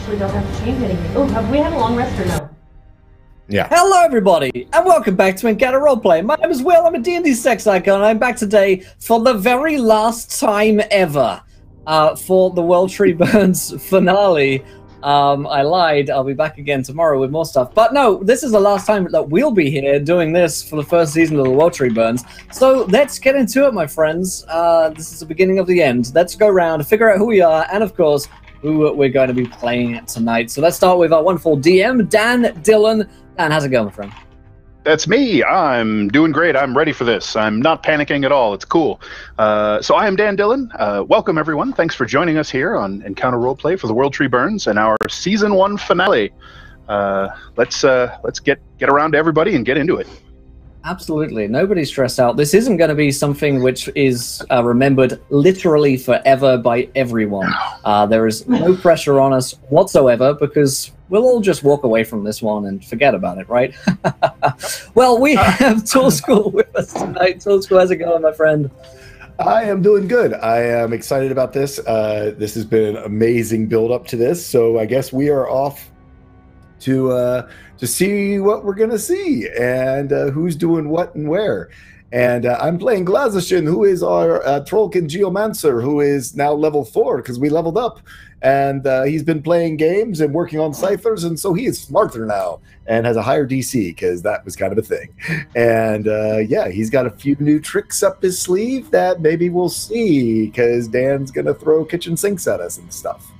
actually don't have to change anything. Oh, have we had a long rest or no? Yeah. Hello, everybody, and welcome back to Encounter Roleplay. My name is Will. I'm a D&D sex icon, and I'm back today for the very last time ever for the World Tree Burns finale. I lied. I'll be back again tomorrow with more stuff. But no, this is the last time that we'll be here doing this for the first season of the World Tree Burns. So let's get into it, my friends. This is the beginning of the end. Let's go around, figure out who we are, and of course, who we're going to be playing tonight. So let's start with our wonderful DM, Dan Dillon. Dan, how's it going, my friend? That's me. I'm doing great. I'm ready for this. I'm not panicking at all. It's cool. So I am Dan Dillon. Welcome, everyone. Thanks for joining us here on Encounter Roleplay for the World Tree Burns and our Season 1 finale. Let's get around to everybody and get into it. Absolutely. Nobody's stressed out. This isn't going to be something which is remembered literally forever by everyone. There is no pressure on us whatsoever because we'll all just walk away from this one and forget about it, right? Well, we have Tool School with us tonight. Tool School, how's it going, my friend? I am doing good. I am excited about this. This has been an amazing build up to this. So I guess we are off to see what we're going to see and who's doing what and where. And I'm playing Glazishin, who is our Trollkin Geomancer, who is now level 4 because we leveled up. And he's been playing games and working on ciphers, and so he is smarter now and has a higher DC because that was kind of a thing. And yeah, he's got a few new tricks up his sleeve that maybe we'll see because Dan's going to throw kitchen sinks at us and stuff.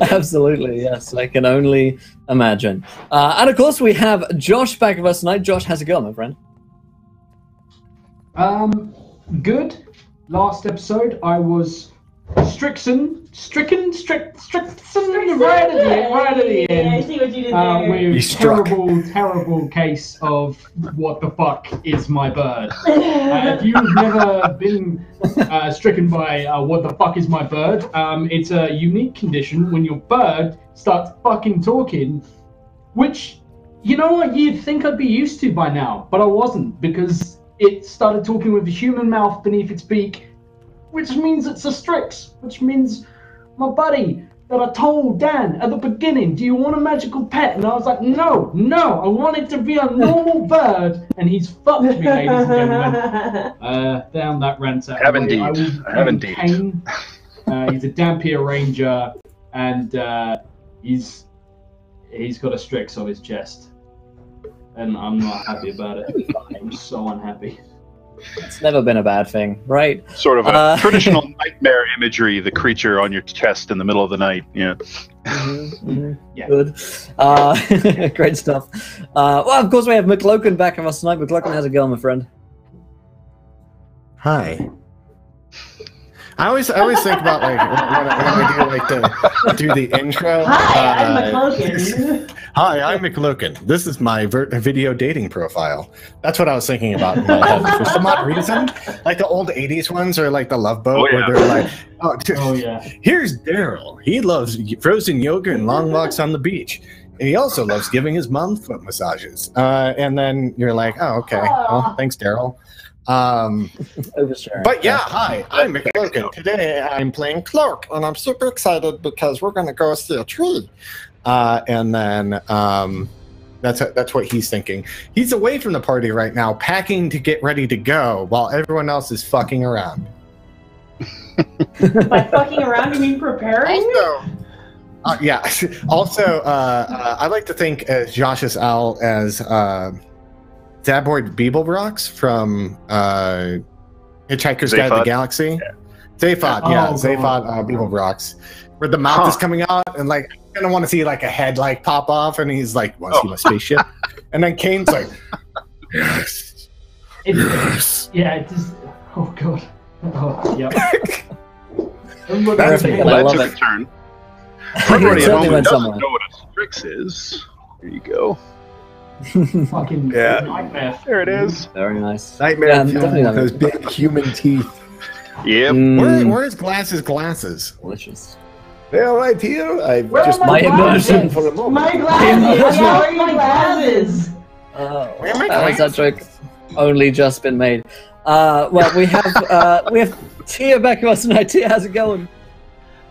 Absolutely, yes. I can only imagine. And of course, we have Josh back with us tonight. Josh, how's it going, my friend? Good. Last episode, I was stricken right at the end. Yeah, I see what you did there. With terrible case of what the fuck is my bird. If you've never been stricken by what the fuck is my bird, it's a unique condition when your bird starts fucking talking, which, you know what, you'd think I'd be used to by now, but I wasn't, because it started talking with a human mouth beneath its beak, which means it's a Strix, which means my buddy that I told Dan at the beginning, do you want a magical pet? And I was like, no, I want it to be a normal bird. And he's fucked me, ladies and gentlemen. Down that rant out. I have indeed. He's a Dampier Ranger, and he's got a Strix on his chest. And I'm not happy about it. I'm so unhappy. It's never been a bad thing, right? Sort of a traditional nightmare imagery, the creature on your chest in the middle of the night. Yeah. Yeah. Good. Great stuff. Well, of course, we have McLoken back with us tonight. McLoken, how's it going, my friend? Hi. I always think about like when we do the intro. Hi, I'm McLoken. Hi, I'm McLoken. This is my video dating profile. That's what I was thinking about in my head. For some odd reason, like the old 80s ones or like the Love Boat, where they're like, oh yeah, here's Daryl. He loves frozen yogurt and long walks on the beach. And he also loves giving his mom foot massages. And then you're like, oh, okay. Well, thanks, Daryl. But yeah, hi, I'm McLoken. Today I'm playing Clerk, and I'm super excited because we're going to go see a tree. And then that's what he's thinking. He's away from the party right now, packing to get ready to go, while everyone else is fucking around. By fucking around, you mean preparing? Yeah. Also, I like to think as Josh's Owl as Zaboid Beeblebrox from Hitchhiker's Guide to the Galaxy. Yeah. Zaphod, Zaphod Beeblebrox. Where the mouth is coming out, and like I'm gonna want to see like a head like pop off, and he's like, "Want to see my spaceship?" And then Kane's like, "Yes, yes." Yeah, it just. Oh god. Oh, yep. That's a return. Everybody at home who doesn't know what a Strix is, here you go. Fucking nightmare. There it is. Very nice. Nightmare. Yeah, those big human teeth. Yep. Where's glasses? Delicious. They're right here. My immersion for the moment. My glasses. Where are my glasses? That joke only just been made. Well, we have Tia back with us tonight. Tia, how's it going?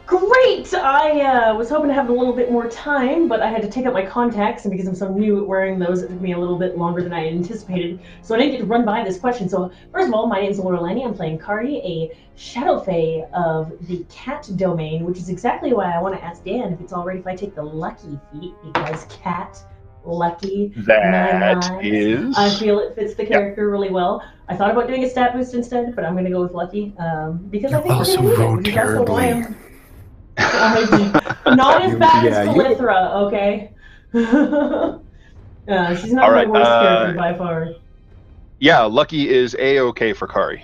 Great. Sweet! I was hoping to have a little bit more time, but I had to take out my contacts, and because I'm so new at wearing those, it took me a little bit longer than I anticipated. So I didn't get to run by this question. So first of all, my name is Laura Lanny. I'm playing Kari, a Shadow Fae of the Cat domain, which is exactly why I want to ask Dan if it's alright if I take the Lucky feat, because Cat, Lucky, That is. I feel it fits the character really well. I thought about doing a stat boost instead, but I'm going to go with Lucky because I think also we're roll gonna use it. That's why terribly. not as bad Yeah, as you- Calithra, okay? She's not All my right, worst character by far. Yeah, Lucky is A-OK for Kari.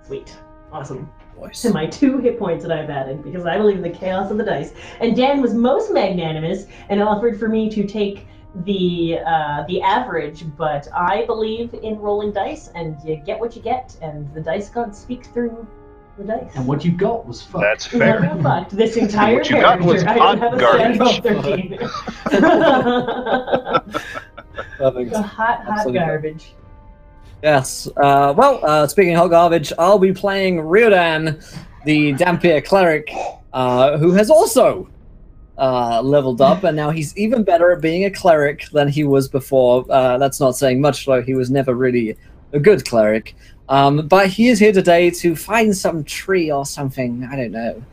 Sweet. Awesome. Voice. To my 2 hit points that I've added, because I believe in the chaos of the dice. And Dan was most magnanimous and offered for me to take the average, but I believe in rolling dice, and you get what you get, and the dice gods speak through the dice. And what you got was fucked. That's I fair. got fucked this entire What you got was character. I don't have a stat garbage. above 13. Perfect. The hot Absolutely. garbage. Yes. Well, speaking of hot garbage, I'll be playing Riodan, the Dampier cleric, who has also leveled up, and now he's even better at being a cleric than he was before. That's not saying much, though. He was never really a good cleric. But he is here today to find some tree or something, I don't know,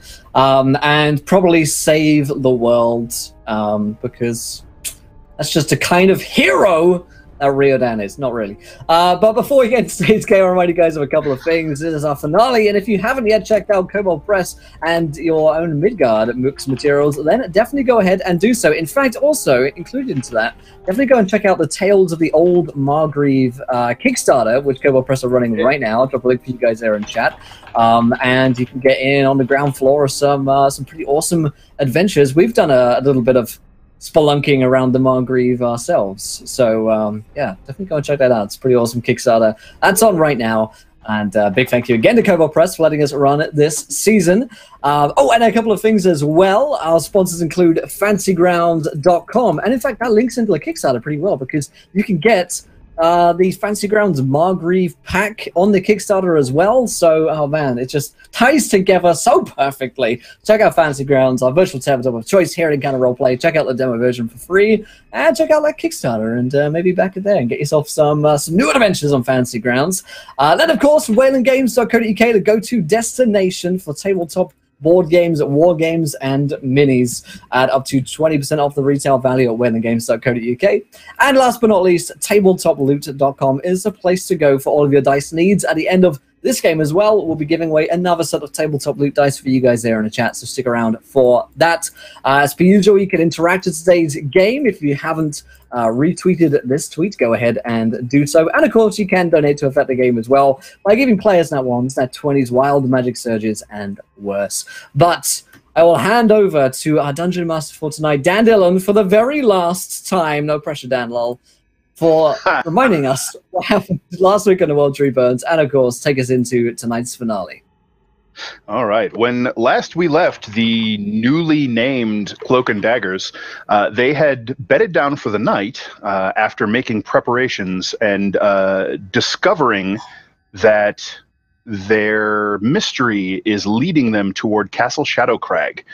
and probably save the world, because that's just a kind of hero that Riodan is. Not really. But before we get into today's game, I'll remind you guys of a couple of things. This is our finale, and if you haven't yet checked out Kobold Press and your own Midgard mix materials, then definitely go ahead and do so. In fact, also included into that, definitely go and check out the Tales of the Old Margrave Kickstarter, which Kobold Press are running right now. I'll drop a link for you guys there in chat. And you can get in on the ground floor of some pretty awesome adventures. We've done a little bit of spelunking around the Margrave ourselves. So, yeah, definitely go and check that out. It's a pretty awesome Kickstarter. That's on right now. And big thank you again to Kobold Press for letting us run this season. Oh, and a couple of things as well. Our sponsors include fancyground.com. And in fact, that links into the Kickstarter pretty well, because you can get the Fancy Grounds Margrave pack on the Kickstarter as well. So, oh man, it just ties together so perfectly. Check out Fancy Grounds, our virtual tabletop of choice here in Encounter Roleplay. Check out the demo version for free, and check out that Kickstarter, and maybe back it there and get yourself some new adventures on Fancy Grounds. Then, of course, whalengames.co.uk, the go-to destination for tabletop board games, war games, and minis at up to 20% off the retail value at whalengames.co.uk. And last but not least, tabletoploot.com is the place to go for all of your dice needs. At the end of this game as well, we'll be giving away another set of tabletop loot dice for you guys there in the chat, so stick around for that. As per usual, you can interact with today's game. If you haven't retweeted this tweet, go ahead and do so. And of course, you can donate to affect the game as well by giving players nat 1s, nat 20s, wild magic surges, and worse. But I will hand over to our Dungeon Master for tonight, Dan Dillon, for the very last time. No pressure, Dan, lol. For reminding us what happened last week on the World Tree Burns, and of course, take us into tonight's finale. All right. When last we left the newly named Cloak and Daggers, they had bedded down for the night after making preparations and discovering that their mystery is leading them toward Castle Shadowcrag.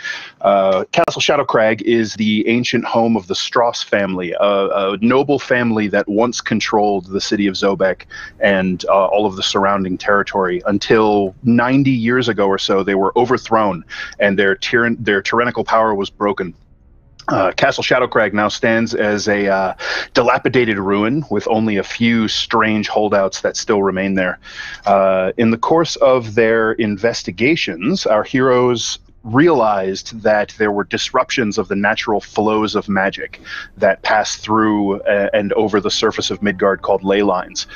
Castle Shadowcrag is the ancient home of the Strauss family, a noble family that once controlled the city of Zobek and all of the surrounding territory until 90 years ago or so. They were overthrown and their tyrannical power was broken. Castle Shadowcrag now stands as a dilapidated ruin with only a few strange holdouts that still remain there. In the course of their investigations, our heroes realized that there were disruptions of the natural flows of magic that pass through and over the surface of Midgard called ley lines.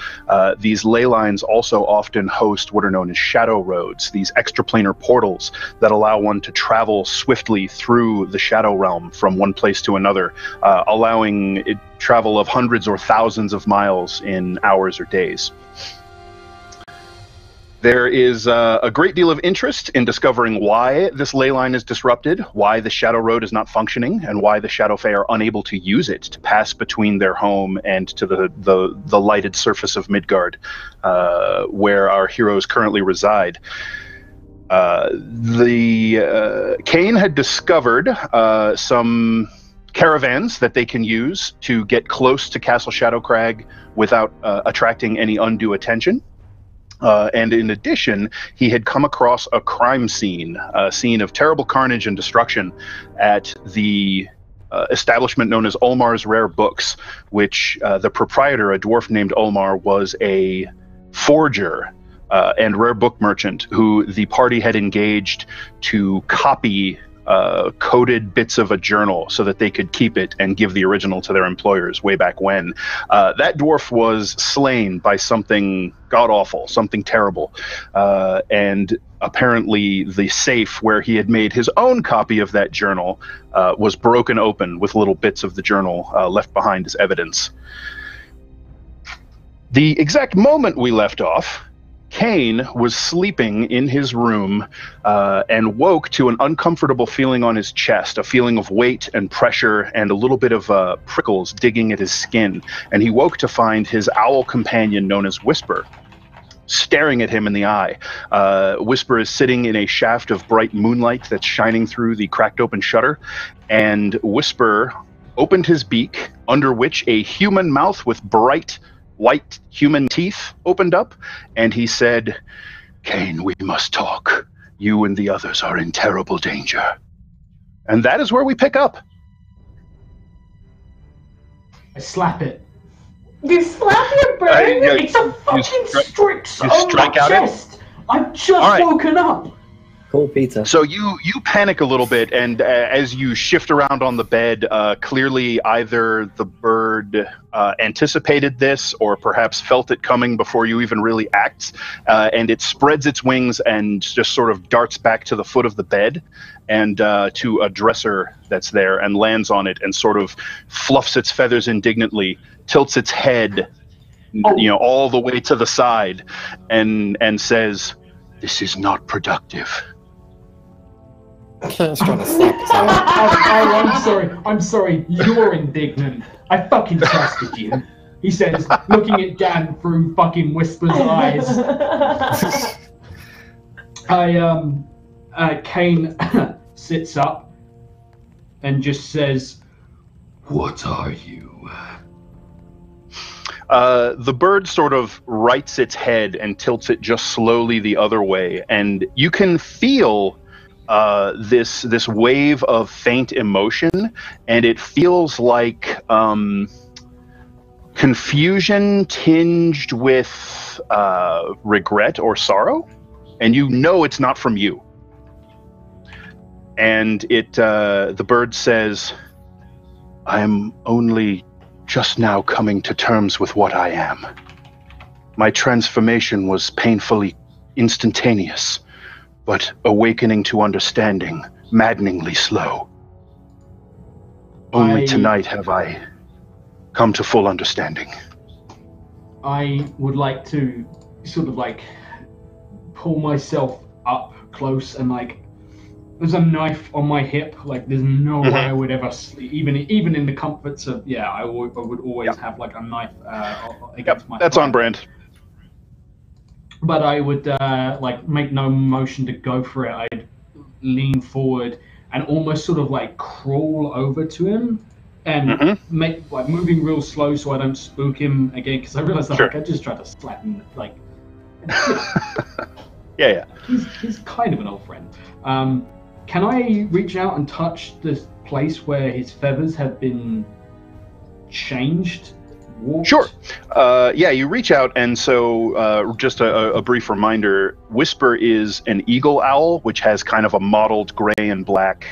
These ley lines also often host what are known as shadow roads, these extraplanar portals that allow one to travel swiftly through the shadow realm from one place to another, allowing travel of hundreds or thousands of miles in hours or days. There is a great deal of interest in discovering why this ley line is disrupted, why the Shadow Road is not functioning, and why the Shadow Fae are unable to use it to pass between their home and to the lighted surface of Midgard, where our heroes currently reside. Kane had discovered some caravans that they can use to get close to Castle Shadowcrag without attracting any undue attention. And in addition, he had come across a crime scene, a scene of terrible carnage and destruction at the establishment known as Ulmar's Rare Books, which the proprietor, a dwarf named Ulmar, was a forger and rare book merchant who the party had engaged to copy coded bits of a journal so that they could keep it and give the original to their employers way back when. That dwarf was slain by something god-awful, something terrible. And apparently the safe where he had made his own copy of that journal was broken open with little bits of the journal left behind as evidence. The exact moment we left off, Kane was sleeping in his room and woke to an uncomfortable feeling on his chest, a feeling of weight and pressure and a little bit of prickles digging at his skin. And he woke to find his owl companion known as Whisper staring at him in the eye. Whisper is sitting in a shaft of bright moonlight that's shining through the cracked open shutter. And Whisper opened his beak, under which a human mouth with bright white human teeth opened up, and he said, "Kane, we must talk. You and the others are in terrible danger." And that is where we pick up. I slap it. You slap your bird? It's a fucking strix on my chest. I've just woken up. Cool, Peter. So you panic a little bit, and as you shift around on the bed, clearly either the bird anticipated this or perhaps felt it coming before you even really act, and it spreads its wings and just sort of darts back to the foot of the bed and to a dresser that's there and lands on it and sort of fluffs its feathers indignantly, tilts its head all the way to the side and says, "This is not productive." Kane's trying to slap his hand. I'm sorry. You're indignant. I fucking trusted you. He says, looking at Dan through fucking Whisper's eyes. Kane sits up and just says, "What are you?" The bird sort of rights its head and tilts it just slowly the other way, and you can feel this wave of faint emotion, and it feels like confusion tinged with regret or sorrow, and you know it's not from you. And the bird says, "I'm only just now coming to terms with what I am. My transformation was painfully instantaneous, but awakening to understanding, maddeningly slow. Only tonight have I come to full understanding." I would like to sort of like pull myself up close and like, there's a knife on my hip. Like there's no way I would ever sleep, even in the comforts of I would always have like a knife against my. That's on brand. But I would like make no motion to go for it. I'd lean forward and almost sort of like crawl over to him and make like moving real slow so I don't spook him again, because I realized that like I just tried to slap him like. Yeah. He's kind of an old friend. Can I reach out and touch this place where his feathers have been changed? Warped? Sure. You reach out, and so just a brief reminder, Whisper is an eagle owl, which has kind of a mottled gray and black,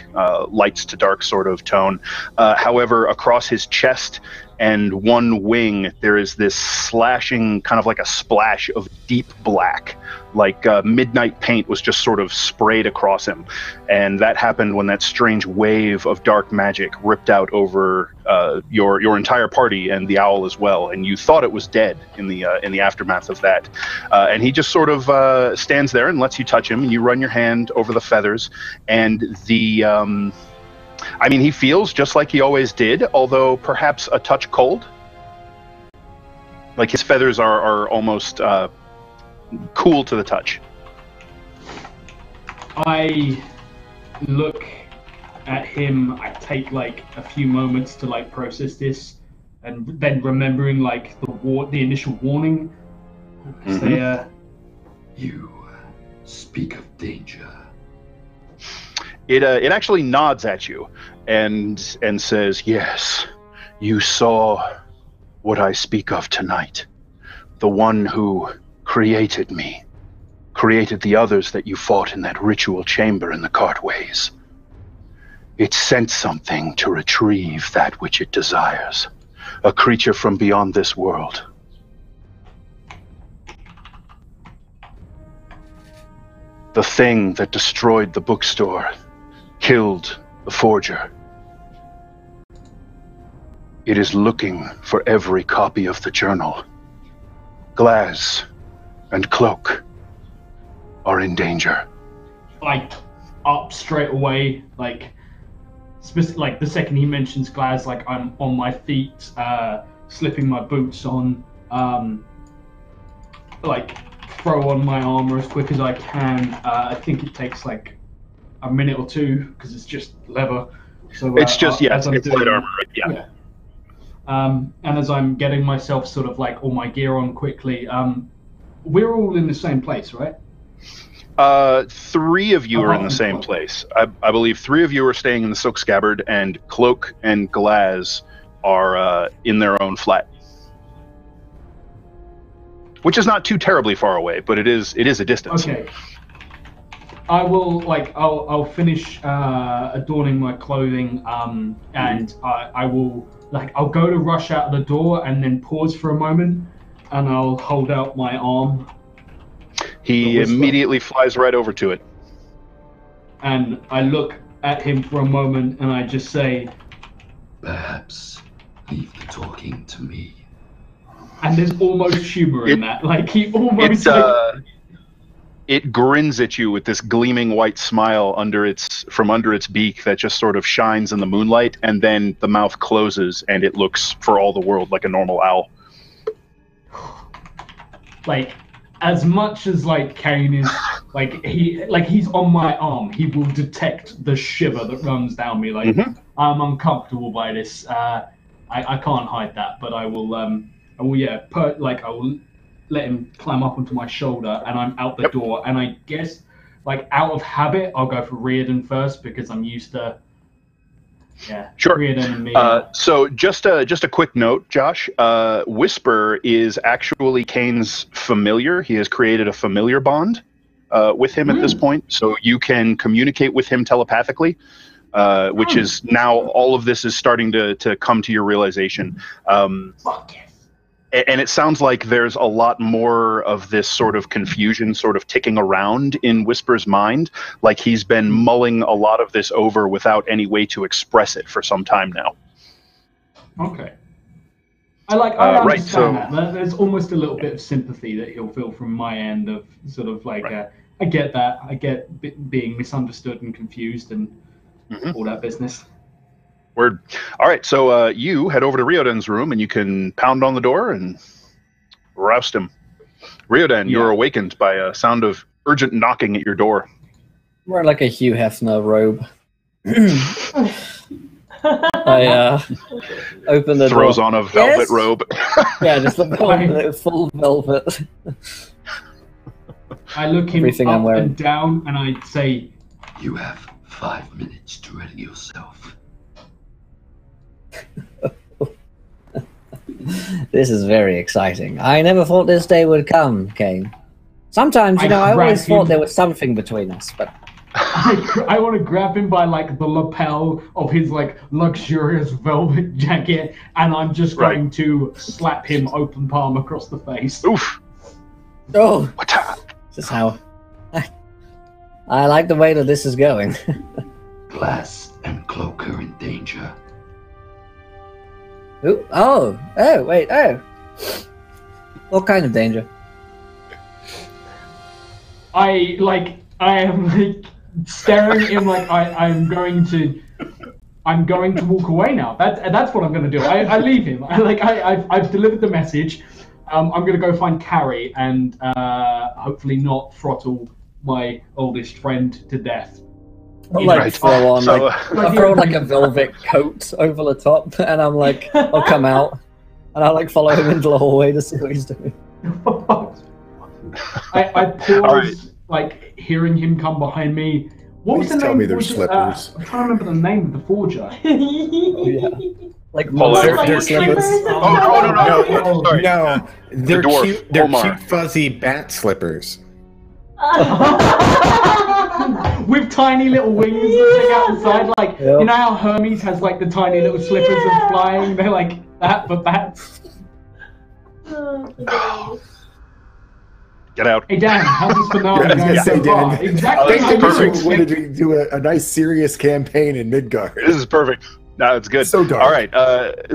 lights to dark sort of tone. However, across his chest and one wing, there is this slashing, kind of like a splash of deep black, like midnight paint was just sort of sprayed across him. And that happened when that strange wave of dark magic ripped out over your entire party and the owl as well. And you thought it was dead in the aftermath of that. And he just sort of stands there and lets you touch him, and you run your hand over the feathers, and the he feels just like he always did, although perhaps a touch cold. Like his feathers are almost cool to the touch. I look at him. I take like a few moments to like process this, and then remembering like the initial warning. Say, you speak of danger. It actually nods at you and says, "Yes, you saw what I speak of tonight. The one who created me, created the others that you fought in that ritual chamber in the cartways. It sent something to retrieve that which it desires, a creature from beyond this world. The thing that destroyed the bookstore, killed the forger. It is looking for every copy of the journal. Glass and Cloak are in danger." like up straight away, like the second he mentions Glass, like I'm on my feet, slipping my boots on, like throw on my armor as quick as I can. I think it takes like a minute or two because it's just leather. So It's just, it's light armor, right? Yeah. And as I'm getting myself sort of like all my gear on quickly, we're all in the same place, right? 3 of you are in the same place. I believe 3 of you are staying in the Silk Scabbard, and Cloak and Glaz are in their own flat, which is not too terribly far away, but it is a distance. Okay. I will I'll finish adorning my clothing, and I will I'll go to rush out the door and then pause for a moment, and I'll hold out my arm. He immediately flies right over to it. And I look at him for a moment and I just say, "Perhaps leave the talking to me." And there's almost humor in that. Like he almost it grins at you with this gleaming white smile from under its beak that just sort of shines in the moonlight, and then the mouth closes and it looks for all the world like a normal owl. Like, as much as like Kane is he's on my arm, he will detect the shiver that runs down me. Like I'm uncomfortable by this. I can't hide that, but I will let him climb up onto my shoulder, and I'm out the door. And I guess, like, out of habit, I'll go for Reardon first because I'm used to. Yeah, sure. Reardon and me. So just a quick note, Josh. Whisper is actually Kane's familiar. He has created a familiar bond with him at this point, so you can communicate with him telepathically. Which is now all of this is starting to come to your realization. Fuck yes. And it sounds like there's a lot more of this sort of confusion sort of ticking around in Whisper's mind, like he's been mulling a lot of this over without any way to express it for some time now. Okay. I understand that. There's almost a little bit of sympathy that he'll feel from my end of sort of like, I get that. I get being misunderstood and confused and all that business. Word. All right, so you head over to Riordan's room, and you can pound on the door and roust him. Riordan, you're awakened by a sound of urgent knocking at your door. Wear like a Hugh Hefner robe. I open the Throws door. on a velvet robe. Yeah, just the full velvet. I look him Everything up I'm wearing. and down, and I say, "You have 5 minutes to ready yourself." This is very exciting. I never thought this day would come, Kane. Sometimes, I always thought there was something between us, but I want to grab him by like the lapel of his like luxurious velvet jacket, and I'm just going to slap him open palm across the face. Oof. oh, this is how I like the way that this is going. Glass and Cloak are in danger. Wait, what kind of danger? I am like staring at him like I'm going to walk away now. That's what I'm going to do. I leave him. I've delivered the message. I'm going to go find Carrie and hopefully not throttle my oldest friend to death. I'll like Right. throw on So, I'll throw on like a velvet coat over the top, and I'm like, I'll come out, and I'll like follow him into the hallway to see what he's doing. I pause, right. like hearing him come behind me. What was Please the tell name? me they're Was it, slippers. I'm trying to remember the name of the forger. Like Hold on. monster Like dick slippers? slippers. no. Sorry. No, they're dwarf, cute. They're Omar. cute, fuzzy bat slippers. With tiny little wings that stick out the side, like Yeah. you know how Hermes has like the tiny little slippers of flying. They're like that for bats. Get out. Hey Dan, how's this finale Yeah, I was going gonna so say, far? Dan. Exactly. This I is think how we you perfect. should wanted expect- to do a nice serious campaign in Midgard. This is perfect. No, it's good. So dark. All right.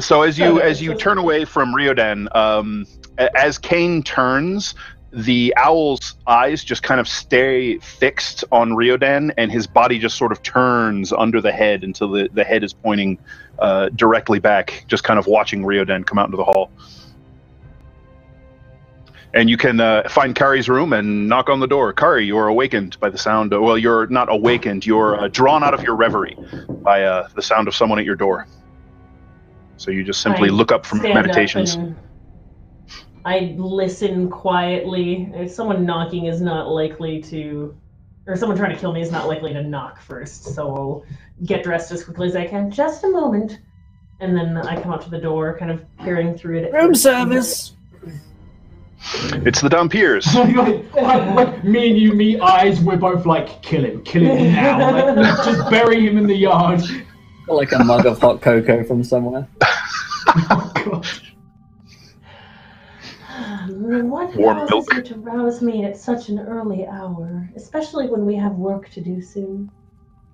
So as you turn away from Riodan, as Kane turns, the owl's eyes just kind of stay fixed on Riodan, and his body just sort of turns under the head until the head is pointing directly back, just kind of watching Riodan come out into the hall. And you can find Kari's room and knock on the door. Kari, you're awakened by the sound. Well, you're not awakened. You're drawn out of your reverie by the sound of someone at your door. So you just simply look up from Stand up meditations. and I listen quietly. If someone knocking is not likely to, or someone trying to kill me is not likely to knock first, so I'll get dressed as quickly as I can. Just a moment. And then I come up to the door, kind of peering through it. Room service. It's the Dampiers. like me and you meet eyes, we're both like, kill him now. Like, just bury him in the yard. Like a mug of hot cocoa from somewhere. Oh, God. What Warm causes milk. you to rouse me at such an early hour, especially when we have work to do soon?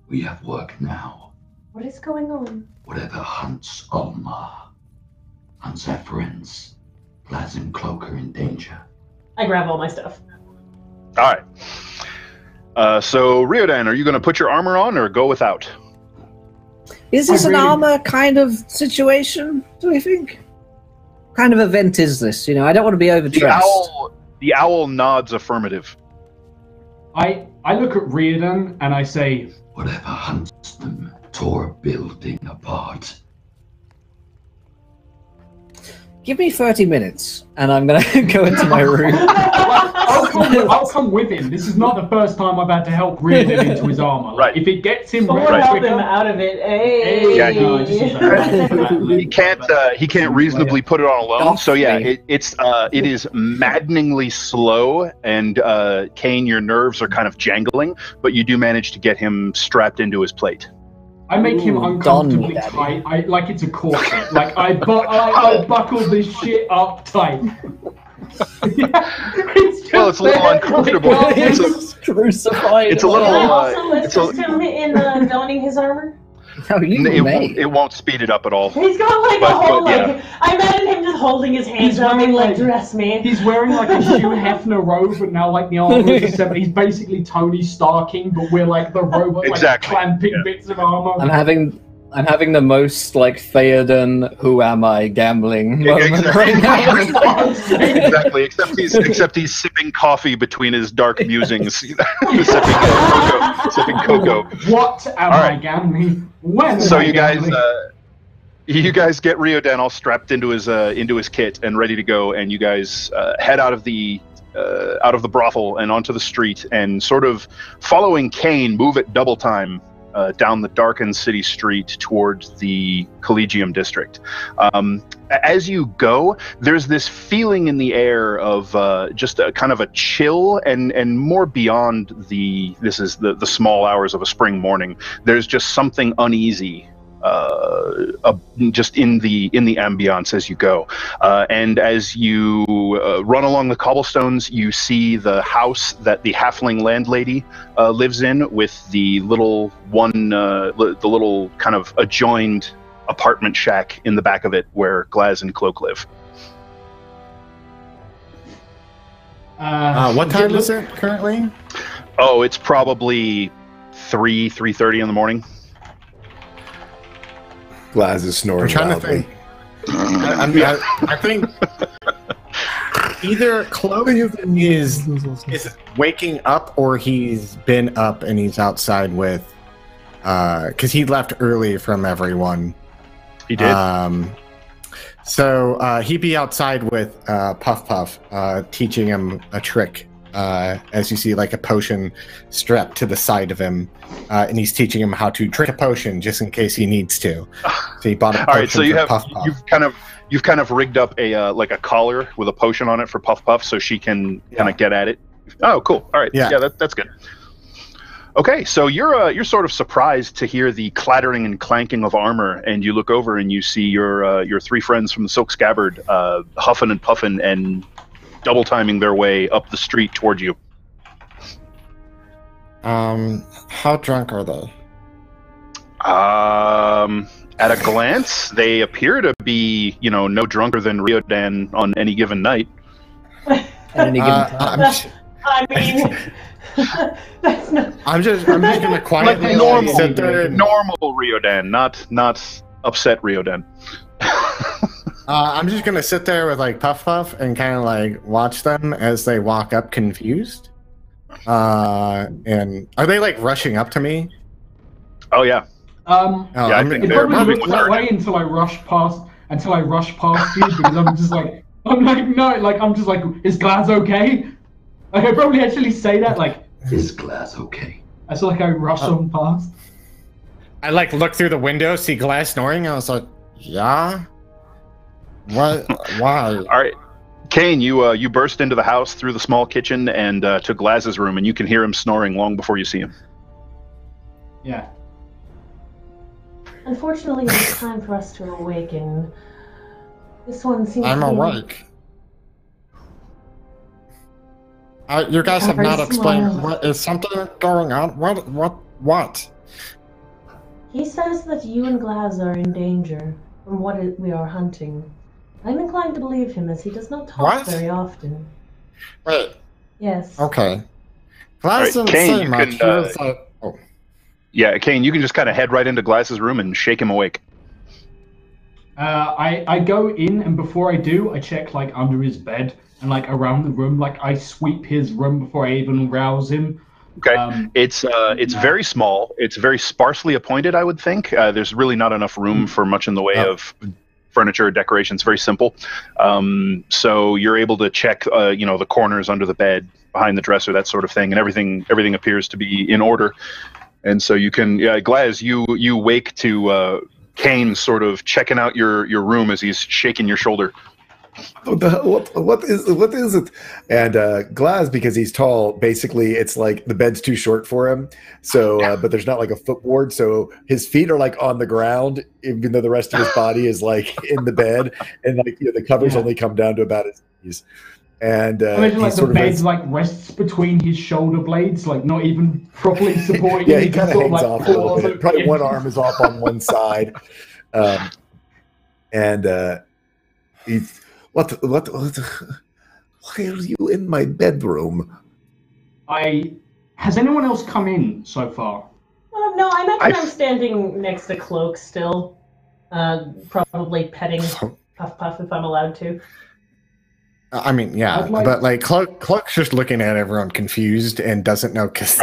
We have work now. What is going on? Whatever hunts Ulma, hunts our friends. Glaz and Cloak are in danger. I grab all my stuff. All right. So, Riodan, are you going to put your armor on or go without? Is this I an really- armor kind of situation, do we think? What kind of event is this? You know, I don't want to be overdressed. The owl nods affirmative. I look at Reardon and I say, Whatever hunts them tore a building apart. Give me 30 minutes, and I'm going to go into my room. I'll come with him. This is not the first time I've had to help Reardon into his armor. Like, Right. if it gets him Someone ready help quicker- him out of it. Hey. Yeah, no, just- He can't reasonably put it on alone. Off So yeah, me. it is maddeningly slow, and Kane, your nerves are kind of jangling, but you do manage to get him strapped into his plate. I make him Ooh, uncomfortably Daddy. tight. I like it's a corset. Like I buckle this shit up tight. It's just Well, it's a little there. uncomfortable. Like, He's crucified. It's a little, Can I uh, also it's a- assist him in donning his armor? No, you may. It won't speed it up at all. He's got like But- a whole but, yeah. like. I imagine him just holding his hands He's up and wearing, like like- dress me. He's wearing like a Hugh Hefner robe, but now like the armor is a 7. He's basically Tony Starking, but we're like the robot, like Exactly. clamping Yeah. bits of armor. I'm having the most like Theoden, who am I gambling moment right now. Exactly. Except he's sipping coffee between his dark musings. sipping cocoa. What am All I right. gambling? When? So am I you guys, gambling? you guys get Riodan all strapped into his kit and ready to go, and you guys head out of the brothel and onto the street, and sort of following Kane, move at double time down the darkened city street towards the Collegium district. As you go, there's this feeling in the air of just a kind of a chill, and more beyond this is the small hours of a spring morning. There's just something uneasy just in the ambiance as you go, and as you run along the cobblestones, you see the house that the halfling landlady lives in, with the little kind of adjoined apartment shack in the back of it where Glaz and Cloak live. What time is it currently? Oh, it's probably 3:30 in the morning. Glaz is snoring I'm trying to loudly. think. I think either Cloak is waking up or he's been up and he's outside with, because he left early from everyone. He did. So he'd be outside with Puff Puff, teaching him a trick. As you see, like a potion strapped to the side of him, and he's teaching him how to drink a potion just in case he needs to. So he bought a potion. All right, so you for have Puff Puff. you've kind of rigged up a like a collar with a potion on it for Puff Puff, so she can kind of get at it. Oh, cool. All right, yeah, that's good. Okay, so you're sort of surprised to hear the clattering and clanking of armor, and you look over and you see your three friends from the Silk Scabbard huffing and puffing and double timing their way up the street toward you. How drunk are they? At a glance, they appear to be, no drunker than Riodan on any given night. At any given time. I mean, that's not. I'm just gonna quietly sit there. Normal Riodan, not upset Riodan. I'm just gonna sit there with like Puff Puff and kind of like watch them as they walk up, confused. And are they like rushing up to me? Oh yeah. I think it probably looks that way until I rush past you because I'm just like is Glaz okay? Like I probably actually say that like is Glaz okay? I feel like I rush on past. I like look through the window, see Glaz snoring, and I was like, yeah. What? Why? All right, Kane, you burst into the house through the small kitchen and to Glaz's room, and you can hear him snoring long before you see him. Yeah. Unfortunately, it's time for us to awaken. This one seems I'm to be... awake. You guys have not explained. What is something going on? What? He says that you and Glaz are in danger from what we are hunting. I'm inclined to believe him, as he does not talk very often. Wait. Yes. Okay. Glaz didn't say much. He was like, oh. Yeah, Kane, you can just kind of head right into Glaz's room and shake him awake. I go in, and before I do, I check like under his bed and like around the room. Like I sweep his room before I even rouse him. Okay, it's very small. It's very sparsely appointed, I would think. There's really not enough room for much in the way of furniture or decoration. It's very simple. So you're able to check, the corners under the bed, behind the dresser, that sort of thing, and everything appears to be in order. And so you can, Glaz, you wake to Kane sort of checking out your room as he's shaking your shoulder. What is it? And Glaz, because he's tall, basically it's like the bed's too short for him. So, but there's not like a footboard, so his feet are like on the ground, even though the rest of his body is like in the bed, and like the covers only come down to about his knees. And imagine like the bed like rests between his shoulder blades, like not even properly supporting. Yeah, he kind of hangs off a little bit. Probably one arm is off on one side, and he's. Why are you in my bedroom? Has anyone else come in so far? No, I'm standing next to Cloak still, probably petting Puff Puff if I'm allowed to. I mean, yeah, but like Cloak's just looking at everyone confused and doesn't know because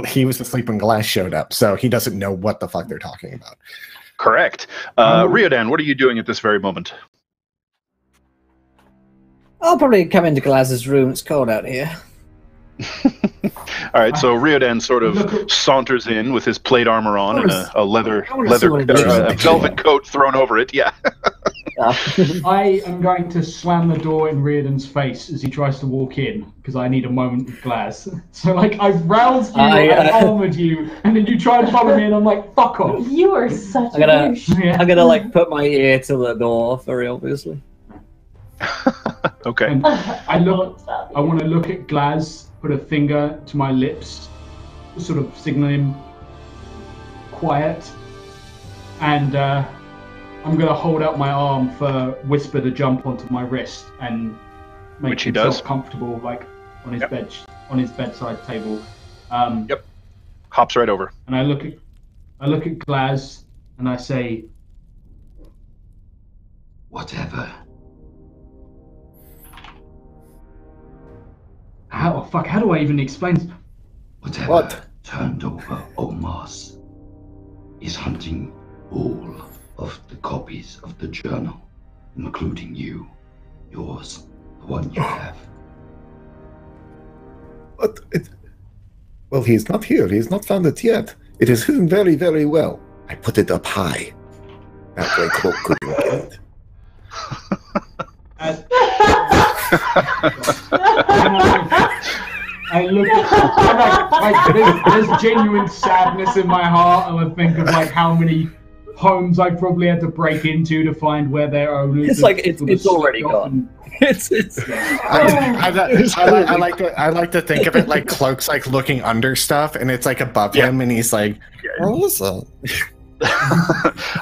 he was asleep when Glaz showed up, so he doesn't know what the fuck they're talking about. Correct. Riodan, what are you doing at this very moment? I'll probably come into Glaz's room. It's cold out here. All right, so Riodan sort of saunters in with his plate armor on and a velvet coat thrown over it. Yeah. I am going to slam the door in Riodan's face as he tries to walk in because I need a moment with Glaz. So like I've roused you, I've armored you, and then you try to follow me, and I'm like, fuck off. You are such a douche. I'm gonna like put my ear to the door, very obviously. Okay. And I want to look at Glaz, put a finger to my lips, sort of signal him quiet, and I'm going to hold out my arm for Whisper to jump onto my wrist and make himself comfortable, like on his bedside table. Hops right over. And I look at Glaz and I say, whatever. How do I even explain? Whatever What? turned over Omar's is hunting all of the copies of the journal, including you, yours, the one you have. But well, he's not here. He's not found it yet. It is hidden very, very well. I put it up high. That way Cloak couldn't get it. I look at there's genuine sadness in my heart, and I think of like how many homes I probably had to break into to find where their owners. It's like it's already gone. It's. I like to think of it like Cloak's like looking under stuff, and it's like above him, and he's like, "What was that?"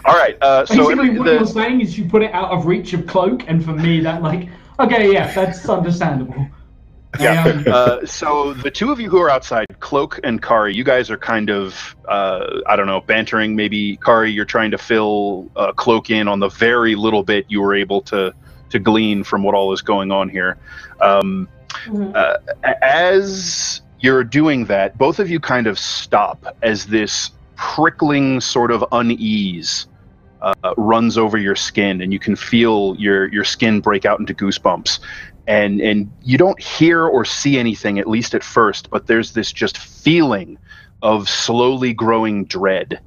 All right. So basically, what you're saying is you put it out of reach of Cloak, and for me, that like, okay, yeah, that's understandable. Yeah. So the two of you who are outside, Cloak and Kari, you guys are kind of, I don't know, bantering. Maybe Kari, you're trying to fill Cloak in on the very little bit you were able to glean from what all is going on here. As you're doing that, both of you kind of stop as this prickling sort of unease runs over your skin, and you can feel your skin break out into goosebumps. And you don't hear or see anything, at least at first, but there's this just feeling of slowly growing dread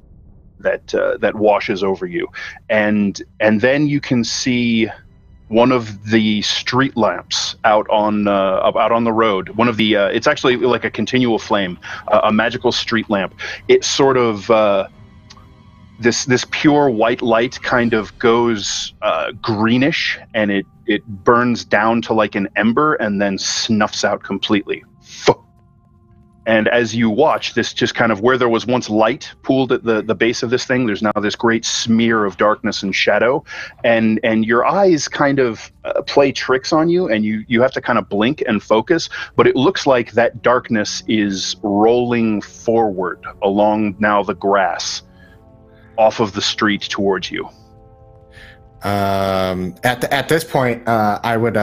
that washes over you. And then you can see one of the street lamps out on the road. One of the it's actually like a continual flame, a magical street lamp. It sort of this pure white light kind of goes greenish, and it burns down to like an ember and then snuffs out completely. And as you watch, this just kind of, where there was once light pooled at the base of this thing, there's now this great smear of darkness and shadow, and your eyes kind of play tricks on you, and you have to kind of blink and focus, but it looks like that darkness is rolling forward along now the grass off of the street towards you. At this point, I would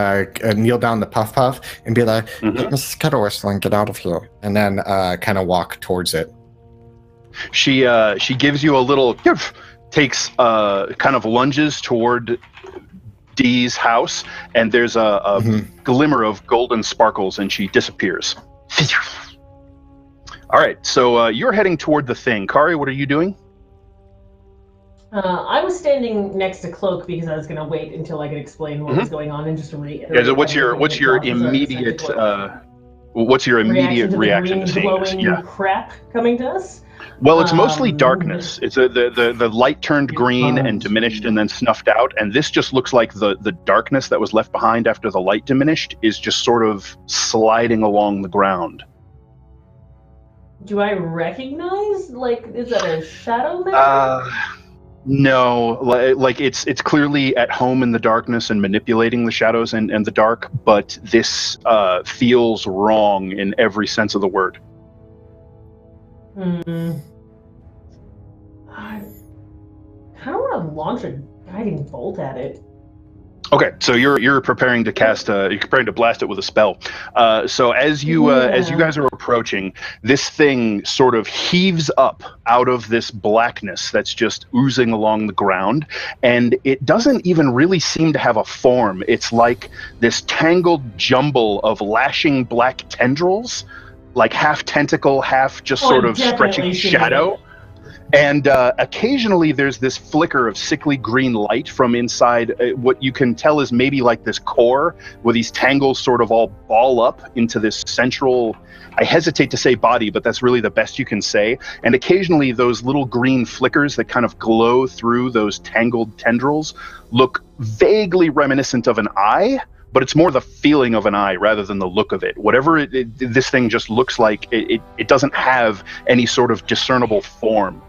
kneel down to Puff Puff and be like, "Mrs. Kettlewhistle, get out of here," and then kind of walk towards it. She gives you a little, takes kind of lunges toward Dee's house, and there's a glimmer of golden sparkles, and she disappears. All right, so you're heading toward the thing. Kari, what are you doing? I was standing next to Cloak because I was going to wait until I could explain what was going on and just reiterate. Yeah, so what's your immediate reaction to seeing this? Yeah. Crap coming to us. Well, it's mostly darkness. It's the light turned green and diminished and then snuffed out, and this just looks like the darkness that was left behind after the light diminished is just sort of sliding along the ground. Do I recognize? Like, is that a shadow man? No, like it's clearly at home in the darkness and manipulating the shadows and the dark, but this feels wrong in every sense of the word. I kind of want to launch a guiding bolt at it. Okay, so you're preparing to cast you're preparing to blast it with a spell. So as you guys are approaching, this thing sort of heaves up out of this blackness that's just oozing along the ground, and it doesn't even really seem to have a form. It's like this tangled jumble of lashing black tendrils, like half tentacle, half just sort of stretching shadow. And occasionally there's this flicker of sickly green light from inside what you can tell is maybe like this core where these tangles sort of all ball up into this central, I hesitate to say body, but that's really the best you can say. And occasionally those little green flickers that kind of glow through those tangled tendrils look vaguely reminiscent of an eye, but it's more the feeling of an eye rather than the look of it. Whatever this thing just looks like, it doesn't have any sort of discernible form.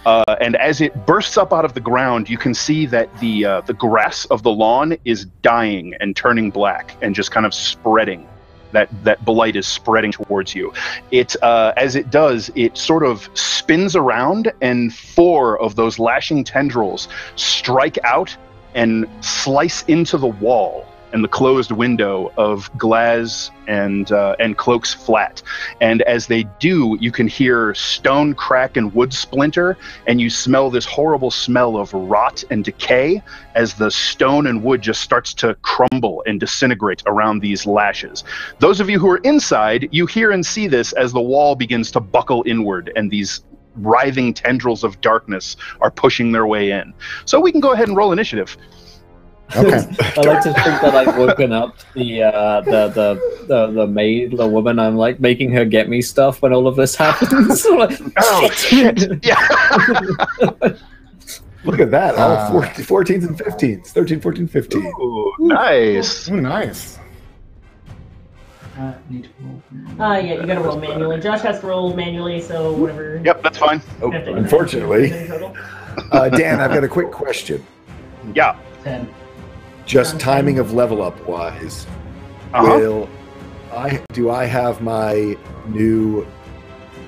And as it bursts up out of the ground, you can see that the grass of the lawn is dying and turning black and just kind of spreading. That blight is spreading towards you. It as it does, it sort of spins around, and 4 of those lashing tendrils strike out and slice into the wall and the closed window of Glaz and Cloak's flat. And as they do, you can hear stone crack and wood splinter, and you smell this horrible smell of rot and decay as the stone and wood just starts to crumble and disintegrate around these lashes. Those of you who are inside, you hear and see this as the wall begins to buckle inward, and these writhing tendrils of darkness are pushing their way in. So we can go ahead and roll initiative. Okay. I like to think that I've woken up the maid, the woman. I'm like making her get me stuff when all of this happens. Like, Oh, shit! Yeah. Look at that. All 14s and 15s. 13, 14, 15. Ooh, nice. Oh, nice. Need to roll. Yeah, you gotta roll manually. Josh has to roll manually, so whatever. Yep, that's fine. Oh, Have to- unfortunately. total. Dan, I've got a quick question. Yeah. 10. Just timing of level up wise. Do I have my new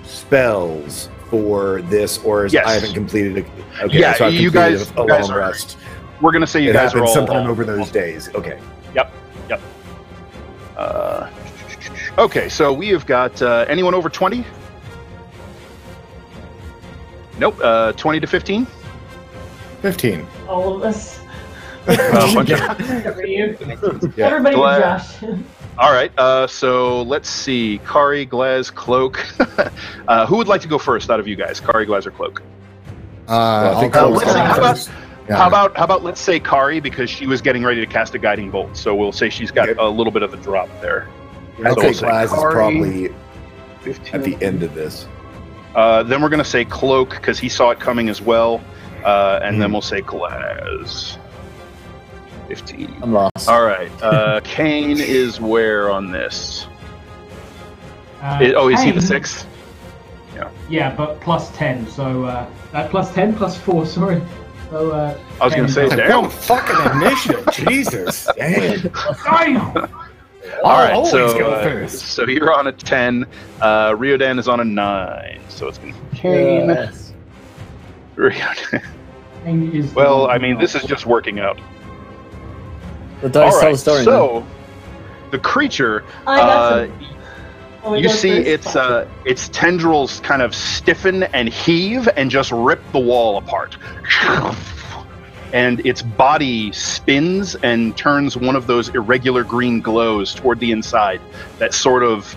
spells for this, or is Yes. I haven't completed it? Okay, Yeah, so I've you completed guys- a you guys long are- rest. We're gonna say you It guys are happened all sometime over those days. Okay. Yep. Okay, so we have got anyone over 20? Nope. 20 to 15. 15. All of us. Bunch of- Except for you. Yeah. Everybody but Glad- Josh. All right. So let's see. Kari, Glaz, Cloak. Who would like to go first out of you guys? Kari, Glaz, or Cloak? I think I'll Cloak's go going first. first. Yeah. How about let's say Kari, because she was getting ready to cast a guiding bolt. So we'll say she's got Okay. a little bit of a drop there. I'd So say we'll say Glaz is Kari, probably 15. at the end of this. Then we're going to say Cloak because he saw it coming as well. And then we'll say Glaz. 15. I'm lost. All right. Kane is where on this? Is he the 6? Yeah, but plus 10. So plus 10, plus 4. Sorry. So I was going to say, Like, damn. no fucking initiative. Jesus. Damn. All right, I'll always so go first. so you're on a 10. Riodan is on a 9. So it's going to be Kane. Yes. Riodan. Well, I mean, this is just working out. The dice All tell right, the story. so the creature, I got some. Oh, it you goes see first? its tendrils kind of stiffen and heave and just rip the wall apart. And its body spins and turns one of those irregular green glows toward the inside that sort of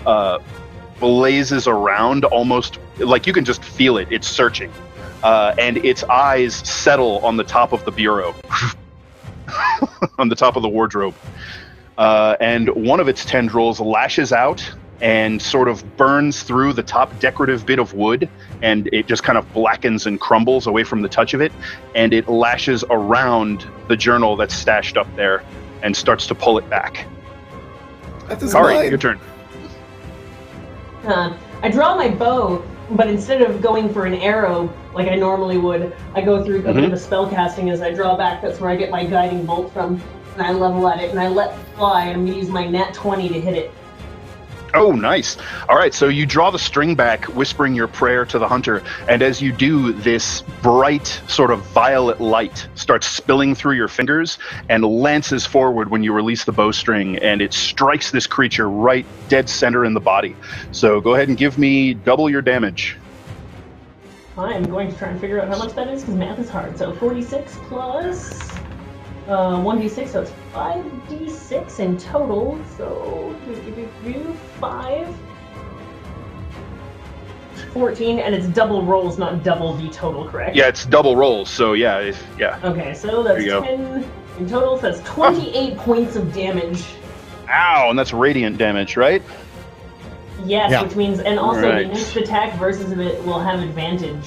blazes around, almost like you can just feel it. It's searching. And its eyes settle on the top of the bureau, on the top of the wardrobe. And one of its tendrils lashes out and sort of burns through the top decorative bit of wood, and it just kind of blackens and crumbles away from the touch of it, and it lashes around the journal that's stashed up there and starts to pull it back. That's All right, your turn. I draw my bow, but instead of going for an arrow like I normally would, I go through a bit of a spell casting as I draw back. That's where I get my guiding bolt from, and I level at it, and I let fly, and I'm going to use my nat 20 to hit it. Oh, nice. All right, so you draw the string back, whispering your prayer to the hunter, and as you do, this bright, sort of violet light starts spilling through your fingers and lances forward when you release the bowstring, and it strikes this creature right dead center in the body. So go ahead and give me double your damage. I'm going to try and figure out how much that is, because math is hard. So 46 plus 1d6, so it's 5d6 in total. So 5, 14, and it's double rolls, not double the total, correct? Yeah, it's double rolls, so yeah. Okay, so that's There you go. 10 in total, so that's 28 points of damage. Ow, and that's radiant damage, right? Yes, Yeah. which means, and also Right. the next attack versus it will have advantage.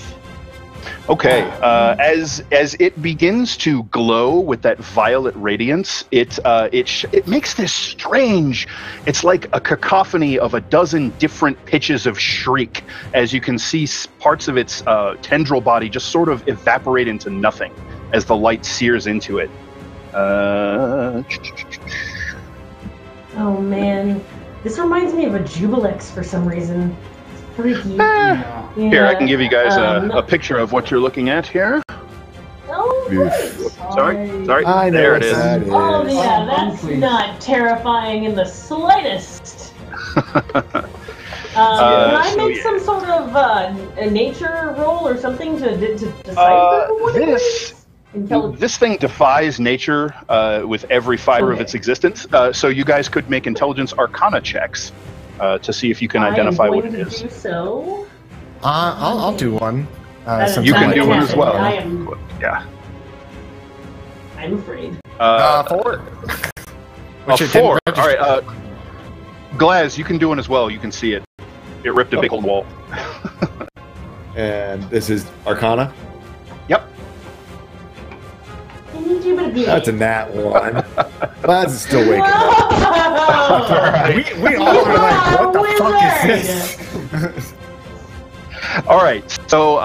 Okay, as it begins to glow with that violet radiance, it makes this strange. It's like a cacophony of a dozen different pitches of shriek, as you can see parts of its tendril body just sort of evaporate into nothing as the light sears into it. Oh man, this reminds me of a Jubilex for some reason. It's freaky. Here, I can give you guys Um, a picture of what you're looking at here. Oh, Oof. Sorry. I know There what it is. that is. Oh, yeah, that's Please. not terrifying in the slightest. Can I so make yeah. some sort of a nature roll or something to decipher what it is? This thing defies nature with every fiber of Okay. its existence. So you guys could make intelligence arcana checks to see if you can identify what it I am is. going to do so. I'll do one. That is since You not I'm can gonna do one like- as well. happen. Yeah. I'm afraid. 4. Which it didn't 4. All register. right. Glaz, you can do one as well. You can see it. It ripped a big old wall. And this is Arcana. Yep. I need you to be. That's a nat 1. Glaz is still waking up. Whoa! We all were like, what the fuck Wizard! is this? All right. So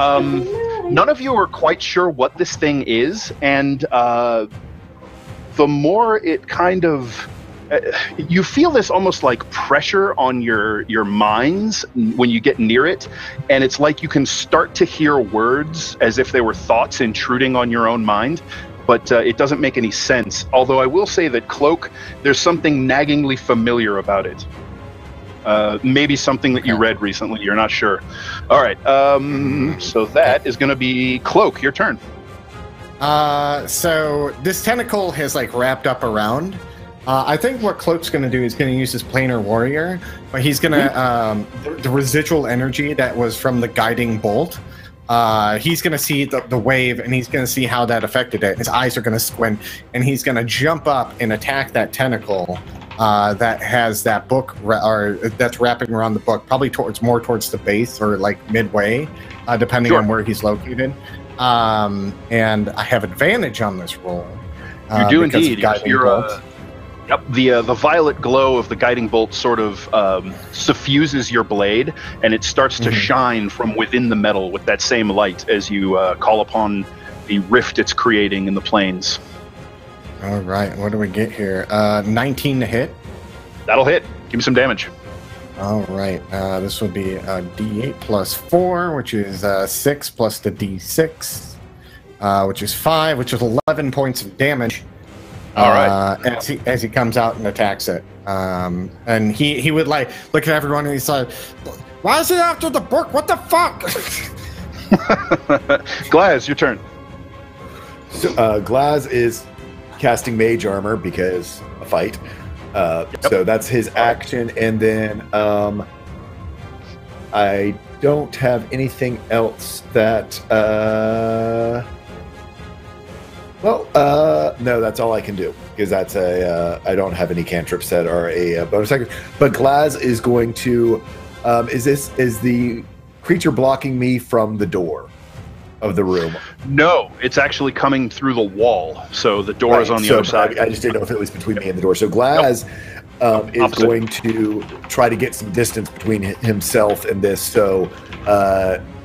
none of you are quite sure what this thing is, and the more it kind of you feel this almost like pressure on your minds when you get near it, and it's like you can start to hear words as if they were thoughts intruding on your own mind, but it doesn't make any sense. Although I will say that Cloak, there's something naggingly familiar about it. Maybe something that you read recently, you're not sure. All right, so that is going to be Cloak, your turn. So this tentacle has like wrapped up around. I think what Cloak's going to do is going to use his planar warrior, but he's going to the residual energy that was from the guiding bolt. He's going to see the wave, and he's going to see how that affected it. His eyes are going to squint, and he's going to jump up and attack that tentacle that has that book or that's wrapping around the book, probably more towards the base or like midway, depending on where he's located. And I have advantage on this roll. You do indeed. Bolt. Yep, the violet glow of the guiding bolt sort of suffuses your blade, and it starts to shine from within the metal with that same light as you call upon the rift it's creating in the planes. All right, what do we get here? 19 to hit. That'll hit. Give me some damage. All right, this will be a D8 plus 4, which is 6 plus the D6, which is 5, which is 11 points of damage. All right. As he comes out and attacks it, and he would like look at everyone and he's like, "Why is he after the book? What the fuck?" Glaz, your turn. So, Glaz is casting mage armor because a fight. So that's his action, and then I don't have anything else that. No, that's all I can do because that's I don't have any cantrips that are a bonus action. But Glaz is going to. Is the creature blocking me from the door of the room? No, it's actually coming through the wall. So the door is on the other side. I just didn't know if it was between me and the door. So Glaz is Opposite. going to try to get some distance between himself and this. So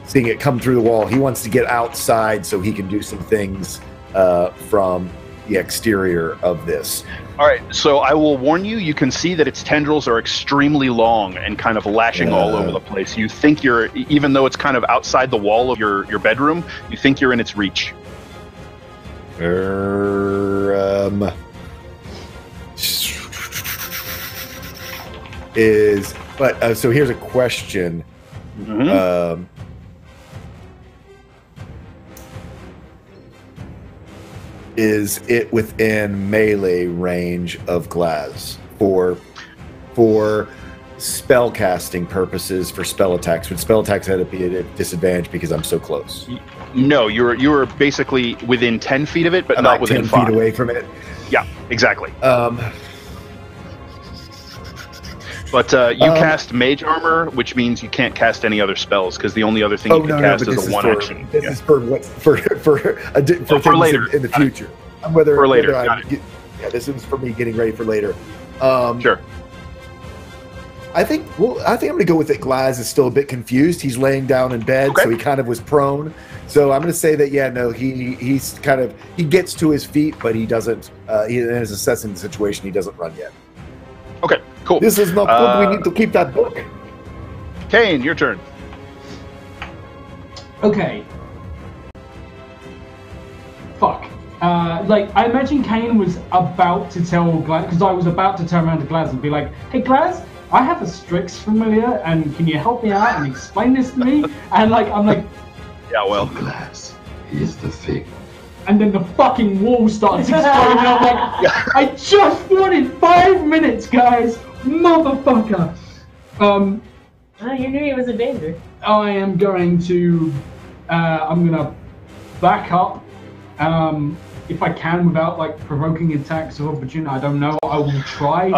seeing it come through the wall, he wants to get outside so he can do some things from the exterior of this. All right, so I will warn you, you can see that its tendrils are extremely long and kind of lashing all over the place. You think you're, even though it's kind of outside the wall of your bedroom, you think you're in its reach. So here's a question. Is it within melee range of Glaz for spell casting purposes, for spell attacks? Would spell attacks have to be at a disadvantage because I'm so close? No, you're basically within 10 feet of it, but I'm not like within 10 5. feet away from it. Yeah, exactly. But you cast mage armor, which means you can't cast any other spells because the only other thing you can cast is a one action. This is for things later. in the future. For later. Got it. This is for me getting ready for later. Sure. I think I'm going to go with it. Glaz is still a bit confused. He's laying down in bed, so he kind of was prone. So I'm going to say that he's kind of he gets to his feet, but he doesn't. He is assessing the situation. He doesn't run yet. Okay, cool. This is not good. We need to keep that book. Kane, your turn. Okay. fuck. Like, I imagine Kane was about to tell Glaz, because I was about to turn around to Glaz and be like, hey Glaz, I have a Strix familiar, and can you help me out and explain this to me? And like, I'm like, yeah, well, Glaz, here's the thing. and then the fucking wall starts exploding. I'm like, I just wanted 5 minutes, guys, motherfucker. Oh, you knew he was in danger. I am going to, I'm gonna back up. If I can, without like provoking attacks of opportunity, I don't know. I will try.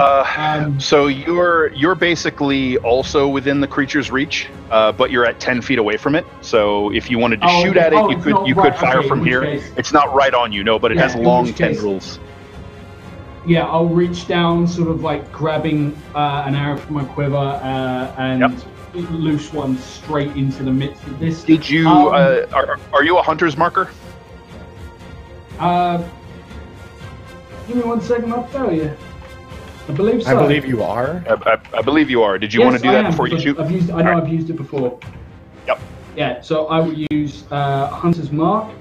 So you're basically also within the creature's reach, but you're at 10 feet away from it. So if you wanted to shoot at it, you could fire from here. It's not right on you, no, but it has long tendrils. Yeah, I'll reach down, sort of like grabbing an arrow from my quiver and loose one straight into the midst of this. Did you? Are you a hunter's marker? Give me 1 second, I'll tell you. I believe so. I believe you are. I believe you are. Did you want to do that before you shoot? I've used it before. Yep. Yeah, so I will use Hunter's Mark.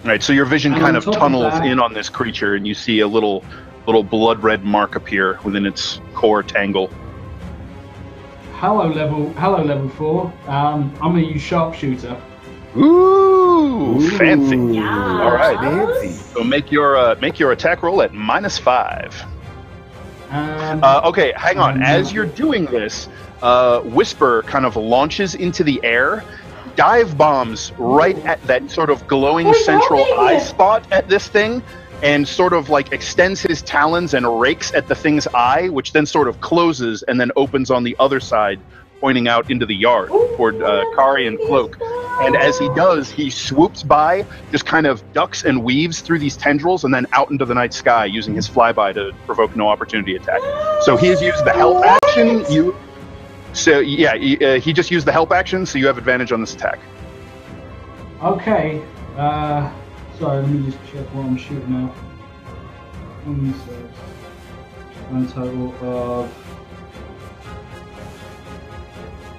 Right, so your vision And kind on of top of tunnels that- in on this creature, and you see a little blood red mark appear within its core tangle. Hello level 4. I'm gonna use Sharpshooter. Ooh, fancy! Yeah. All right, Fancy. so make your attack roll at -5. Okay, hang on. As you're doing this, Whisper kind of launches into the air, dive bombs right at that sort of glowing central eye spot at this thing, and sort of like extends his talons and rakes at the thing's eye, which then sort of closes and then opens on the other side, pointing out into the yard toward Kari and Cloak. And as he does, he swoops by, just kind of ducks and weaves through these tendrils and then out into the night sky using his flyby to provoke no opportunity attack. So he has used the help action. He just used the help action, so you have advantage on this attack. Okay. Sorry, let me just check what I'm shooting at. So, a total of...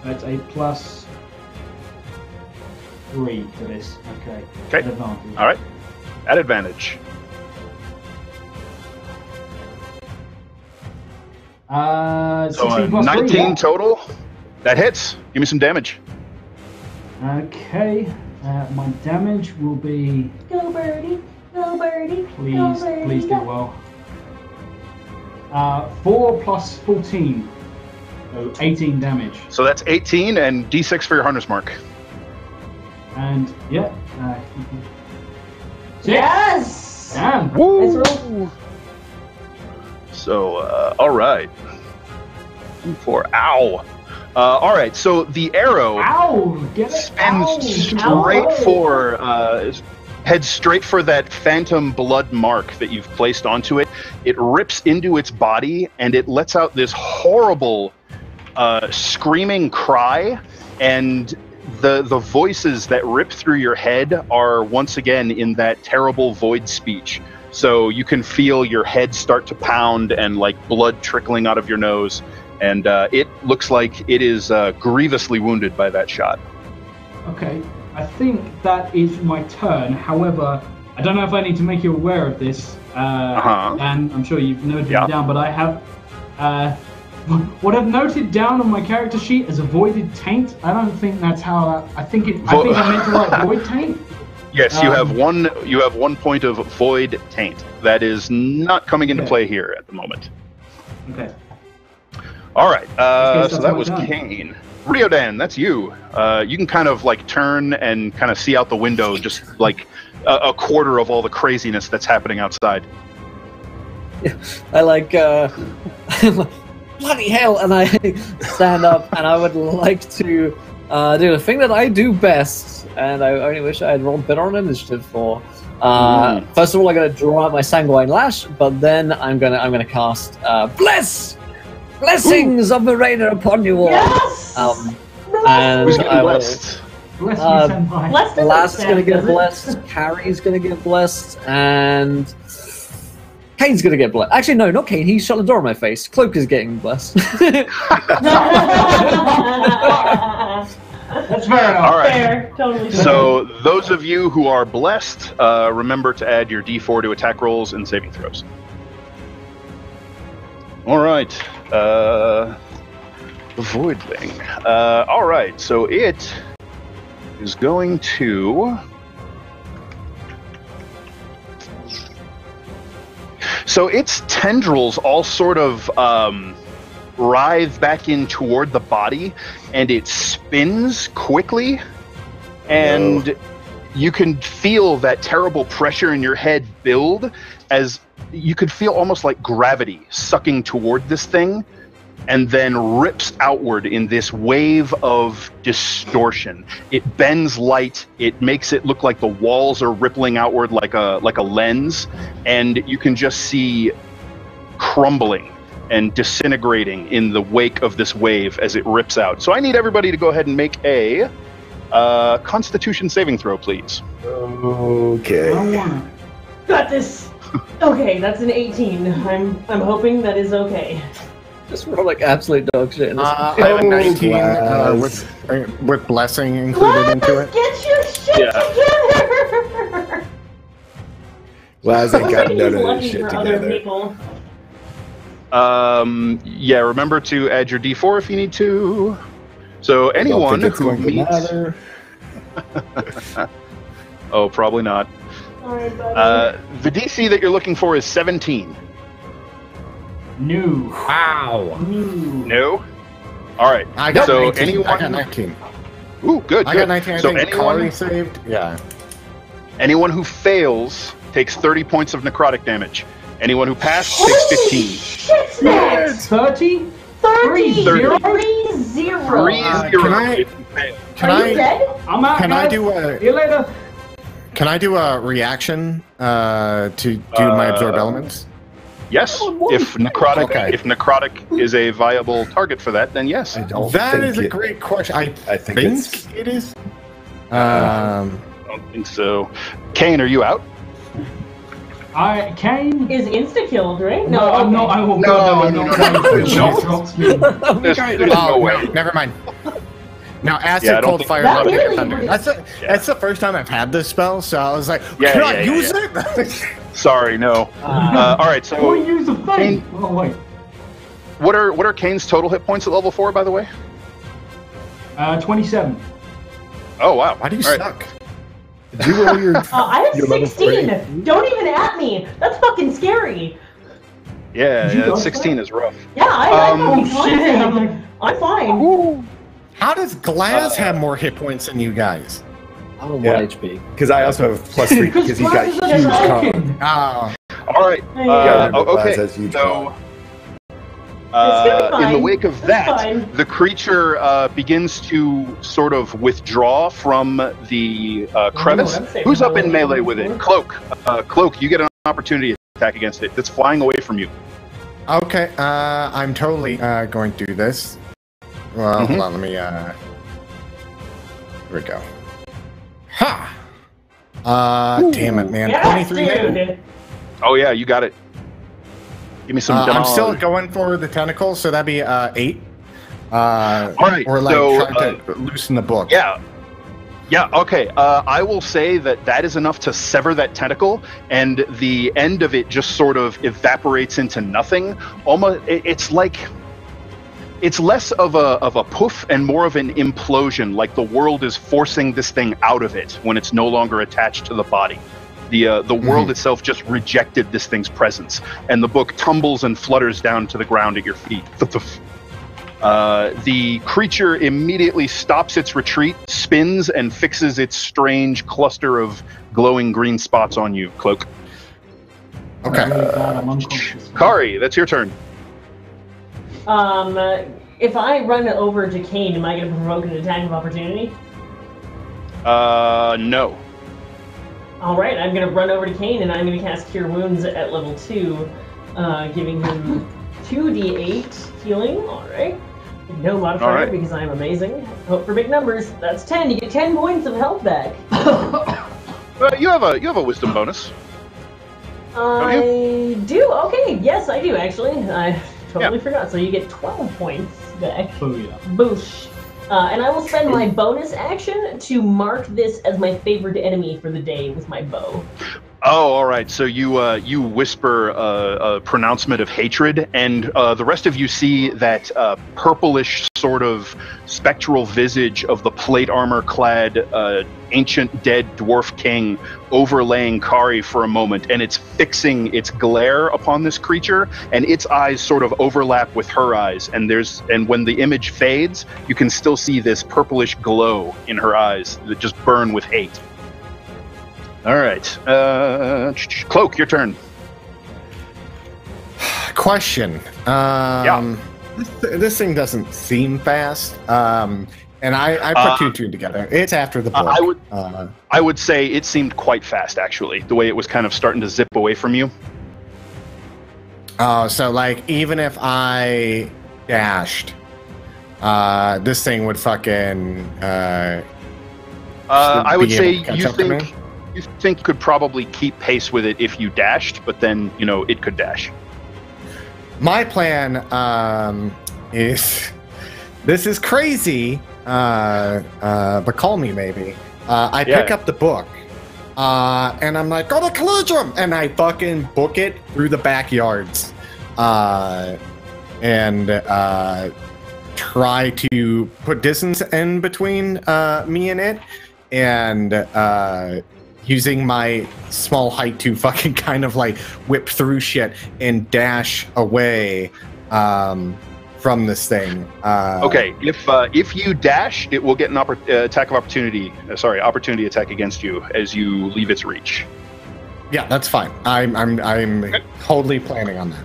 That's a +3 to this. Okay. Okay. Advantage. All right. At advantage. 16 plus 3, 19 yeah. total. That hits. Give me some damage. Okay. My damage will be... Go birdie, go birdie, Please, go birdie, please do go. well. 4 plus 14. So 18 damage. So that's 18 and D6 for your hunter's mark. And, yeah. 6. Yes! Damn. Nice roll. So, all right. 4. Ow. All right. So the arrow Ow! Get it? spins Ow. straight for, heads straight for that phantom blood mark that you've placed onto it. It rips into its body and it lets out this horrible screaming cry, and the voices that rip through your head are once again in that terrible void speech. So you can feel your head start to pound and like blood trickling out of your nose, and it looks like it is grievously wounded by that shot. Okay. I think that is my turn. However, I don't know if I need to make you aware of this. And I'm sure you've noted it down, but I have what I've noted down on my character sheet as avoided taint. I don't think that's how I think I meant to write void taint. Yes, you have one. You have 1 point of void taint. That is not coming into play here at the moment. Okay. All right. So that my was turn. Kane. Riodan, that's you. You can kind of like turn and kind of see out the window, just like a quarter of all the craziness that's happening outside. I like, bloody hell, and I stand up and I would like to do the thing that I do best, and I only wish I had rolled better on initiative for. First of all, I'm gonna draw out my sanguine lash, but then I'm gonna cast blessings of Marina upon you all. Yes! And Who's getting I will, blessed? Bless you, senpai. Blessed doesn't Last is sound, gonna get does it? blessed, Carrie's gonna get blessed, and Kane's gonna get blessed. Actually, no, not Kane. He shut the door in my face. Cloak is getting blessed. That's fair enough. All right. Fair, totally fair. So those of you who are blessed, remember to add your D4 to attack rolls and saving throws. All right. The Voidling. All right. So it is going to. So its tendrils all sort of writhe back in toward the body, and it spins quickly, and you can feel that terrible pressure in your head build as you could feel almost like gravity sucking toward this thing, and then rips outward in this wave of distortion. It bends light. It makes it look like the walls are rippling outward like a lens, and you can just see crumbling and disintegrating in the wake of this wave as it rips out. So I need everybody to go ahead and make a Constitution saving throw, please. Okay. Got this. Okay, that's an 18. I'm hoping that is okay. Just roll like absolute dog shit. In this I have a 19 with blessing included into it. Get your shit together! Laz ain't got none of this Lucky shit for other together. people. Yeah, remember to add your D4 if you need to. So I don't anyone think it's who going to meets... matter. Oh, probably not. Alright, buddy. The DC that you're looking for is 17. No. Wow. No? All right. I got So 19. anyone... I got 19. Ooh, good, I good. got 19. I So think Kari saved. Yeah. anyone who fails takes 30 points of necrotic damage. Anyone who passed takes 15. Shit snacks! 30? 30! 30. 3-0. 3-0 can I- if you fail. Can Are you I? dead? I'm out, Can I guys. do a? See you later. Can I do a reaction to do my absorb elements? Yes, if necrotic is a viable target for that, then yes. I don't That think is a it- great question. I think think it is. I don't think so. Kane, are you out? I came. Is insta-killed, right? No, I'm not. I will go. I'm not going to. No. She drops me. There's no Oh, way. no, never mind. Now, acid, Yeah, I don't cold, think- fire, That lightning, really thunder. would- That's the first time I've had this spell, so I was like, Yeah, can yeah, I yeah, use yeah. it? Sorry, no. All right, Or so use the thing. Oh wait. what are Kane's total hit points at level 4, by the way? 27. Oh, wow. Why do you All right. suck? Did you roll your? I have You're level 16! Don't even at me! That's fucking scary! Yeah, You yeah, go 16 is rough. Yeah, I Um, fucking shit. I'm fine. How does Glass have more hit points than you guys? I'm on Yeah. 1 HP. Because I also have +3 because he's got Glass is a huge falcon. con. Oh, All right. Yeah, remember, Glass Okay. has huge So, It's gonna be in the fine. wake of It's that, fine. the creature begins to sort of withdraw from the crevice. that's safe. Who's up in melee with it? Cloak. Cloak, you get an opportunity attack against it. It's flying away from you. okay. I'm totally going to do this. Well, hold on. Let me. Here we go. Ha! Damn it, man. Yes, 23 hit. dude! Oh yeah, you got it. Give me some I'm damage. still going for the tentacles, so that'd be 8. All right, Or like so, trying to loosen the book. Yeah. Yeah, okay. I will say that is enough to sever that tentacle, and the end of it just sort of evaporates into nothing. Almost, it's like... It's less of a poof and more of an implosion, like the world is forcing this thing out of it when it's no longer attached to the body. The world itself just rejected this thing's presence, and the book tumbles and flutters down to the ground at your feet. The creature immediately stops its retreat, spins, and fixes its strange cluster of glowing green spots on you, Cloak. Okay. I'm unconscious. Kari, that's your turn. If I run over to Kane, am I going to provoke an attack of opportunity? No. Alright, I'm going to run over to Kane and I'm going to cast Cure Wounds at level 2, giving him 2d8 healing. Alright. No modifier Alright. because I'm amazing. Hope for big numbers. That's 10. You get 10 points of health back. You have a wisdom bonus. I do? Okay, yes, I do actually. I totally forgot. So you get 12 points back. Booyah. Boosh. And I will spend my bonus action to mark this as my favorite enemy for the day with my bow. Oh, all right. So you whisper a pronouncement of hatred, and the rest of you see that purplish sort of spectral visage of the plate armor-clad ancient dead dwarf king overlaying Kari for a moment, and it's fixing its glare upon this creature, and its eyes sort of overlap with her eyes, and when the image fades, you can still see this purplish glow in her eyes that just burn with hate. All right, Cloak, your turn. Question. This thing doesn't seem fast. And I put two and two together. It's after the book. I would say it seemed quite fast, actually, the way it was kind of starting to zip away from you. Oh, so like even if I dashed, this thing would fucking. I would say you think could probably keep pace with it if you dashed, but then it could dash. My plan is this is crazy, but call me maybe. I pick up the book, and I'm like, go to Collegium, and I fucking book it through the backyards, and try to put distance in between me and it, and using my small height to fucking kind of like whip through shit and dash away from this thing. Okay, if you dash, it will get an opportunity attack against you as you leave its reach. Yeah, that's fine. I'm okay. Totally planning on that.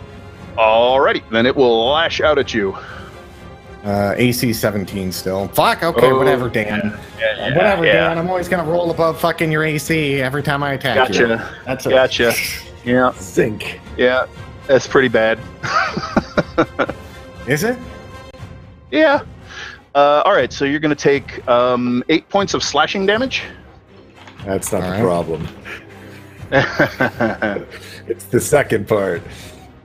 Alrighty, then it will lash out at you. AC 17 still. Fuck, okay, whatever, Dan. Whatever, Dan. I'm always gonna roll above fucking your AC every time I attack you. That's gotcha. Yeah. Zinc. Yeah, that's pretty bad. Is it? Yeah. Alright, so you're gonna take 8 points of slashing damage. That's not the problem. It's the second part.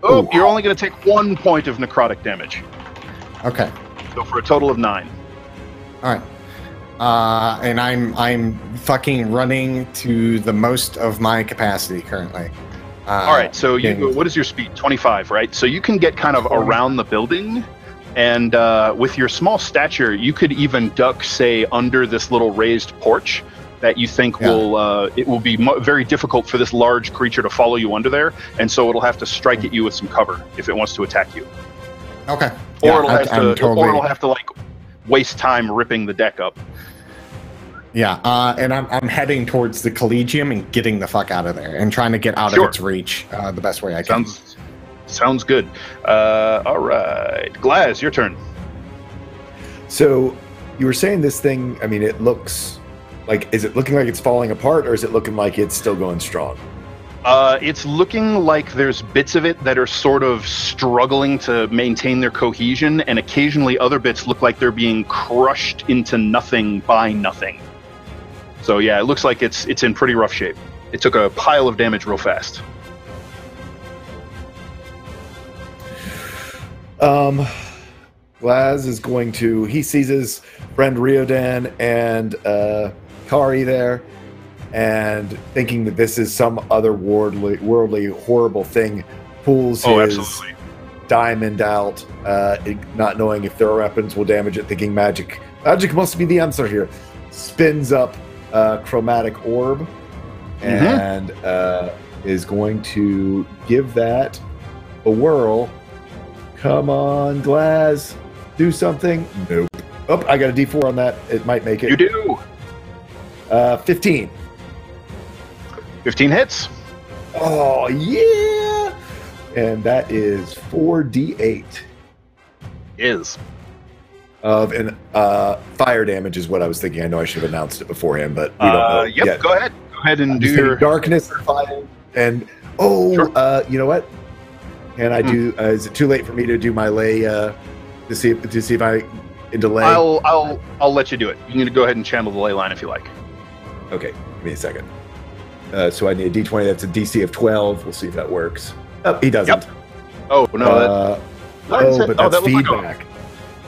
Oh, Ooh. You're only gonna take 1 point of necrotic damage. Okay. So for a total of 9. All right. And I'm fucking running to the most of my capacity currently. All right. So what is your speed? 25, right? So you can get kind of around the building, and with your small stature, you could even duck, say, under this little raised porch that you think will be very difficult for this large creature to follow you under there, and so it'll have to strike at you with some cover if it wants to attack you. Okay. Or it'll have to like waste time ripping the deck up. Yeah, and I'm heading towards the Collegium and getting the fuck out of there and trying to get out of its reach the best way I can. Sounds good. All right, Glaz, your turn. So you were saying this thing. I mean, it looks like. Is it looking like it's falling apart, or is it looking like it's still going strong? It's looking like there's bits of it that are sort of struggling to maintain their cohesion, and occasionally other bits look like they're being crushed into nothing by nothing. So yeah, it looks like it's in pretty rough shape. It took a pile of damage real fast. Glaz is going to. He sees his friend Riodan and Kari there, and thinking that this is some other worldly horrible thing, pulls his diamond out, not knowing if their weapons will damage it, thinking magic must be the answer here. Spins up chromatic orb and is going to give that a whirl. Come on, Glaz, do something. Nope. Oh, I got a D4 on that. It might make it. You do. 15. 15 hits. Oh, yeah! And that is 4d8. Is. Of fire damage is what I was thinking. I know I should have announced it beforehand, but we don't know yet. Go ahead. Go ahead and do your... Darkness or fire. And, you know what? Can I do... is it too late for me to do my lay to see if I can delay? I'll let you do it. You can go ahead and channel the ley line if you like. Okay, give me a second. So I need a D20. That's a DC of 12. We'll see if that works. Oh, he doesn't. Yep. Oh, no. But that's feedback.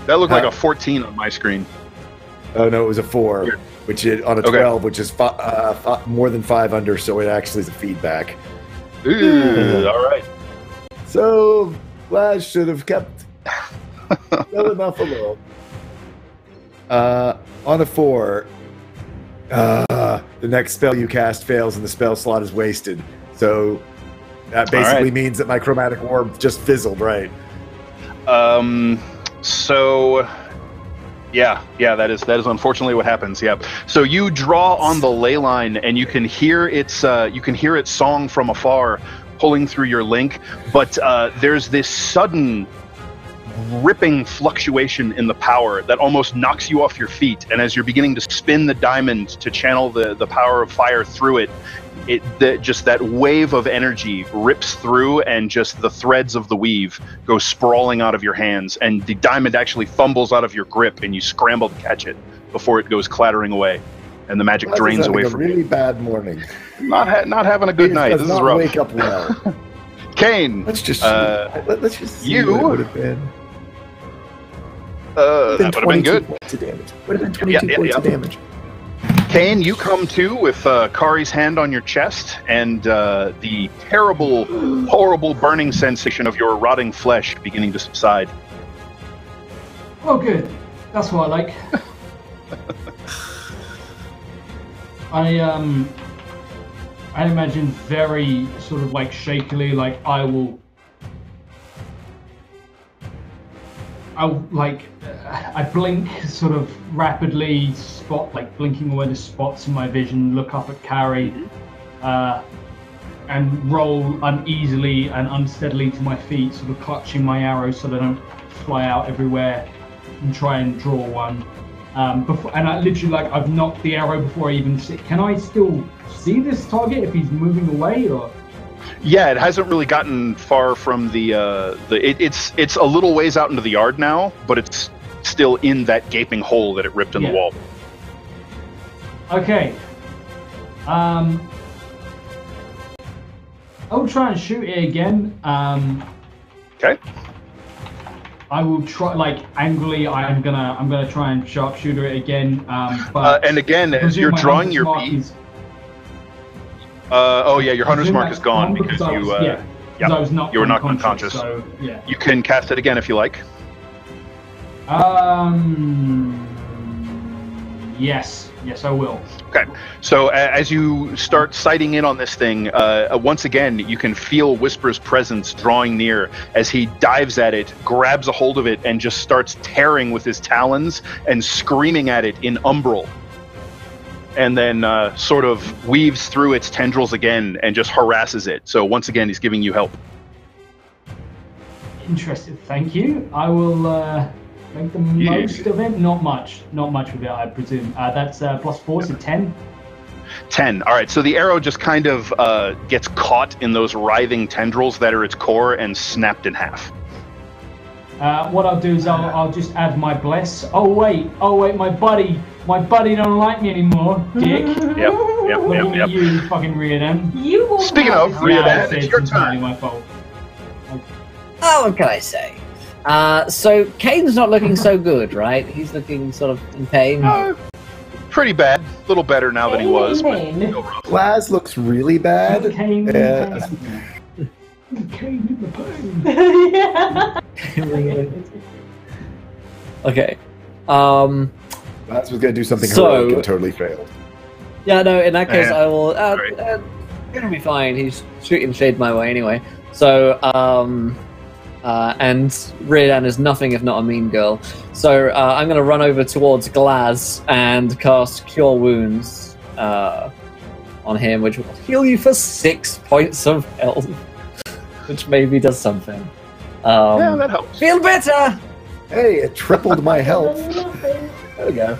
That looked like a 14 on my screen. Oh no, it was a 4, Weird. which is on a Okay. 12, which is more than 5 under, so it actually is a feedback. Ooh, all right. So Glaz should have kept well enough alone. On a 4, the next spell you cast fails and the spell slot is wasted. So that basically right. means that my chromatic orb just fizzled, right? So yeah, that is unfortunately what happens. Yep. So you draw on the ley line, and you can hear its song from afar, pulling through your link. But there's this sudden ripping fluctuation in the power that almost knocks you off your feet. And as you're beginning to spin the diamond to channel the power of fire through it, just that wave of energy rips through, and just the threads of the weave go sprawling out of your hands, and the diamond actually fumbles out of your grip, and you scramble to catch it before it goes clattering away, and the magic Glaz is drains away having from a really you. bad morning. Not having a good He night. does This is not rough. wake up well. Kane, Let's just let's just see you- what it would have been. that would have been good. Points of damage. Would have been 22 points of damage. Kane, you come to with Kari's hand on your chest, and the terrible, horrible burning sensation of your rotting flesh beginning to subside. Oh, good. That's what I like. I imagine very sort of like shakily, like I'll like I blink sort of rapidly, blinking away the spots in my vision, look up at Carrie, and roll uneasily and unsteadily to my feet, sort of clutching my arrows so they don't fly out everywhere, and try and draw one. And I literally, like, I've knocked the arrow before I even see. Can I still see this target if he's moving away, or? Yeah, it hasn't really gotten far from it's a little ways out into the yard now, but it's still in that gaping hole that it ripped in the wall. Okay. I'll try and shoot it again. Okay. I will try, like, angrily. I'm gonna try and sharpshooter it again. But And again, as you're my drawing your hunter's mark beat. is- Your hunter's presume mark that's is gone gone because I you. was- Yeah, because I was knocked you were knocked unconscious. So yeah. You can cast it again if you like. Yes, I will. Okay, so as you start sighting in on this thing, once again, you can feel Whisper's presence drawing near as he dives at it, grabs a hold of it, and just starts tearing with his talons and screaming at it in umbral. And then sort of weaves through its tendrils again and just harasses it. So once again, he's giving you help. Interesting. Thank you. I will make the most of it. Not much with it, I presume. That's +4, so 10. 10. All right, so the arrow just kind of gets caught in those writhing tendrils that are its core and snapped in half. What I'll do is I'll just add my bless. Oh wait, my buddy don't like me anymore, dick. Yep. Looking at you, fucking Riordan. You will Speaking have of this Riordan, now. it's your entirely turn. my fault. Oh, what can I say? So Kane's not looking so good, right? He's looking sort of in pain. Pretty bad. A little better now than he was. But Pain. still rough. Glaz looks really bad. Cane in Yeah. the pain. Cane in the pain. Yeah. Okay. Glaz was going to do something So- heroic and totally failed. Yeah, no, in that case, Yeah. I will. Right. It'll be fine. He's shooting shade my way anyway. So, and Riordan is nothing if not a mean girl. So, I'm going to run over towards Glaz and cast Cure Wounds on him, which will heal you for 6 points of health, which maybe does something. Yeah, that helps. Feel better! Hey, it tripled my health. There we go.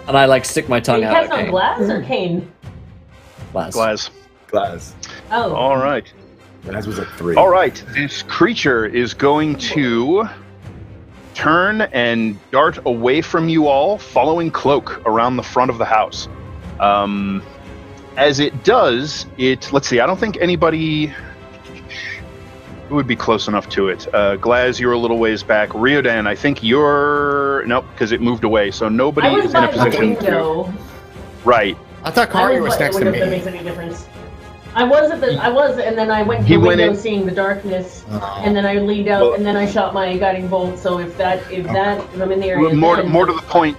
And I like stick my Are tongue you out cast at on Kane. Glass or Kane? Glaz. Glaz. Glaz. Oh. All right. Glaz was at 3. All right. This creature is going to turn and dart away from you all, following Cloak around the front of the house. As it does, let's see, I don't think anybody who would be close enough to it. Glaz, you're a little ways back. Riordan, I think you're or nope, because it moved away. So nobody I was is in a by the position to. window. Right. I thought I Kari was was by next the to window. If that me. makes any difference. I was, and then I went to He the went window, in- seeing the darkness, Oh. and then I leaned out, Well- and then I shot my guiding bolt. So if I'm in the area, More then- to the point.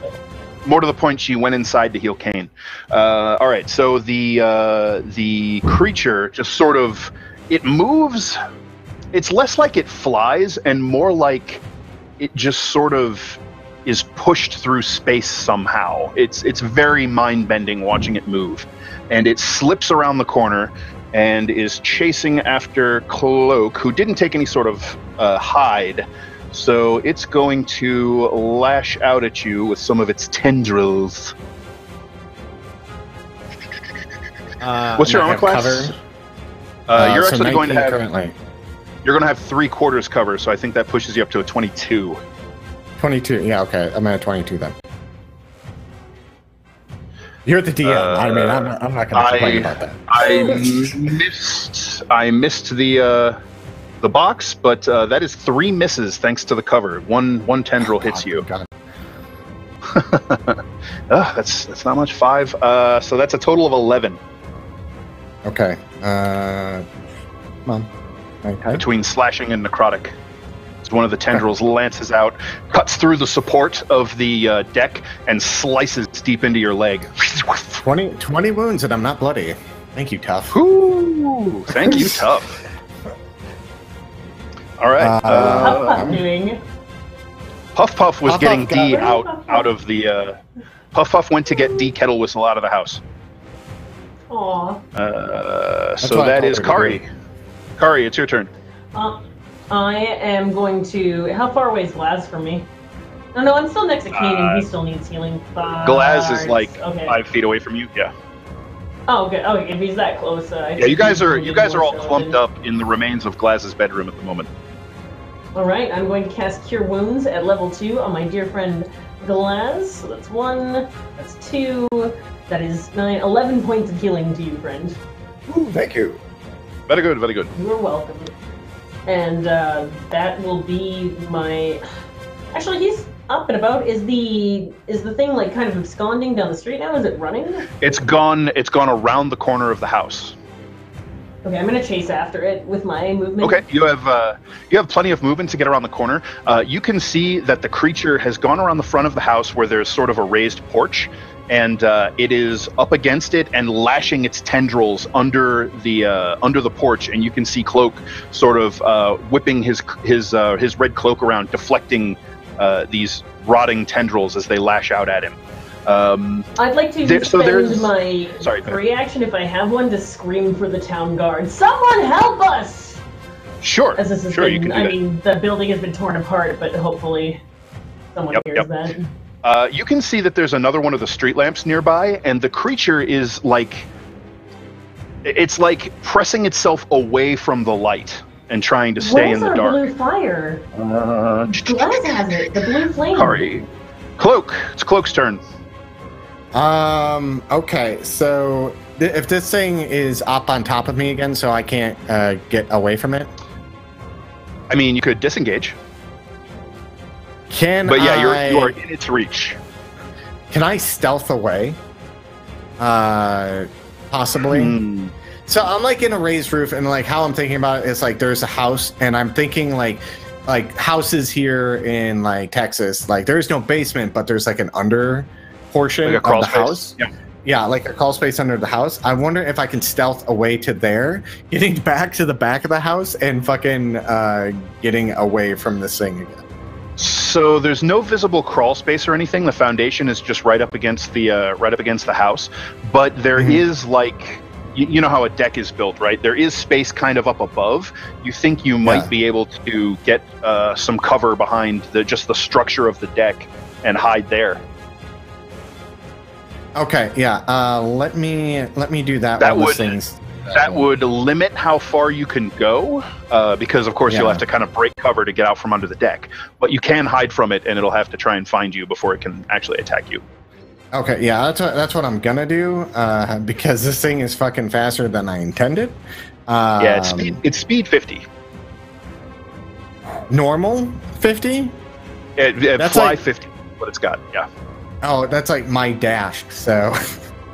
More to the point, she went inside to heal Kane. All right, so the creature just sort of it moves. It's less like it flies and more like it just sort of is pushed through space somehow. It's very mind-bending watching it move, and it slips around the corner and is chasing after Cloak, who didn't take any sort of hide. So it's going to lash out at you with some of its tendrils. What's your I armor have class? cover. You're So actually going to 19 have currently. you're going to have 3/4 cover, so I think that pushes you up to a 22. 22. Yeah, okay. I'm at 22 then. You're the DM. I mean, I'm not going to complain about that. I missed the box, but that is 3 misses thanks to the cover. One tendril hits you. God. That's not much. 5. So that's a total of 11 Okay. Come on. Okay. between slashing and necrotic. So one of the tendrils lances out, cuts through the support of the deck, and slices deep into your leg. 20 wounds and I'm not bloody. Thank you, Tough. Ooh, thank you, tough. All right. How's Puff doing? Puff Puff was Puff getting Puff D got- out of the. Puff Puff went to get D Kettle Whistle out of the house. Aw. So what I that told is her to Kari. do. Kari, it's your turn. I am going to. How far away is Glaz from me? No, I'm still next to Kane, and he still needs healing. Glaz is like okay. 5 feet away from you. Yeah. Oh, good. Oh, if he's that close, Yeah, you guys are all clumped up in the remains of Glaz's bedroom at the moment. All right, I'm going to cast Cure Wounds at level 2 on my dear friend Glaz. So that's 1, that's 2, that is 9, 11 points of healing to you, friend. Ooh, thank you. Very good, very good. You are welcome. And that will be my. Actually, he's up and about. Is the thing like kind of absconding down the street now? Is it running? It's gone around the corner of the house. Okay, I'm gonna chase after it with my movement. Okay, you have plenty of movement to get around the corner. You can see that the creature has gone around the front of the house where there's sort of a raised porch, and it is up against it and lashing its tendrils under the porch. And you can see Cloak sort of whipping his red cloak around, deflecting these rotting tendrils as they lash out at him. I'd like to spend my free action, if I have one, to scream for the town guard. Someone help us! Sure. As this has sure, been, you can do I that. mean, the building has been torn apart, but hopefully someone hears that. You can see that there's another one of the street lamps nearby, and the creature is like... It's like pressing itself away from the light and trying to stay in the dark. Where's our blue fire? Glaz has it, the blue flame. Sorry. Cloak. It's Cloak's turn. Okay, so if this thing is up on top of me again, so I can't get away from it, I mean, you could disengage. can But yeah, I, you are in its reach. Can I stealth away? Possibly. Hmm. So I'm like in a raised roof, and like how I'm thinking about it is like there's a house, and I'm thinking like houses here in like Texas, like there's no basement, but there's like an under portion Like a of crawl the space. house. Yeah, like a crawl space under the house. I wonder if I can stealth away to there, getting back to the back of the house, and fucking getting away from this thing again. So there's no visible crawl space or anything. The foundation is just right up against the house. But there is like, you know how a deck is built, right? There is space kind of up above. You think you might be able to get some cover behind the structure of the deck and hide there. Okay, yeah. Let me do that. That while would- this thing's- That would limit how far you can go, because of course you'll have to kind of break cover to get out from under the deck. But you can hide from it, and it'll have to try and find you before it can actually attack you. Okay, yeah, that's what I'm gonna do, because this thing is fucking faster than I intended. Yeah, it's speed 50. Normal 50. It That's fly like- 50. what it's got. Yeah. Oh, that's like my dash. So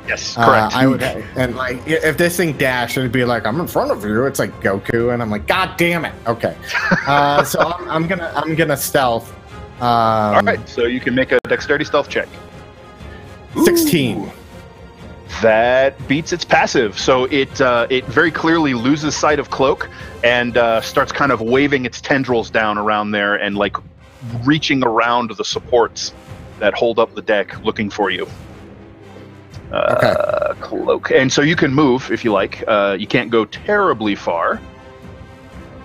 Yes, correct. I would, and like if this thing dashed, it'd be like I'm in front of you. It's like Goku, and I'm like, God damn it. Okay. So I'm gonna stealth. All right, so you can make a dexterity stealth check. 16. Ooh. That beats its passive, so it very clearly loses sight of Cloak and starts kind of waving its tendrils down around there and like reaching around the supports that hold up the deck, looking for you. Okay. Cloak, and so you can move if you like. You can't go terribly far.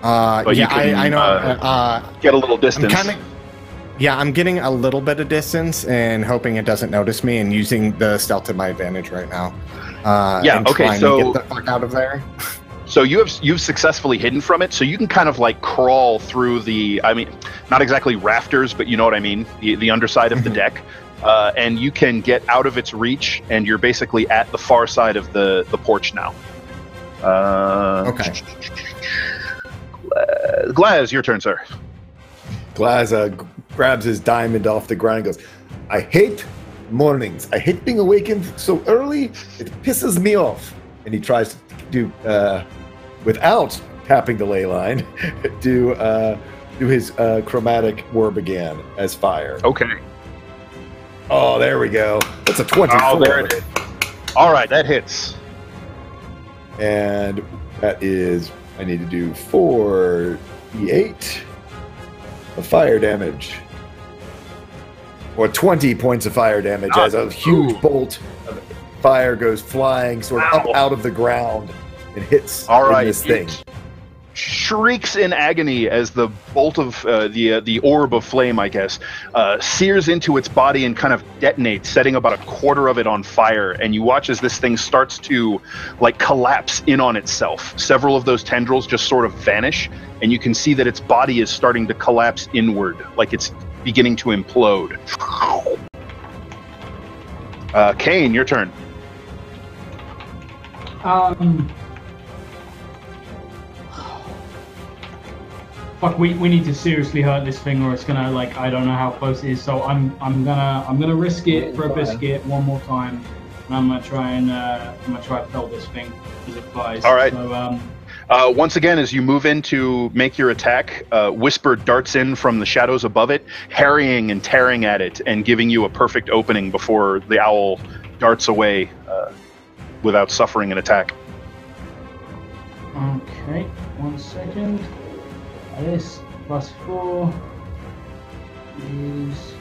But yeah, you can, I know. Get a little distance. I'm getting a little bit of distance and hoping it doesn't notice me, and using the stealth to my advantage right now. Yeah. Okay. So to get the fuck out of there. So you've successfully hidden from it, so you can kind of like crawl through the. I mean, not exactly rafters, but you know what I mean. The underside of the deck. And you can get out of its reach, and you're basically at the far side of the porch now. Okay. Glaz, your turn, sir. Glaz grabs his diamond off the ground and goes, I hate mornings. I hate being awakened so early. It pisses me off. And he tries to do, without tapping the ley line, do his chromatic orb again as fire. Okay. Oh, there we go. That's a 24. Oh, there it is. All right, that hits. And that is, I need to do 4d8 of fire damage. Or 20 points of fire damage as a huge bolt of fire goes flying sort of up out of the ground and hits this thing. Shrieks in agony as the bolt of the orb of flame, I guess, sears into its body and kind of detonates, setting about a quarter of it on fire. And you watch as this thing starts to like collapse in on itself. Several of those tendrils just sort of vanish, and you can see that its body is starting to collapse inward, like it's beginning to implode. Kane, your turn. Fuck, we need to seriously hurt this thing, or it's gonna, like, I don't know how close it is. So I'm gonna risk it for a biscuit one more time, and I'm gonna try and fell this thing as it flies. All right. So, once again, as you move in to make your attack, Whisper darts in from the shadows above it, harrying and tearing at it, and giving you a perfect opening before the owl darts away without suffering an attack. Okay, 1 second. This +4 is...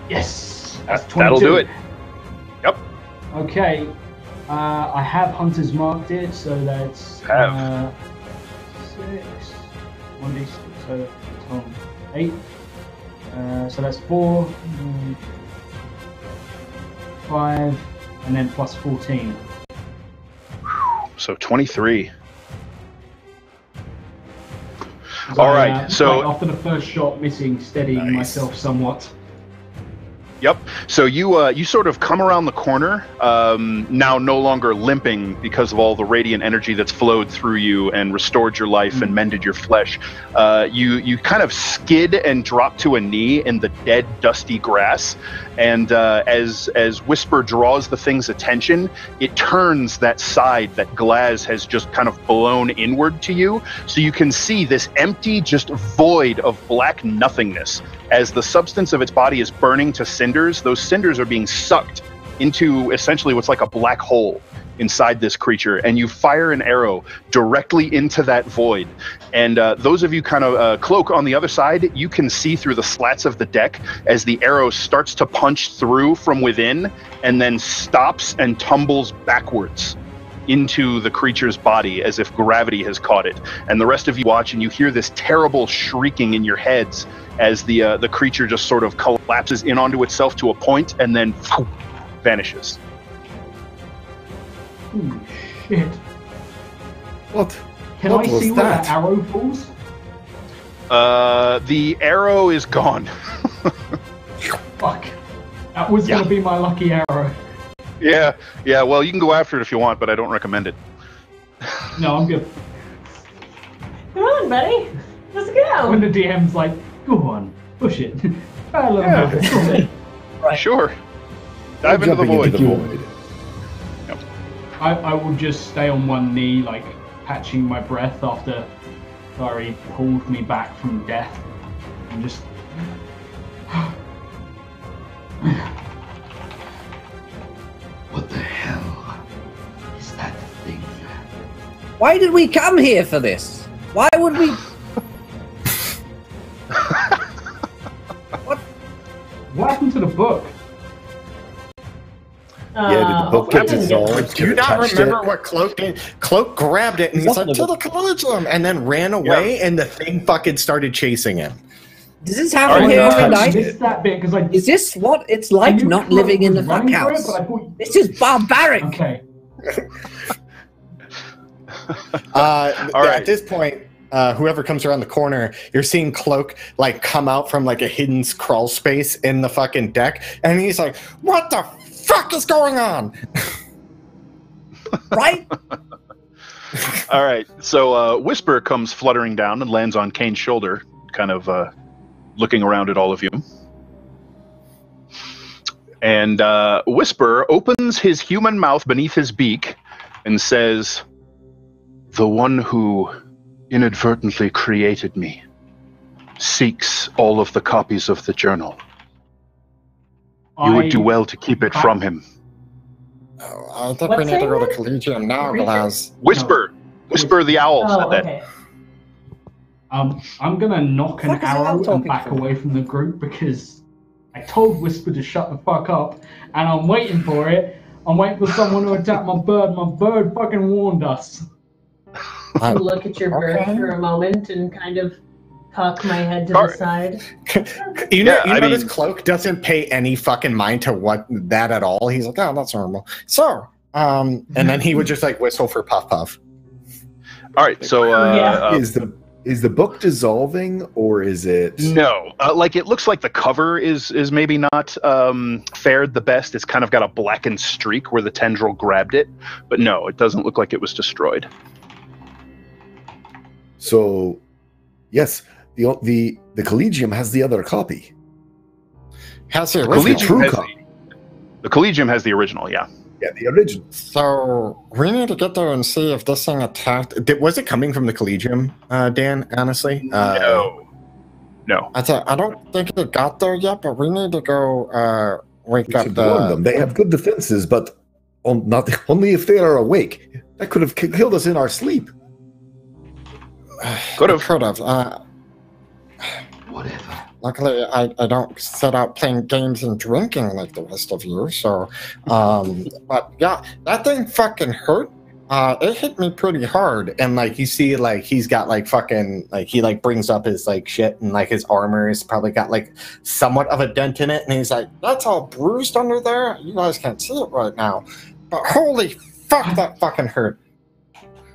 Yes! That's 22. That'll do it. Yep. Okay. I have Hunter's marked it, so that's 6, 1d6, so 8. So that's 4, 5, and then +14. So 23. All right, so after the first shot, missing, steadying myself somewhat. Yep. So you sort of come around the corner, now no longer limping because of all the radiant energy that's flowed through you and restored your life and mended your flesh. You kind of skid and drop to a knee in the dead, dusty grass. And as Whisper draws the thing's attention, it turns that side that Glaz has just kind of blown inward to you. So you can see this empty, just void of black nothingness. As the substance of its body is burning to cinders, those cinders are being sucked into essentially what's like a black hole inside this creature, and you fire an arrow directly into that void. And those of you kind of Cloak on the other side, you can see through the slats of the deck as the arrow starts to punch through from within and then stops and tumbles backwards into the creature's body as if gravity has caught it. And the rest of you watch, and you hear this terrible shrieking in your heads as the creature just sort of collapses in onto itself to a point and then vanishes. Holy shit. What? Can I see where that arrow falls? The arrow is gone. Fuck. That was going to be my lucky arrow. Yeah, well, you can go after it if you want, but I don't recommend it. No, I'm good. Come on, buddy. Let's go. When the DM's like, go on, Push it. Let them have it. Right. Sure. Dive into the Jumping void. into the void. I will just stay on one knee, like catching my breath after Sorry pulled me back from death. And just What the hell is that thing? Why did we come here for this? Why would we? what happened to the book? Yeah, did the book get hopefully it didn't dissolved? Do you not Touched remember it? what Cloak did? Cloak grabbed it and he's like, to the collegium, and then ran away, and the thing fucking started chasing him. Does this happen Alright, here no, every I I night? missed that bit because I. Is this what it's like knew not Cloak living in was the fuck running for it, house? but I thought- This is barbaric. Okay. All right. At this point, whoever comes around the corner, you're seeing Cloak like come out from like a hidden crawl space in the fucking deck, and he's like, "What the fuck is going on?" Right? All right. So Whisper comes fluttering down and lands on Kane's shoulder, kind of looking around at all of you. And Whisper opens his human mouth beneath his beak and says, "The one who inadvertently created me seeks all of the copies of the journal. You would do well to keep it from him." I think What's we need to go to that? Collegium now, Read it. Glaz. Whisper! Whisper the owl Oh, said that. okay. I'm gonna knock an Fuck is that arrow and talking back for? away from the group because I told Whisper to shut the fuck up, and I'm waiting for it. I'm waiting for someone to attack my bird. My bird fucking warned us. I look at your bird Okay. for a moment and kind of cock my head to the side. You know, Yeah, you I notice mean- Cloak doesn't pay any fucking mind to what that at all. He's like, "Oh, that's normal." So, and then he would just like whistle for Puff Puff. All right. So Yeah. Is the book dissolving, or is it? no, like it looks like the cover is maybe not fared the best. It's kind of got a blackened streak where the tendril grabbed it, but no, it doesn't look like it was destroyed. So, yes, the Collegium has the other copy. How's it? What's the Collegium true has copy? The Collegium has the original, yeah. Yeah, the original. So we need to get there and see if this thing attacked. Was it coming from the Collegium, Dan? Honestly, No. I don't think it got there yet, but we need to go wake We up should warn them. They have good defenses, but not only if they are awake. That could have killed us in our sleep. Could have. Could have. Whatever. Luckily, I don't set out playing games and drinking like the rest of you. So, but yeah, that thing fucking hurt. It hit me pretty hard, and like you see, like he's got like fucking like he like brings up his like shit, and like his armor has probably got like somewhat of a dent in it, and he's like, "That's all bruised under there. You guys can't see it right now, but holy fuck, that fucking hurt."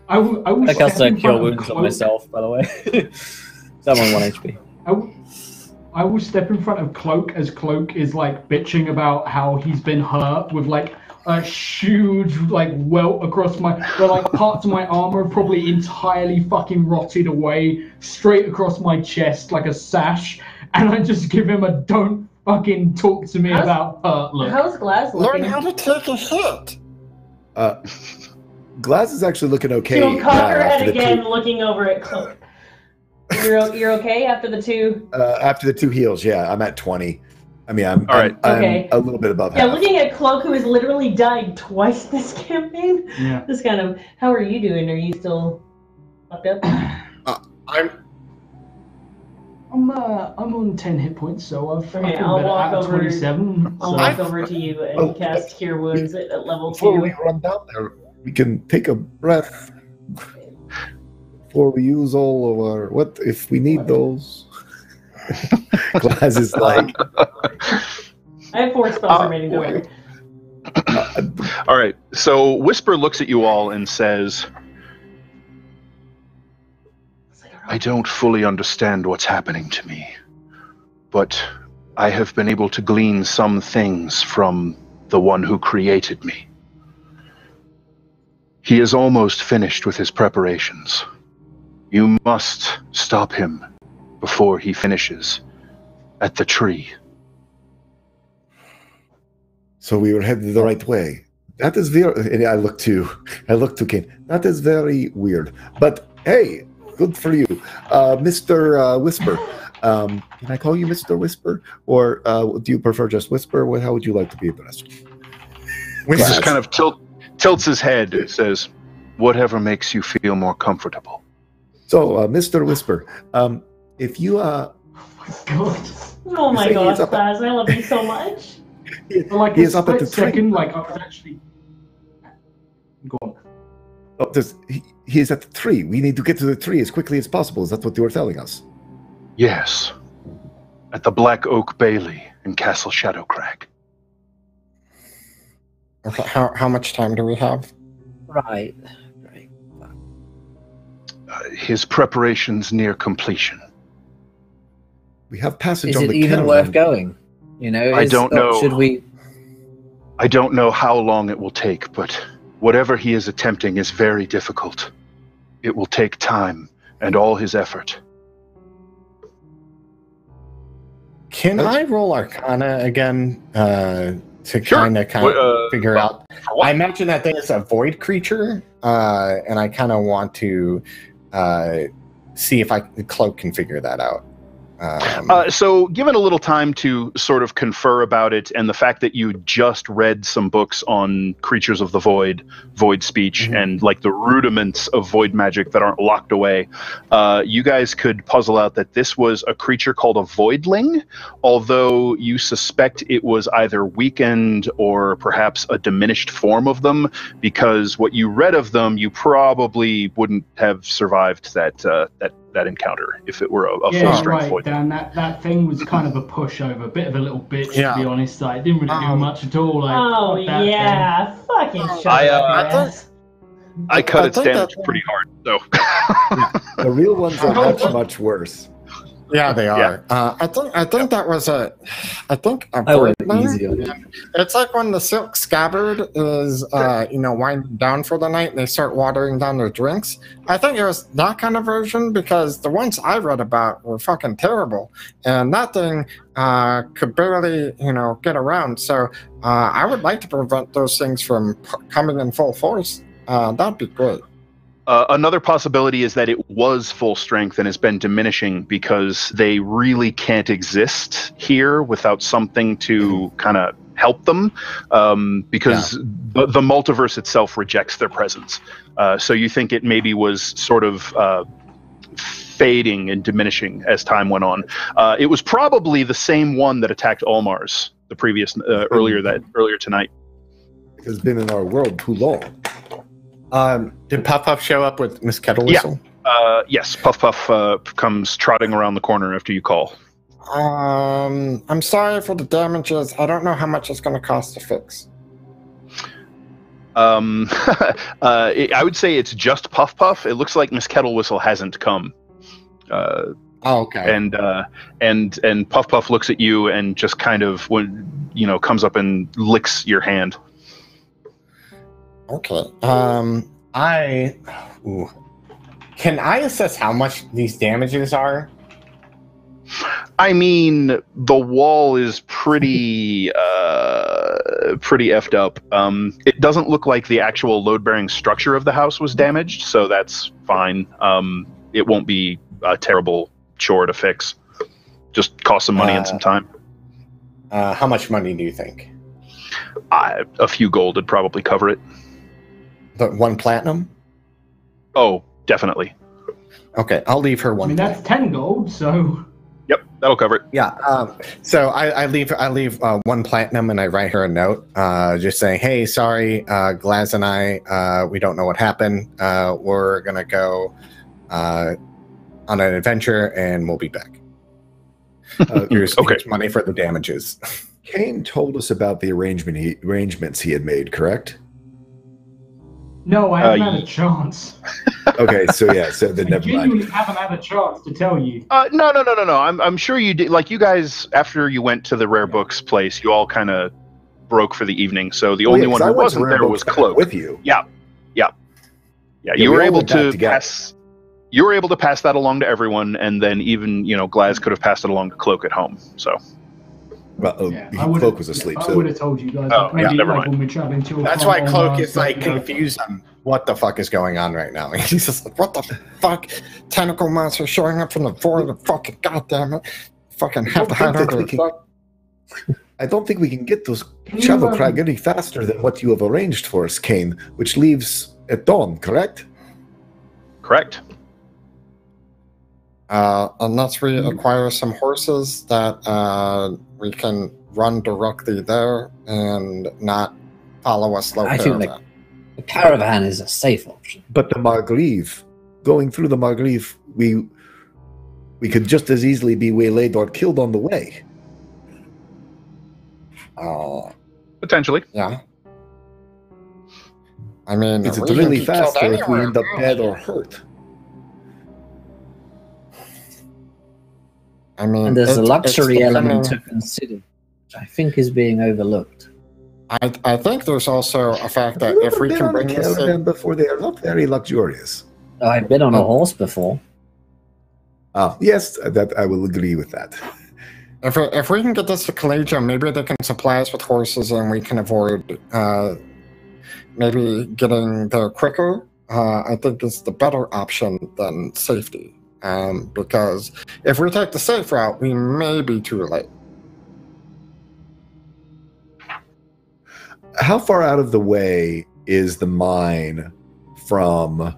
I will I cast step in Cure front of Wounds on Cloak. myself, by the way. So I'm on 1 HP. I will step in front of Cloak as Cloak is like bitching about how he's been hurt with like a huge like welt across my, where like parts of my armor have probably entirely fucking rotted away straight across my chest like a sash, and I just give him a "don't fucking talk to me How's- about hurt" look. How's Glass Learn looking? how to take a hit. Glass is actually looking okay. She'll cock her after head the again, looking over at Cloak. You're okay after the two? after the 2 heals, yeah, I'm at 20. I mean, I'm All right. I'm Okay. a little bit above Yeah, half. looking at Cloak, who has literally died twice this campaign. Yeah. This kind of, how are you doing? Are you still fucked up? I'm on 10 hit points, so I've Okay, been I'll better walk at over- 27. I'll so- walk over to you and Oh, cast Cure Wounds at level Before 2. we run down there, we can take a breath before we use all of our. What if we need those? Glass is like, I have 4 spells remaining, don't worry. All right. So Whisper looks at you all and says, "I don't fully understand what's happening to me, but I have been able to glean some things from the one who created me. He is almost finished with his preparations. You must stop him before he finishes, at the tree. So we were headed the right way. That is very. And I look to Kane. That is very weird. But hey, good for you, Mr. Whisper. Can I call you Mr. Whisper, or do you prefer just Whisper? How would you like to be addressed? He just kind of tilts his head and says, "Whatever makes you feel more comfortable." So, Mr. Whisper, if you God. Oh my God, Stas, I love you so much. For like he a is up at the split tree. second, like I was actually. Go on. Oh, he is at the tree. We need to get to the tree as quickly as possible. Is that what you were telling us? Yes. At the Black Oak Bailey in Castle Shadowcrag. Okay, how much time do we have? Right. His preparations near completion. We have passage Is on it the even caravan. worth going? You know, I don't know. Should we? I don't know how long it will take, but whatever he is attempting is very difficult. It will take time and all his effort. Can I roll Arcana again to kind of figure out? I imagine that thing is a void creature, and I kind of want to see if the cloak can figure that out. So given a little time to sort of confer about it, and the fact that you just read some books on creatures of the void speech, and like the rudiments of void magic that aren't locked away, you guys could puzzle out that this was a creature called a voidling, although you suspect it was either weakened or perhaps a diminished form of them, because what you read of them, you probably wouldn't have survived that encounter if it were a full-strength void. Dan, that thing was kind of a pushover, a bit of a little bitch, to be honest. Like, it didn't really do much at all. Like, fucking shut up. I cut its damage pretty hard, so. The real ones are much worse. Yeah, they are. I think that was a easy on it. It's like when the silk scabbard is winding down for the night and they start watering down their drinks. I think it was that kind of version, because the ones I read about were fucking terrible, and that thing could barely get around. So I would like to prevent those things from coming in full force. That'd be great. Another possibility is that it was full strength and has been diminishing because they really can't exist here without something to kind of help them, because the multiverse itself rejects their presence. So you think it maybe was sort of fading and diminishing as time went on. It was probably the same one that attacked Olmar's the previous earlier tonight. It has been in our world too long. Did Puff Puff show up with Miss Kettle Whistle? Yes, Puff Puff comes trotting around the corner after you call. I'm sorry for the damages. I don't know how much it's going to cost to fix. I would say it's just Puff Puff. It looks like Miss Kettle Whistle hasn't come. Okay. And Puff Puff looks at you and just kind of comes up and licks your hand. Okay. Can I assess how much these damages are? I mean, the wall is pretty effed up. It doesn't look like the actual load-bearing structure of the house was damaged, so that's fine. It won't be a terrible chore to fix. Just cost some money and some time. How much money do you think? A few gold would probably cover it. But 1 platinum? Oh, definitely. Okay, I'll leave her 1. That's 10 gold, so. Yep, that'll cover it. Yeah. So I leave 1 platinum and I write her a note, just saying, "Hey, sorry, Glaz and I, we don't know what happened. We're gonna go on an adventure and we'll be back. Here's money for the damages." Kane told us about the arrangements he had made, correct? No, I haven't had a chance. Okay, so then never mind. I haven't had a chance to tell you. No. I'm sure you did. Like, you guys, after you went to the Rare Books place, you all kind of broke for the evening. So the only one who wasn't there was Cloak. With you. Yeah. You were able to pass. you were able to pass that along to everyone, and then even Glaz could have passed it along to Cloak at home. So. Well, Cloak was asleep. I would have told you guys. Oh, maybe never when we're traveling to. That's why Cloak is like confused on what the fuck is going on right now. He's just like, what the fuck? Tentacle monster showing up from the void. Fucking goddamn it! Fucking have to hide under the fuck. I don't think we can get those Shadow Crag any faster than what you have arranged for us, Kane, which leaves at dawn, correct? Correct. Unless we acquire some horses that we can run directly there and not follow a slow caravan. The caravan is a safe option. But the Margreave, going through the Margreave, we could just as easily be waylaid or killed on the way. Potentially. Yeah. I mean, it's really faster if we end up dead or hurt. I mean, and there's a luxury element to consider, which I think is being overlooked. I think there's also a fact that if we can bring this in before, they are not very luxurious. I've been on a horse before. Yes, that I will agree with that. If we can get this to Collegium, maybe they can supply us with horses, and we can avoid maybe getting there quicker. I think is the better option than safety. Because if we take the safe route, we may be too late. How far out of the way is the mine from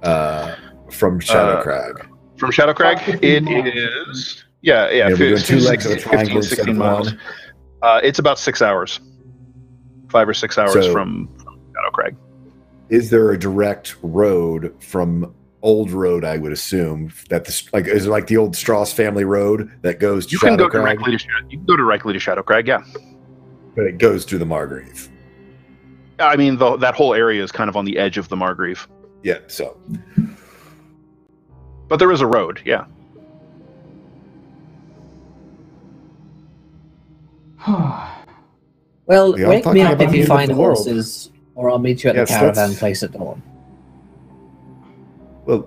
Shadowcrag? From Shadowcrag, it is we're doing 2 legs of a triangle instead of miles. It's about 6 hours, 5 or 6 hours from Shadowcrag. Is there a direct road from Old Road? I would assume that is it like the old Strauss family road that goes to Shadowcrag? You can go directly to Shadowcrag, yeah. But it goes through the Margreave. I mean, that whole area is kind of on the edge of the Margreave. Yeah, so. But there is a road, yeah. Well, wake me up if you find horses, or I'll meet you at the caravan place at dawn. Well,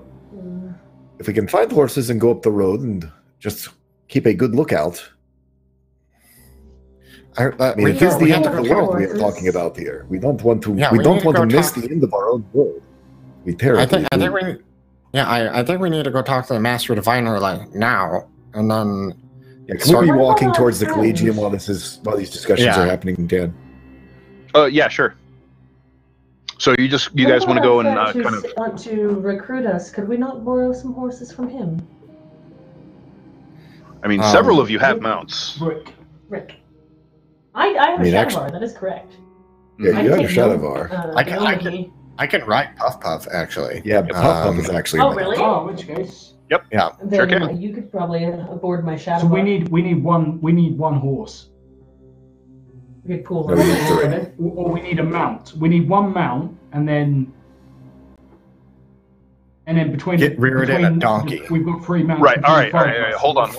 if we can find horses and go up the road and just keep a good lookout. It is the end of the world we are talking about here. We don't want to. we don't want to miss the end of our own world. We terribly. I think we need to go talk to the Master Diviner now, and then. Yeah, can we be walking towards the Collegium while these discussions are happening, Dan? Yeah, sure. So you guys want to go and want to recruit us? Could we not borrow some horses from him? I mean, several of you have mounts. Rick. I have a Shadowvar, that is correct. Yeah, you have a Shadowvar. I can ride Puff Puff, actually. Yeah, but Puff Puff is actually... Oh, really? Oh, in which case... Yep. Yeah. Then sure can. You could probably aboard my Shadowvar. So we need one horse. We could pool or we need a mount. We need one mount, and then between reared in a donkey. We've got 3 mounts. Right. All right. Hold on.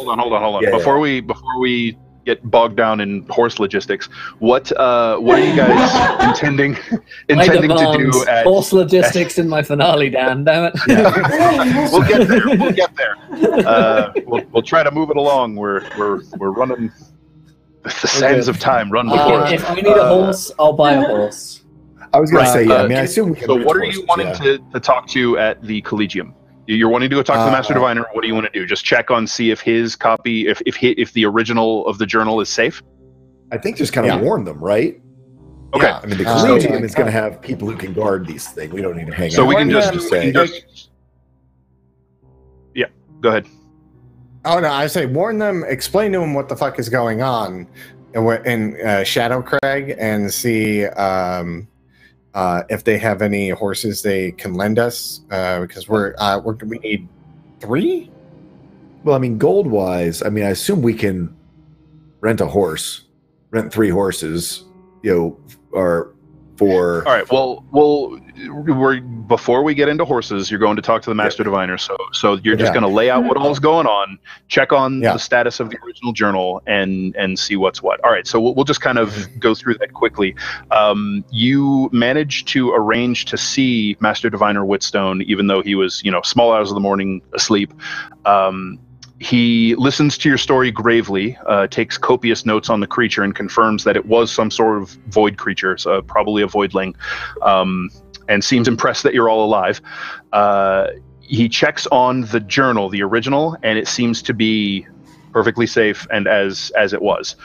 Yeah, before we get bogged down in horse logistics, what are you guys intending to do at horse logistics in my finale, Dan? Damn it! Yeah. We'll get there. We'll try to move it along. We're running. The sands of time run before us. If we need a horse, I'll buy a horse. I was going to say, I assume we can. So, what are you wanting to talk to at the Collegium? You're wanting to go talk to the Master Diviner. What do you want to do? Just check on, see if his copy, if the original of the journal is safe. I think just kind of warn them, right? Okay. Yeah, I mean, the Collegium is going to have people who can guard these things. We don't need to hang out. So we can just say. Yeah. Go ahead. Oh no! I say warn them. Explain to them what the fuck is going on in Shadowcrag, and see if they have any horses they can lend us, because we need 3. Well, I mean, gold wise, I assume we can rent 3 horses, or for. All right. Well, we're before we get into horses, you're going to talk to the Master Diviner. So you're just going to lay out what all's going on, check on the status of the original journal, and see what's what. All right, so we'll just kind of go through that quickly. You managed to arrange to see Master Diviner Whitstone, even though he was, small hours of the morning asleep. He listens to your story gravely, takes copious notes on the creature, and confirms that it was some sort of void creature, so probably a voidling, and seems impressed that you're all alive. He checks on the journal, the original, and it seems to be perfectly safe and as it was.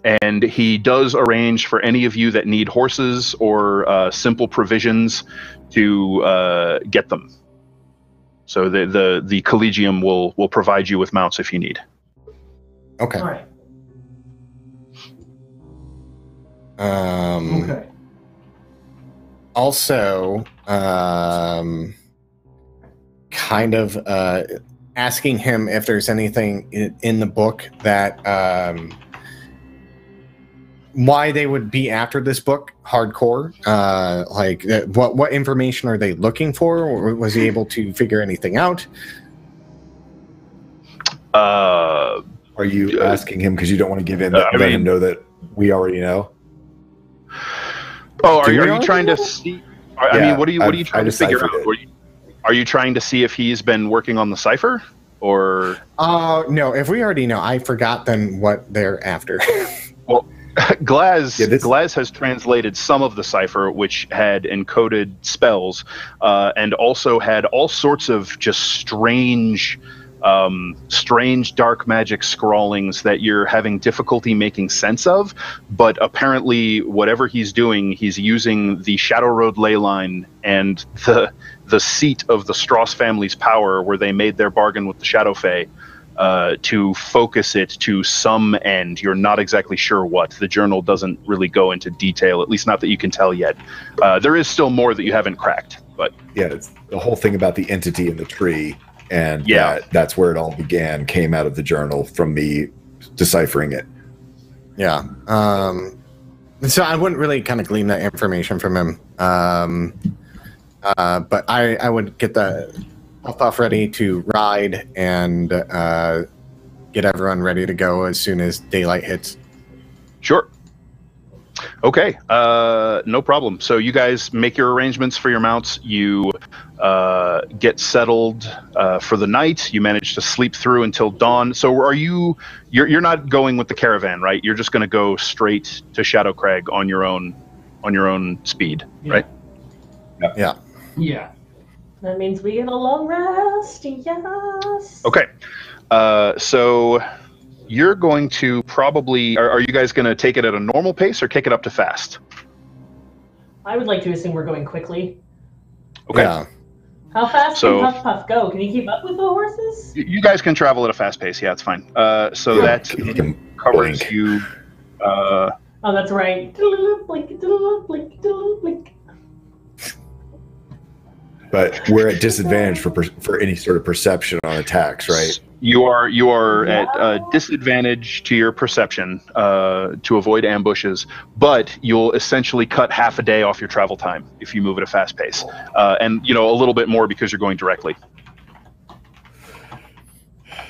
And he does arrange for any of you that need horses or simple provisions to get them. So the Collegium will provide you with mounts if you need. Okay. All right. Okay. Also, kind of asking him if there's anything in the book that why they would be after this book hardcore, like what information are they looking for, or was he able to figure anything out? Are you asking him because you don't want to give in let him know that we already know? Oh, are you trying to see? I mean, what are you trying to figure out? Are you trying to see if he's been working on the cipher, or? No. If we already know, I forgot then what they're after. Well, Glaz has translated some of the cipher, which had encoded spells, and also had all sorts of just strange dark magic scrawlings that you're having difficulty making sense of. But apparently, whatever he's doing, he's using the Shadow Road ley line and the seat of the Strauss family's power, where they made their bargain with the Shadow Fae, to focus it to some end. You're not exactly sure what. The journal doesn't really go into detail, at least not that you can tell yet. There is still more that you haven't cracked, but it's the whole thing about the entity in the tree, and that's where it all began. Came out of the journal from me deciphering it. Yeah. So I wouldn't really kind of glean that information from him. But I would get the off ready to ride and get everyone ready to go as soon as daylight hits. Sure. Okay, no problem. So you guys make your arrangements for your mounts. You get settled for the night. You manage to sleep through until dawn. So you're not going with the caravan, right? You're just going to go straight to Shadow Crag on your own speed, right? Yeah. Yeah. That means we get a long rest. Yes. Okay. So you're going to probably... Are you guys going to take it at a normal pace or kick it up to fast? I would like to assume we're going quickly. Okay. Yeah. How fast can Puff Puff go? Can you keep up with the horses? You guys can travel at a fast pace. Yeah, it's fine. So that covers you... oh, that's right. Blink, blink, blink. But we're at disadvantage for any sort of perception on attacks, right? You are at a disadvantage to your perception to avoid ambushes, but you'll essentially cut half a day off your travel time if you move at a fast pace, and a little bit more because you're going directly.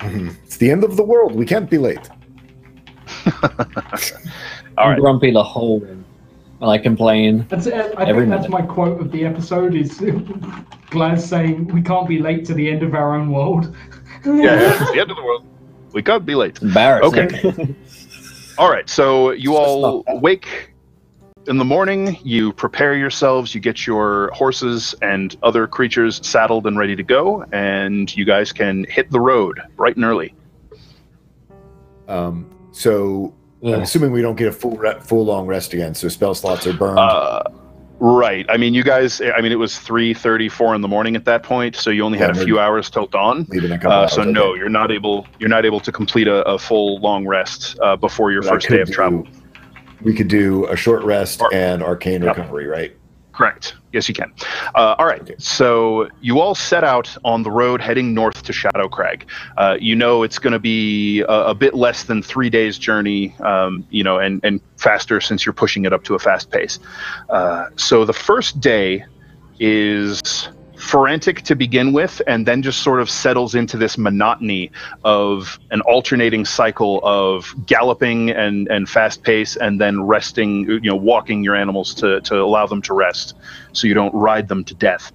It's the end of the world. We can't be late. All right. Grumpy the whole way. I complain. I think that's my quote of the episode is Glaz saying we can't be late to the end of our own world. Yeah, it's the end of the world. We can't be late. Embarrassing. Okay. All right, so you all wake in the morning, you prepare yourselves, you get your horses and other creatures saddled and ready to go, and you guys can hit the road bright and early. I'm assuming we don't get a full long rest again, so spell slots are burned. Right. I mean, you guys. It was 3:34 in the morning at that point, so you only had a few hours till dawn. So no, you're not able to complete a full long rest before your first day of travel. We could do a short rest and arcane recovery, right? Correct. Yes, you can. All right. Okay. So you all set out on the road heading north to Shadow Crag. It's going to be a bit less than 3 days journey, and faster since you're pushing it up to a fast pace. So the first day is frantic to begin with, and then just sort of settles into this monotony of an alternating cycle of galloping and fast pace, and then resting, walking your animals to allow them to rest so you don't ride them to death.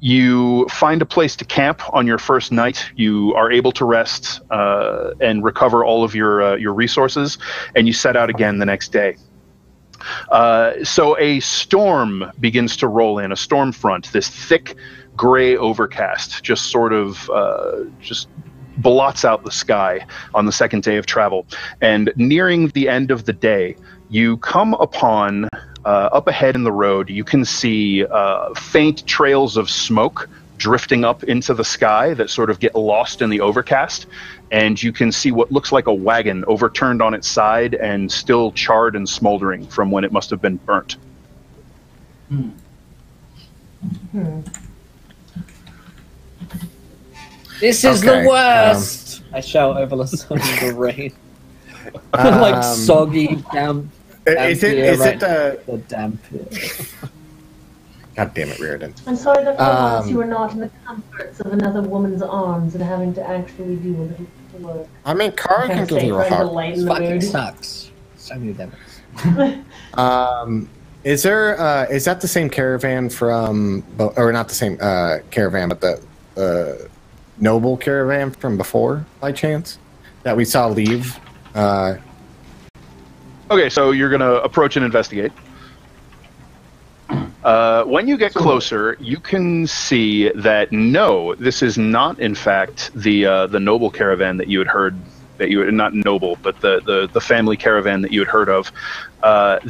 You find a place to camp on your first night. You are able to rest and recover all of your resources, and you set out again the next day. So a storm begins to roll in, a storm front, this thick gray overcast just sort of just blots out the sky on the second day of travel. And nearing the end of the day, you come upon, up ahead in the road, you can see faint trails of smoke drifting up into the sky that sort of get lost in the overcast. And you can see what looks like a wagon overturned on its side and still charred and smoldering from when it must have been burnt. This is the worst! I shout over the rain. Like soggy, damp. Is it the damp? God damn it, Reardon. I'm sorry that for once you are not in the comforts of another woman's arms and having to actually do a little work. I mean, Kara can give you a hug. It fucking sucks. So many demons. Is that the same caravan from, or not the same caravan, but the noble caravan from before, by chance, that we saw leave? Okay, so you're going to approach and investigate. When you get closer, you can see that no, this is not, in fact, the noble caravan that you had heard. That you had, not noble, but the family caravan that you had heard of.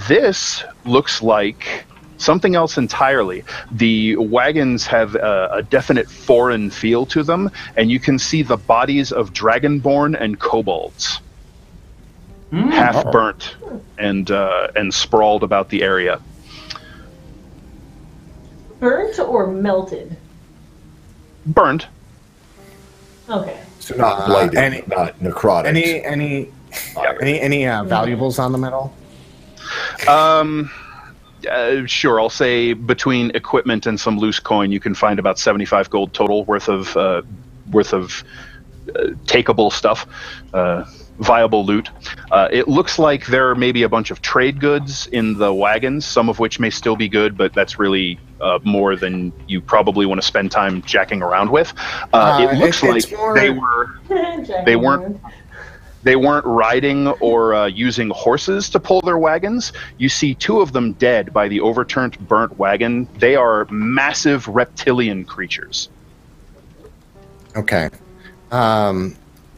This looks like something else entirely. The wagons have a definite foreign feel to them, and you can see the bodies of dragonborn and kobolds, half burnt and sprawled about the area. Burnt or melted? Burnt. Okay. So not blighted, not necrotic. Any valuables on them at all? Sure. I'll say between equipment and some loose coin, you can find about 75 gold total worth of takeable stuff, viable loot. It looks like there may be a bunch of trade goods in the wagons, some of which may still be good, but that's really more than you probably want to spend time jacking around with. It looks like they weren't riding or using horses to pull their wagons. You see two of them dead by the overturned, burnt wagon. They are massive reptilian creatures. Okay.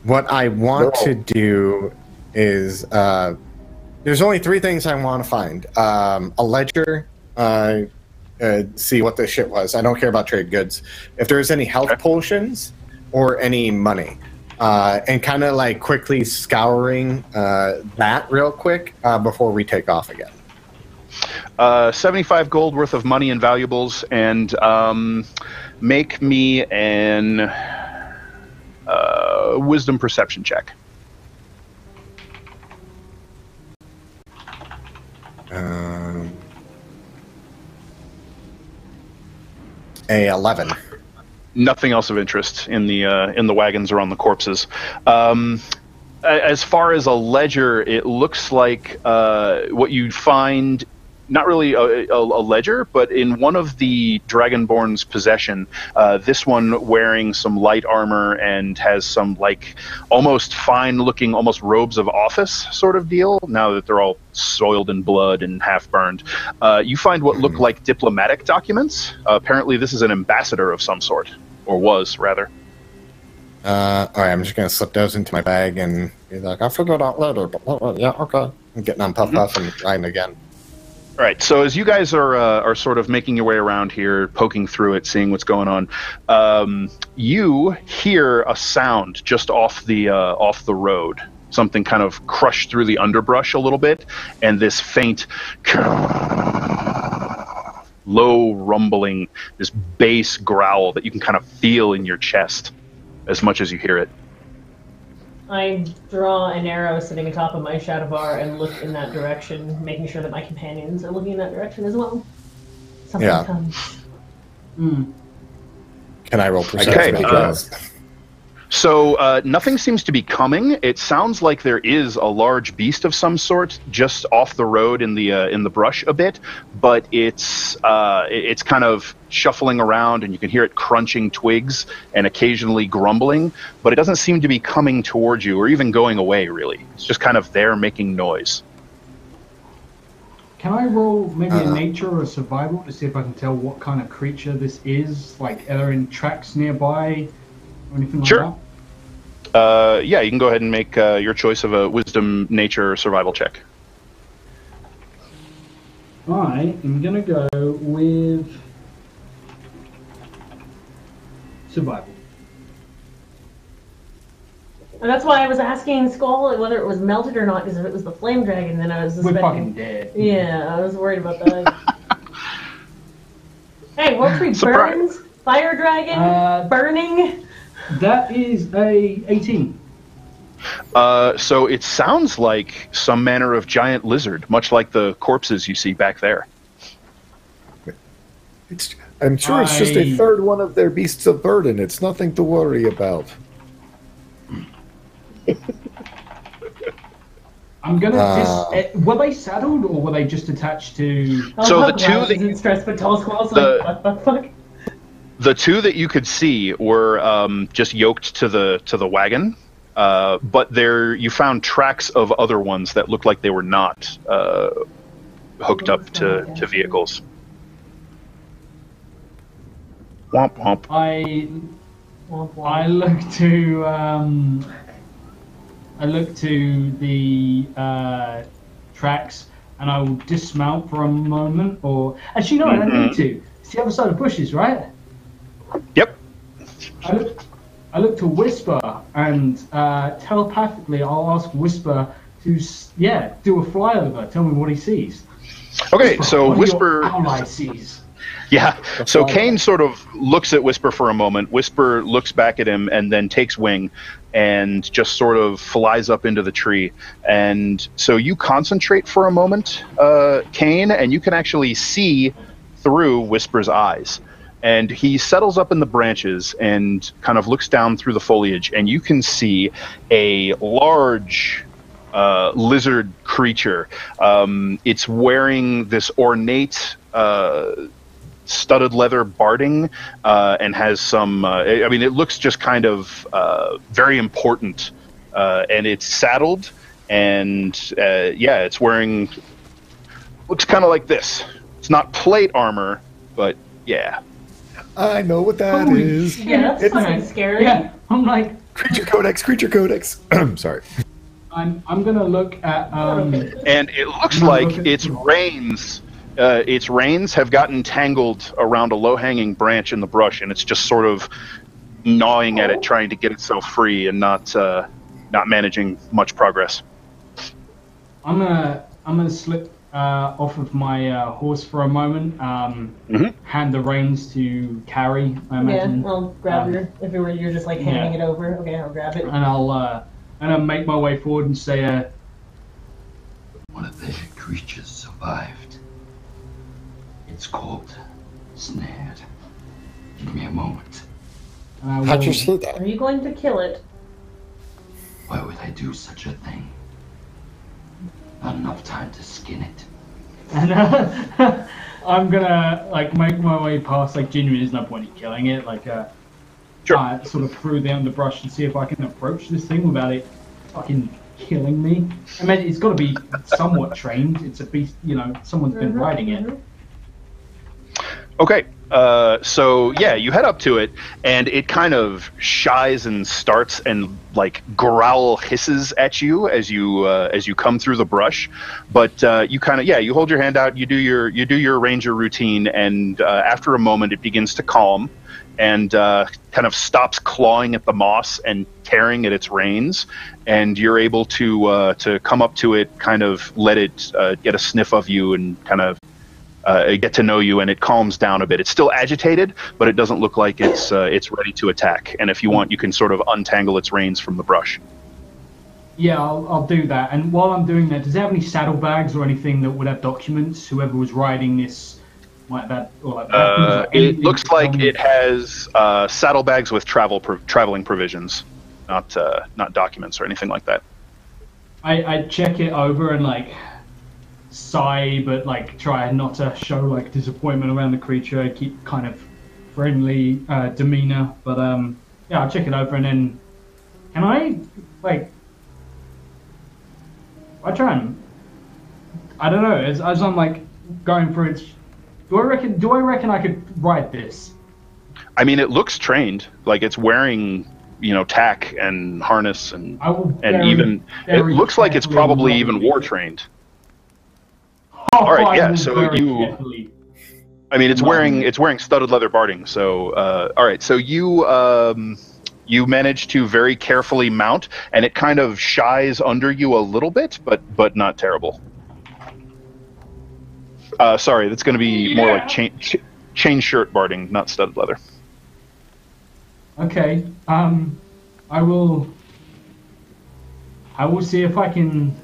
What I want to do is there's only three things I want to find. A ledger, see what this shit was. I don't care about trade goods. If there's any health potions or any money. And kind of like quickly scouring that real quick before we take off again. 75 gold worth of money and valuables, and make me an wisdom perception check. A 11. Nothing else of interest in the wagons or on the corpses. As far as a ledger, it looks like what you find, not really a ledger, but in one of the Dragonborn's possession, this one wearing some light armor and has some like almost fine-looking, almost robes of office sort of deal, now that they're all soiled in blood and half-burned. You find what look like diplomatic documents. Apparently this is an ambassador of some sort, or was, rather. All right, I'm just going to slip those into my bag and be like, I'll figure it out later, but yeah, okay. I'm getting on Puff Puff and riding again. All right, so as you guys are sort of making your way around here, poking through it, seeing what's going on, you hear a sound just off the road. Something kind of crushed through the underbrush a little bit, and this faint, low rumbling, this bass growl that you can kind of feel in your chest as much as you hear it. I draw an arrow sitting atop of my shadow bar and look in that direction, making sure that my companions are looking in that direction as well. something Yeah. comes. Can I roll perception? Okay, So nothing seems to be coming. It sounds like there is a large beast of some sort just off the road in the brush a bit, but it's kind of shuffling around, and you can hear it crunching twigs and occasionally grumbling. But it doesn't seem to be coming towards you or even going away. Really, it's just kind of there making noise. Can I roll maybe a nature or a survival to see if I can tell what kind of creature this is? Like, are there any tracks nearby or anything like Sure. that? Yeah, you can go ahead and make your choice of a wisdom, nature, or survival check. I am going to go with survival. And that's why I was asking Skull whether it was melted or not, because if it was the flame dragon, then I was We're suspecting. fucking dead. Yeah, I was worried about that. Hey, World Tree Surprise. burns, fire dragon, burning. That is a 18. So it sounds like some manner of giant lizard, much like the corpses you see back there. I'm sure it's just a third one of their beasts of burden. It's nothing to worry about. I'm gonna were they saddled or were they just attached to? So the two that you stressed, but tall Squall's the- like, what the fuck? The two that you could see were just yoked to the wagon, but there you found tracks of other ones that looked like they were not hooked up to vehicles. Womp womp. I look to the tracks and I will dismount for a moment. Or actually, no, I don't need to. It's the other side of bushes, right? Yep. I look to Whisper and telepathically I'll ask Whisper to do a flyover. Tell me what he sees. Okay, Whisper, so what Whisper. your ally sees. Yeah. So Kane sort of looks at Whisper for a moment. Whisper looks back at him and then takes wing and just sort of flies up into the tree. And so you concentrate for a moment, Kane, and you can actually see through Whisper's eyes. And he settles up in the branches and kind of looks down through the foliage, and you can see a large lizard creature. It's wearing this ornate studded leather barding and has some I mean, it looks just kind of very important, and it's saddled, and it's wearing, looks kind of like this. It's not plate armor, but yeah. I know what that is. Yeah, that's fucking scary. Yeah, I'm like, Creature Codex. Sorry. I'm gonna look at And it looks like its reins have gotten tangled around a low-hanging branch in the brush, and it's just sort of gnawing at it, trying to get itself free, and not managing much progress. I'm gonna slip off of my horse for a moment. Hand the reins to Carrie. I imagine. Yeah, I'll grab your. If you're just like handing it over, okay, I'll grab it. And I'll make my way forward and say, One of their creatures survived. It's called Snared. Give me a moment. How'd you see that? Are you going to kill it? Why would I do such a thing? Not enough time to skin it. And I'm gonna like make my way past. Like, genuinely, there's no point in killing it. Like, Sure. sort of through the underbrush and see if I can approach this thing without it fucking killing me. I mean, it's got to be somewhat trained. It's a beast, someone's been riding it. Okay, so yeah, you head up to it, and it kind of shies and starts and like growl hisses at you as you come through the brush. But you kind of you hold your hand out, you do your ranger routine, and after a moment, it begins to calm and kind of stops clawing at the moss and tearing at its reins, and you're able to come up to it, kind of let it get a sniff of you, and kind of get to know you, and it calms down a bit. It's still agitated, but it doesn't look like it's ready to attack. And if you want, you can sort of untangle its reins from the brush. Yeah, I'll do that. And while I'm doing that, does it have any saddlebags or anything that would have documents? Whoever was riding this like that? Or like it looks like it has saddlebags with traveling provisions, not documents or anything like that. I check it over and like sigh, but like try not to show like disappointment around the creature. I keep kind of friendly demeanor, but yeah, I'll check it over and then can I like I try and I don't know as I'm like going through it. Do I reckon I could ride this? I mean, it looks trained. Like it's wearing, tack and harness and even it looks like it's probably even war trained. Oh, all right, yeah. So I mean, it's wearing studded leather barding. So all right, so you manage to very carefully mount, and it kind of shies under you a little bit, but not terrible. Sorry, that's going to be more like chain shirt barding, not studded leather. Okay. I will see if I can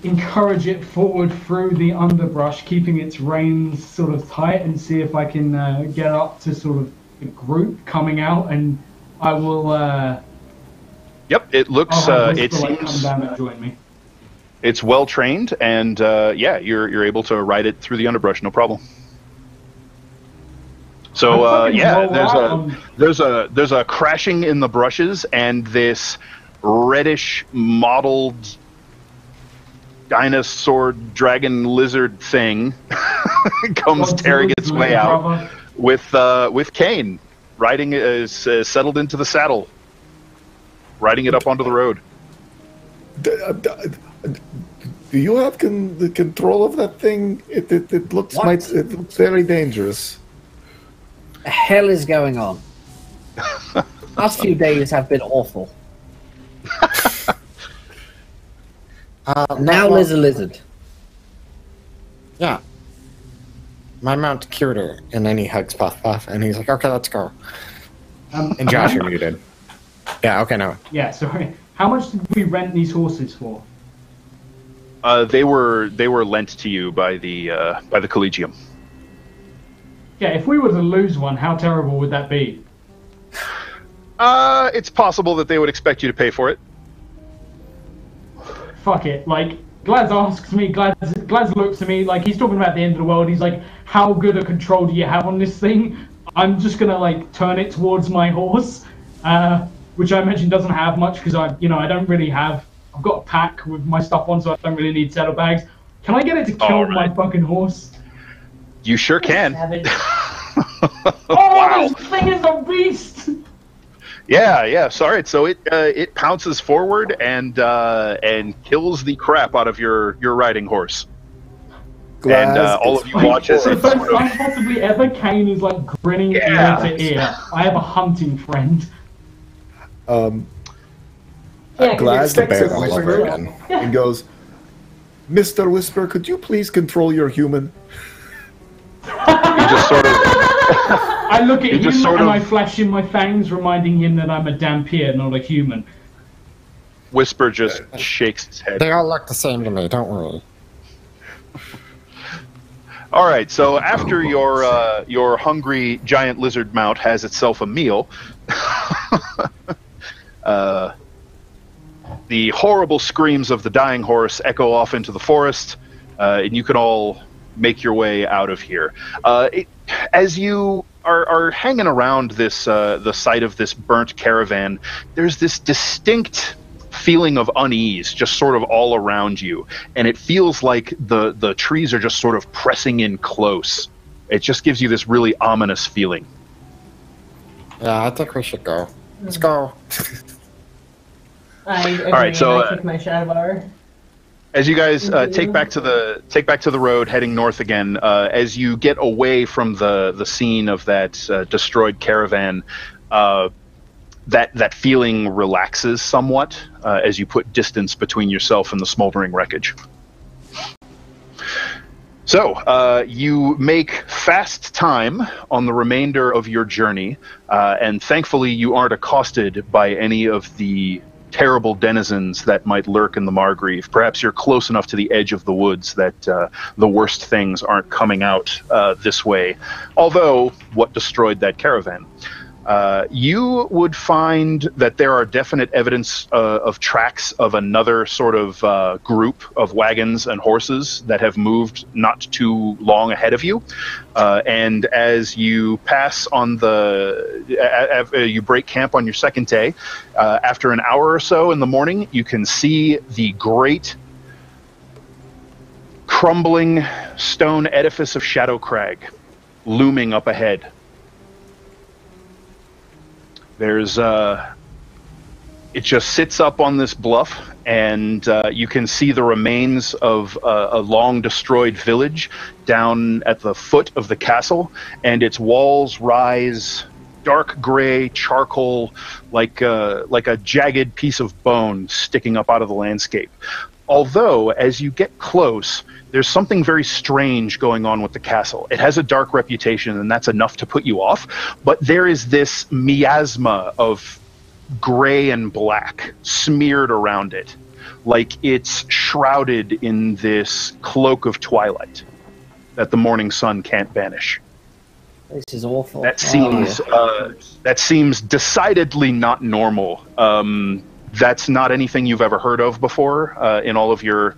encourage it forward through the underbrush, keeping its reins sort of tight, and see if I can get up to sort of the group coming out, and I will. Yep, it looks. It seems. Come down and join me. It's well trained, and yeah, you're able to ride it through the underbrush, no problem. So yeah, there's a crashing in the brushes, and this reddish mottled dinosaur dragon lizard thing comes tearing its way out with Kane riding settled into the saddle, riding it up onto the road. Do you have the control of that thing? It looks it looks very dangerous. The hell is going on? Last few days have been awful. Now there's a lizard. Yeah. My mount cured her, and then he hugs Puff Puff, and he's like, "Okay, let's go." And Josh, you're muted. Yeah. Okay. No. Yeah. Sorry. How much did we rent these horses for? They were lent to you by the Collegium. Yeah, if we were to lose one, how terrible would that be? It's possible that they would expect you to pay for it. Fuck it. Like, Glaz asks me, Glaz looks at me like he's talking about the end of the world. He's like, how good a control do you have on this thing? I'm just gonna like turn it towards my horse, which I imagine doesn't have much because I don't really have. I've got a pack with my stuff on, so I don't really need saddlebags. Can I get it to kill my fucking horse? You sure can. Wow. This thing is a beast! Yeah. Sorry. So it pounces forward and kills the crap out of your riding horse. And all of you watch as the first time possibly ever, Kane is like grinning ear to ear. I have a hunting friend. Glaz the bear all over again and goes, "Mr. Whisper, could you please control your human?" You just sort of. I look at him and I flash in my fangs, reminding him that I'm a Dampier, not a human. Whisper just shakes his head. They all look the same to me. Don't worry. All right. So after your hungry giant lizard mount has itself a meal, the horrible screams of the dying horse echo off into the forest, and you can all make your way out of here. As you are hanging around this the site of this burnt caravan, there's this distinct feeling of unease just sort of all around you, and it feels like the trees are just sort of pressing in close. It just gives you this really ominous feeling. Yeah, I think we should go. Let's go. I agree. All right, so I take my shadow bar. as you guys take back to the road, heading north again, as you get away from the scene of that destroyed caravan, that feeling relaxes somewhat as you put distance between yourself and the smoldering wreckage. So you make fast time on the remainder of your journey, and thankfully you aren't accosted by any of the terrible denizens that might lurk in the Margrave. Perhaps you're close enough to the edge of the woods that the worst things aren't coming out this way. Although, what destroyed that caravan? You would find that there are definite evidence of tracks of another sort of group of wagons and horses that have moved not too long ahead of you. And as you pass on you break camp on your second day, after an hour or so in the morning, you can see the great crumbling stone edifice of Shadow Crag looming up ahead. There's it just sits up on this bluff, and you can see the remains of a long destroyed village down at the foot of the castle, and its walls rise dark gray charcoal, like a jagged piece of bone sticking up out of the landscape. Although, as you get close, there's something very strange going on with the castle. It has a dark reputation, and that's enough to put you off. But there is this miasma of gray and black smeared around it, like it's shrouded in this cloak of twilight that the morning sun can't banish. This is awful. That seems decidedly not normal. That's not anything you've ever heard of before in all of your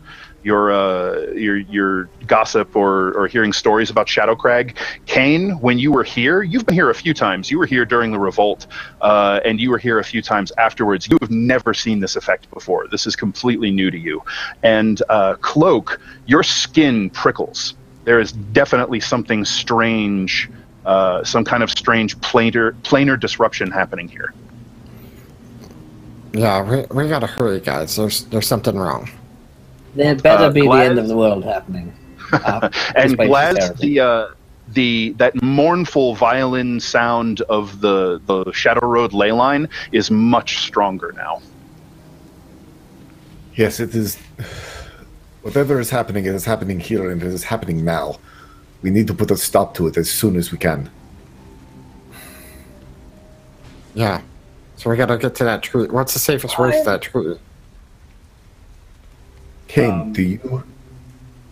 gossip or hearing stories about Shadow Crag. Kane, when you were here, you've been here a few times. You were here during the revolt, and you were here a few times afterwards. You have never seen this effect before. This is completely new to you. And Cloak, your skin prickles. There is definitely something strange, some kind of strange planar disruption happening here. Yeah, we gotta hurry, guys. There's something wrong. There better be the end of the world happening. And Glaz, that mournful violin sound of the Shadow Road ley line is much stronger now. Yes, it is. Whatever is happening, it is happening here, and it is happening now. We need to put a stop to it as soon as we can. Yeah. So we gotta get to that truth. What's the safest way to that truth? Kane, do you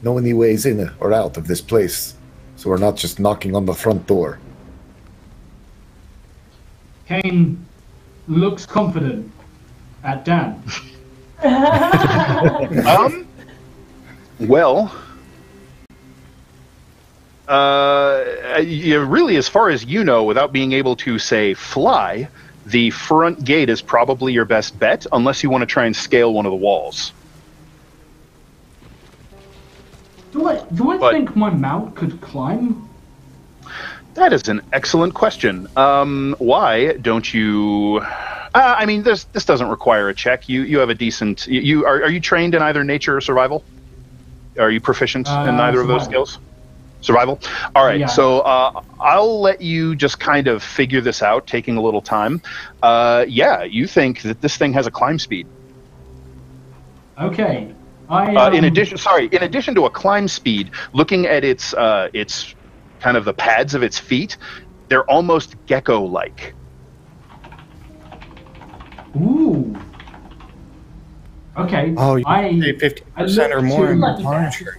know any ways in or out of this place, so we're not just knocking on the front door? Kane looks confident at Dan. Well, really, as far as you know, without being able to, say, fly, the front gate is probably your best bet, unless you want to try and scale one of the walls. Do I think my mount could climb? That is an excellent question. Why don't you... I mean, this doesn't require a check. You have a decent... Are you trained in either nature or survival? Are you proficient in either of those skills? Survival? All right, yeah. So I'll let you just kind of figure this out, taking a little time. Yeah, you think that this thing has a climb speed. Okay. In addition to a climb speed, looking at its kind of the pads of its feet, they're almost gecko-like. Ooh. Okay. Oh, you pay 50% or more in furniture.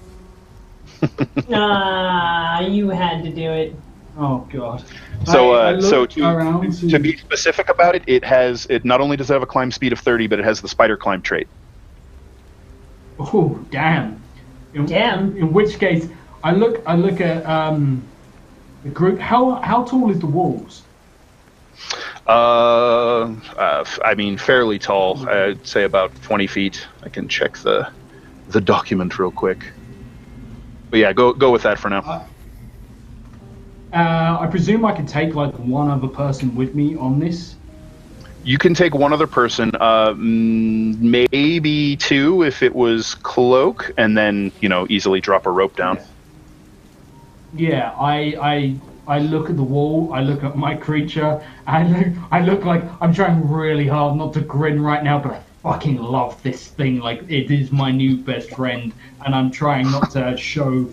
You had to do it. Oh God. So to be specific about it, it not only does it have a climb speed of 30, but it has the spider climb trait. Oh damn! In which case, I look at the group. How tall is the walls? I mean, fairly tall. I'd say about 20 feet. I can check the document real quick. But yeah, go with that for now. I presume I can take like one other person with me on this. You can take one other person, maybe two if it was Cloak, and then easily drop a rope down. Yeah, I look at the wall. I look at my creature. I look like I'm trying really hard not to grin right now, but I fucking love this thing. Like, it is my new best friend, and I'm trying not to show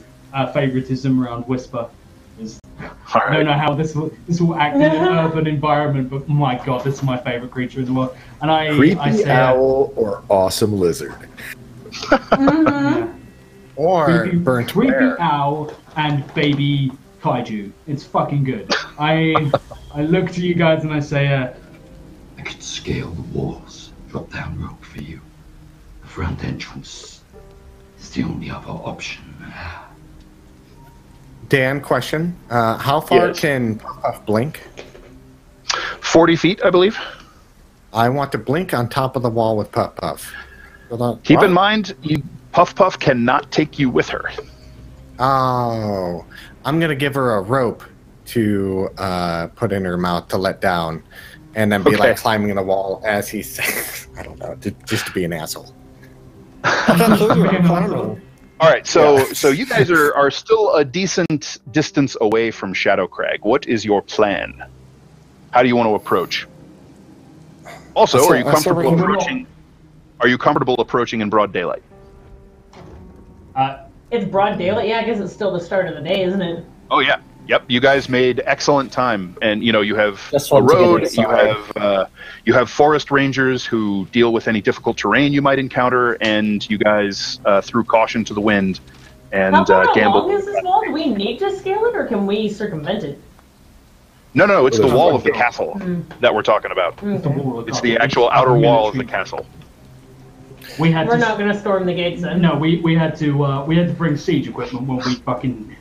favoritism around Whisper. I don't know how this will act in an urban environment, but my god, this is my favorite creature in the world. And Creepy I say, owl or awesome lizard. yeah. Or burnt creepy bear. owl and baby kaiju. It's fucking good. I look to you guys and I say, I could scale the walls, drop down rope for you. The front entrance is the only other option. Dan, question. How far Yes. can Puff blink? 40 feet, I believe. I want to blink on top of the wall with Puff Puff. Keep in mind, Puff Puff cannot take you with her. Oh, I'm going to give her a rope to put in her mouth to let down, and then be Okay. like climbing the wall as he's, I don't know, just to be an asshole. All right, so you guys are still a decent distance away from Shadow Crag. What is your plan? How do you want to approach? Also, are you comfortable approaching? Are you comfortable approaching in broad daylight? It's broad daylight. Yeah, I guess it's still the start of the day, isn't it? Oh yeah, yep. You guys made excellent time, and you have Just a want to get road. inside. You have forest rangers who deal with any difficult terrain you might encounter, and you guys threw caution to the wind and How far gambled. along is this wall? Do we need to scale it, or can we circumvent it? No, it's the There's wall one of the door. castle that we're talking about. the wall of It's the the actual outer wall of the castle. We had We're to. not going to storm the gates then. No, we had to bring siege equipment when we fucking.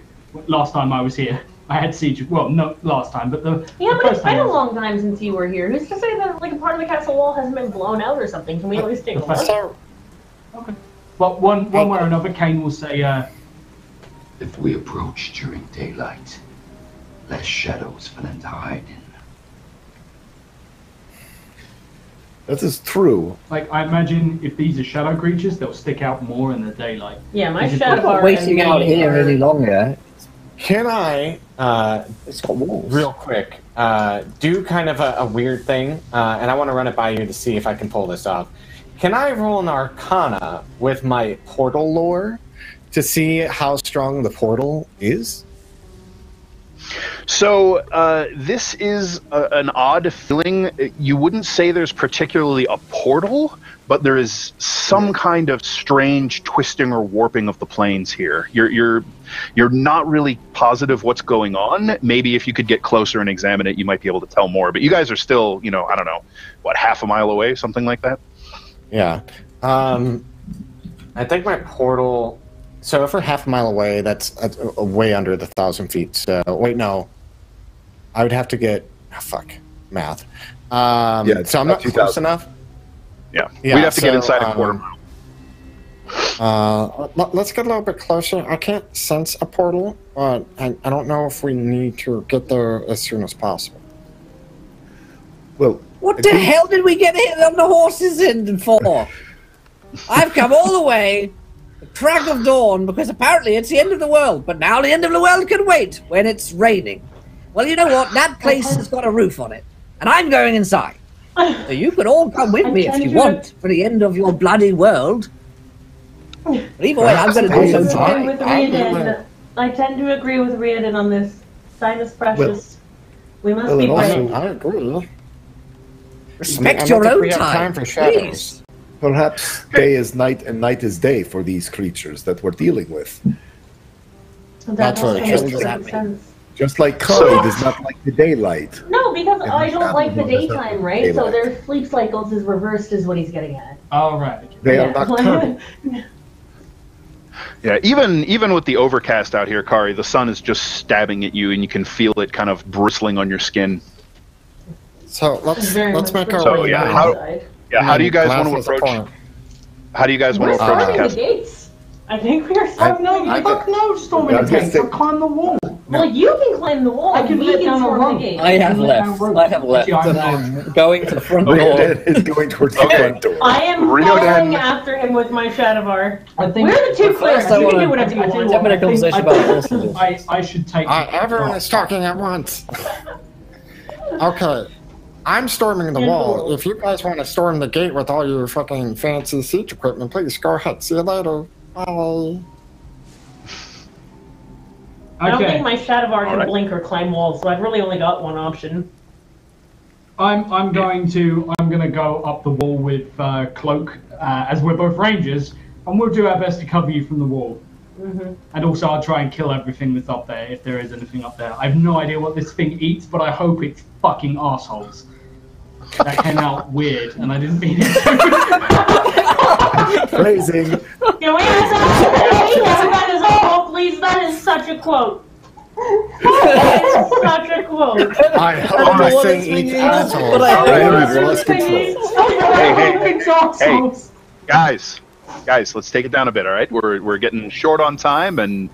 Last time I was here, I had siege. Well, not last time, but the. Yeah, the but first it's been time a long time since you were here. Who's to say that like a part of the castle wall hasn't been blown out or something? Can we at least take a look? So, Okay. But one way or another, Kane will say, If we approach during daylight, less shadows for them to hide in. That is true. like, I imagine if these are shadow creatures, they'll stick out more in the daylight. Yeah, my Is it- shadow I'm not bar waiting and out me here are- any longer. can I, It's got walls. real quick, do kind of a weird thing, and I want to run it by you to see if I can pull this off. Can I roll an Arcana with my portal lore to see how strong the portal is? So this is an odd feeling. You wouldn't say there's particularly a portal, but there is some kind of strange twisting or warping of the planes here. You're not really positive what's going on. Maybe if you could get closer and examine it, you might be able to tell more. But you guys are still, I don't know, what, half a mile away, something like that? Yeah. I think my portal. So if we're half a mile away, that's way under the 1,000 feet. So wait, no. I would have to get math. it's So I'm about not close 2,000. enough. Yeah. Yeah, We'd have to get so, inside a quarter mile. Let's get a little bit closer. I can't sense a portal, but I don't know if we need to get there as soon as possible. Well, What the hell did we get hit on the horses in for? I've come all the way, the crack of dawn, because apparently it's the end of the world. But now the end of the world can wait when it's raining. Well, you know what? That place has got a roof on it, and I'm going inside. So you can all come with me if you want for the end of your bloody world. But either way, I'm going to do some time. I tend to agree with Riordan on this. Time is precious. We must well, be and also- brave. I agree. Respect I your don't think own we have time, for shadows. please. perhaps day is night and night is day for these creatures that we're dealing with. That's also what it makes is. perfect sense. Just like Kari does not like the daylight. No, because And I the don't like the shadow does not daytime, like right? So daylight. their sleep cycles is reversed, is what he's getting at. Oh, right. Okay. They are Yeah. nocturnal. Yeah, even with the overcast out here, Kari, the sun is just stabbing at you, and you can feel it kind of bristling on your skin. So let's Very make much our So, way bristling yeah, down. how- inside. Yeah, how do you guys want to Glasses approach? apart. How do you guys want We're to approach the storming the castle? gates. I think we are storming the gates. Fuck no, storming I the was gonna gates. say- I'll climb the wall. Well, you can climb the wall. I can we let can down a storm rope. the gates. I have Let down left. rope. I have left, Yeah, and I'm going to the front door. Riordan is going towards the Okay. front door. I am Riordan- following after him with my shadow bar. I think We're the two clerics. First, I You can wanna- do whatever you I tell you want. what, 10-minute conversation about horses. I should take. Everyone is talking at once. Okay. I'm storming the wall. If you guys want to storm the gate with all your fucking fancy siege equipment, please go ahead. See you later. Bye. I don't Okay. think my Shadowvar can Alright. blink or climb walls, so I've really only got one option. I'm going to go up the wall with Cloak, as we're both rangers, and we'll do our best to cover you from the wall. Mm-hmm. And also, I'll try and kill everything that's up there, if there is anything up there. I have no idea what this thing eats, but I hope it's fucking assholes. That came out weird, and I didn't mean it to. Phrasing. Can we have that is all, please? That is such a quote. That is such a quote. I hope know this what thing this thing eats is, assholes. but I- We've lost control. It's assholes. Guys, let's take it down a bit. All right, we're getting short on time, and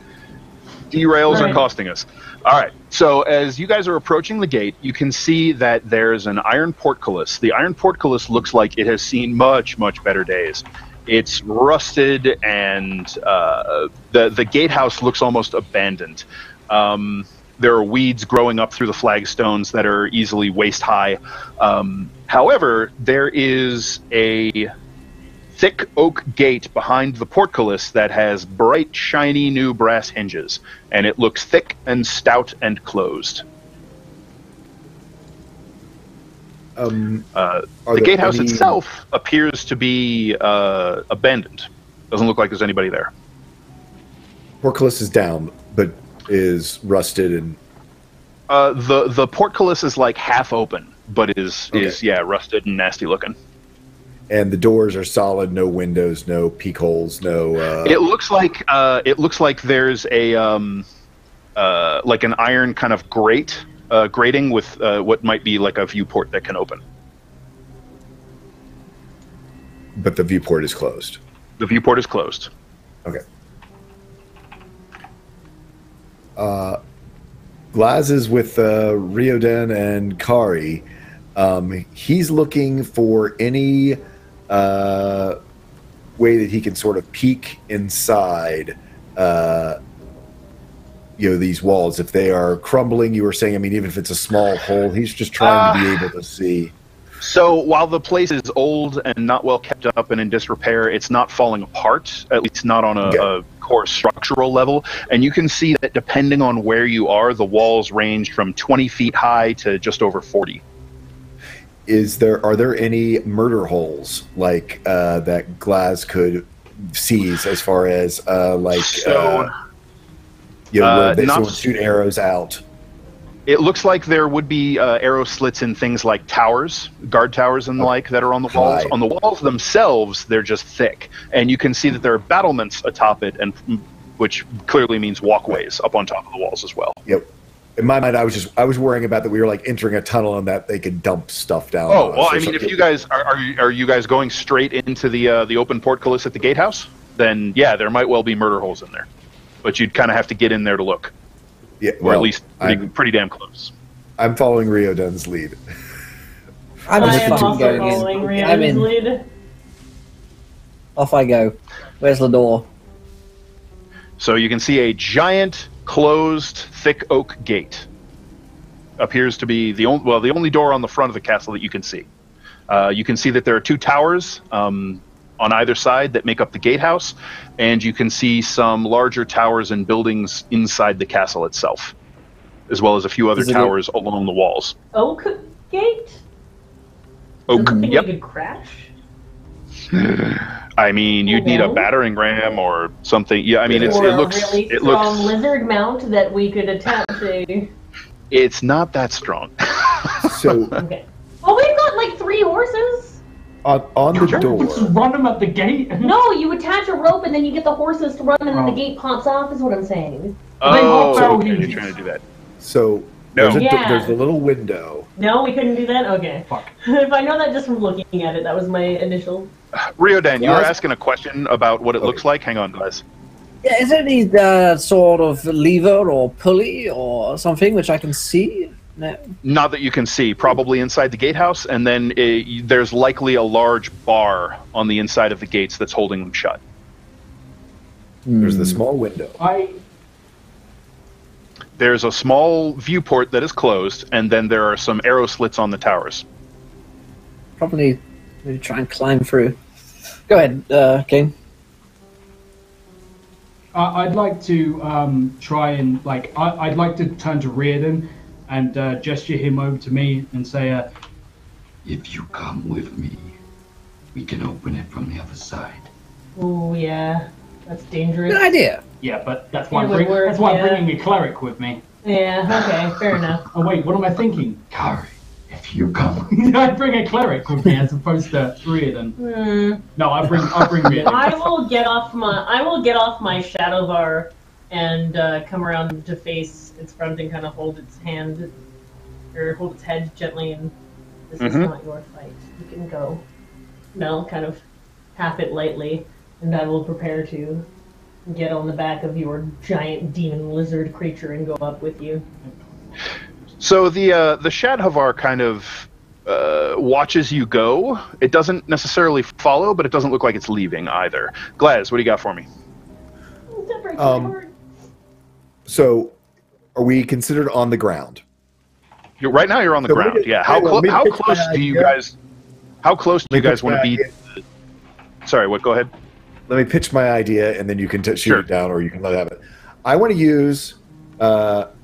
derails are Right. costing us. All right. So as you guys are approaching the gate, you can see that there's an iron portcullis. The iron portcullis looks like it has seen much, much better days. It's rusted, and the gatehouse looks almost abandoned. There are weeds growing up through the flagstones that are easily waist high. However, there is a thick oak gate behind the portcullis that has bright, shiny new brass hinges, and it looks thick and stout and closed. The gatehouse itself appears to be abandoned. Doesn't look like there's anybody there. Portcullis is down, but is rusted and The portcullis is like half open, but is rusted and nasty looking. and the doors are solid, no windows, no peek holes, no. It looks like there's a like an iron kind of grating with what might be like a viewport that can open. But the viewport is closed. The viewport is closed. Okay. Glaz is with Rioden and Kari. He's looking for any way that he can sort of peek inside, these walls. If they are crumbling, you were saying, I mean, even if it's a small hole, he's just trying to be able to see. So while the place is old and not well kept up and in disrepair, it's not falling apart, at least not on a core structural level. And you can see that depending on where you are, the walls range from 20 feet high to just over 40. Are there any murder holes like that Glaz could seize as far as where they not- would shoot arrows out? It looks like there would be arrow slits in things like towers, guard towers and the like that are on the walls. Right. On the walls themselves, they're just thick. And you can see that there are battlements atop it, and which clearly means walkways up on top of the walls as well. Yep. In my mind, I was worrying about that we were like entering a tunnel and that they could dump stuff down. Oh, on us well, or I mean, if something. you guys are you guys going straight into the open portcullis at the gatehouse, then yeah, there might well be murder holes in there. But you'd kind of have to get in there to look. Yeah, Or at least pretty damn close. I'm following Rioden's lead. I'm I just am fucking also going following in. I'm Rhiannon's in. lead. Off I go. Where's the door? So you can see a giant, closed, thick oak gate. Appears to be the only door on the front of the castle that you can see. You can see that there are two towers on either side that make up the gatehouse, and you can see some larger towers and buildings inside the castle itself, as well as a few other Is it towers along the walls. Oak gate? Oak, Something yep. we could crash? I mean, you'd need a No. battering ram or something. Yeah, I mean, Or it looks a really it strong looks lizard mount that we could attach a... it's not that strong. So Okay. Well, we've got like 3 horses. on the Just door, run them at the gate. No, you attach a rope and then you get the horses to run and then the Oh. gate pops off is what I'm saying. Oh, fell okay, you're hinges. trying to do that. so No. there's a little window. No, we couldn't do that? Okay. Fuck. If I know that just from looking at it, that was my initial... Riodan, you were Yes. asking a question about what it Okay. looks like. Hang on, guys. Yeah, is there any sort of lever or pulley or something which I can see? No. Not that you can see, probably inside the gatehouse, and then there's likely a large bar on the inside of the gates that's holding them shut. There's the small window. There's a small viewport that is closed, and then there are some arrow slits on the towers. Probably maybe try and climb through. Go ahead, King. I'd like to try and I'd like to turn to Reardon and gesture him over to me and say, If you come with me, we can open it from the other side. Oh yeah, that's dangerous. Good idea. yeah, but that's why, It would work, that's why yeah. I'm bringing a cleric with me. Yeah, okay, fair enough. Oh wait, what am I thinking? Kari, if you come, I'd bring a cleric with me as opposed to Reardon. No, I'll bring Reardon. I will get off my shadow bar and come around to face its front and kind of hold its hand or hold its head gently, and this is not your fight. You can go. And I'll kind of tap it lightly, and I will prepare to get on the back of your giant demon lizard creature and go up with you. So the Shadhavar kind of watches you go. It doesn't necessarily follow, but it doesn't look like it's leaving either. Glaz, what do you got for me? That breaks my heart. So, are we considered on the ground? Right now, you're on the So ground. let me- Yeah. hang on, let me How pitch close my do you idea. guys? How close do you Let me guys pitch want to my be? idea. Sorry. What? Go ahead. Let me pitch my idea, and then you can shoot Sure. it down, or you can let it have it. I want to use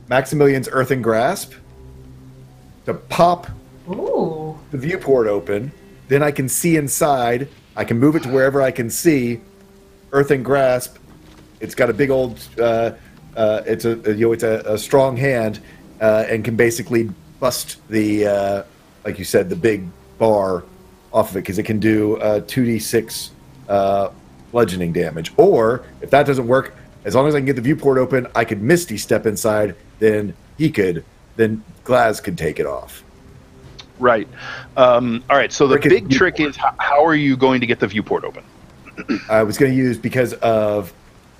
Maximilian's Earthen Grasp to pop Ooh. the viewport open. Then I can see inside. I can move it to wherever I can see. Earthen Grasp. It's got a big old. It's a strong hand, and can basically bust the like you said, the big bar off of it, because it can do 2d6 bludgeoning damage. Or if that doesn't work, as long as I can get the viewport open, I could Misty step inside. Then Glaz could take it off. Right. All right. So the Trick is big trick viewport. is how are you going to get the viewport open? I was going to use, because of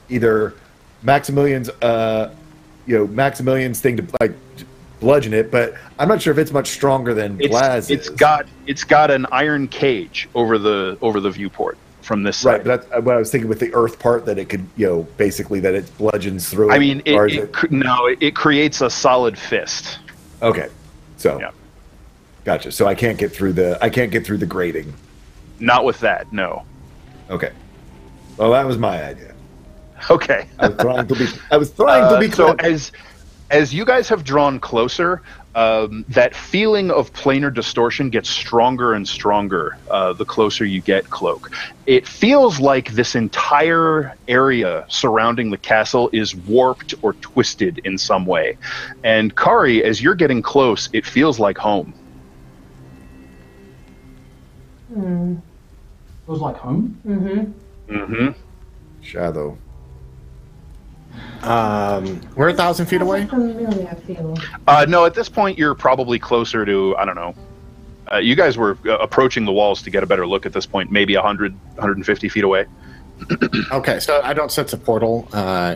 either Maximilian's thing to like bludgeon it, but I'm not sure if it's much stronger than Glaz. It's got an iron cage over the viewport from this side. Right, but that's what I was thinking with the earth part, that it could, basically that it bludgeons through. I mean, or is it creates a solid fist. Okay, so Yeah. gotcha. So I can't get through the grating. Not with that. No. Okay, well, that was my idea. Okay. I was trying to be So clever. as you guys have drawn closer, that feeling of planar distortion gets stronger and stronger the closer you get, Cloak. It feels like this entire area surrounding the castle is warped or twisted in some way. And Kari, as you're getting close, it feels like home. Feels like home. Mm-hmm. Shadow. We're 1,000 feet away. Familiar feel. No, at this point, you're probably closer to, I don't know. You guys were approaching the walls to get a better look at this point, maybe 100, 150 feet away. Okay, so I don't sense a portal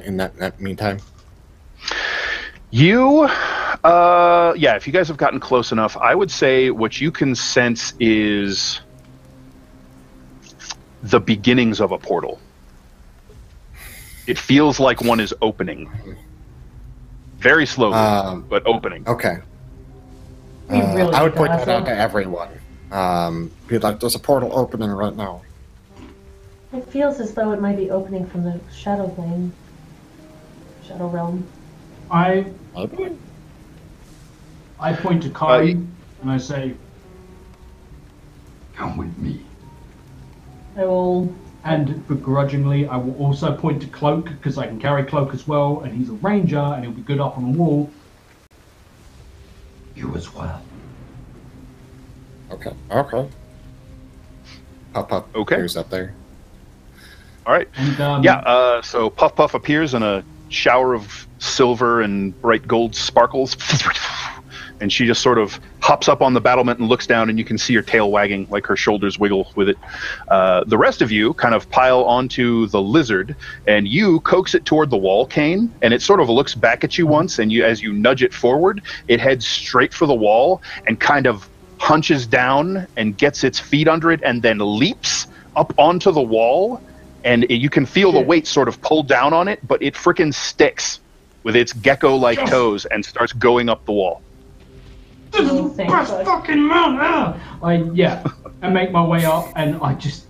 in that meantime. If you guys have gotten close enough, I would say what you can sense is the beginnings of a portal. It feels like one is opening. Very slowly, but opening. Okay. We really I would need point to that out hustle. to everyone. Be like, there's a portal opening right now. It feels as though it might be opening from the shadow plane. Shadow realm. I Maybe. point to Kari and I say, Come with me. I will. and begrudgingly, I will also point to Cloak, because I can carry Cloak as well, and he's a ranger, and he'll be good up on the wall. You as well. Okay. Puff. Okay. Here's up there. All right. And, So Puff Puff appears in a shower of silver and bright gold sparkles. And she just sort of hops up on the battlement and looks down, and you can see her tail wagging, like her shoulders wiggle with it. The rest of you kind of pile onto the lizard, and you coax it toward the wall, Kane, and it sort of looks back at you once, and as you nudge it forward, it heads straight for the wall and kind of hunches down and gets its feet under it and then leaps up onto the wall, and you can feel the weight sort of pull down on it, but it frickin' sticks with its gecko-like toes and starts going up the wall. this is Oh, the thank best God. fucking mount ever! I make my way up, and I just,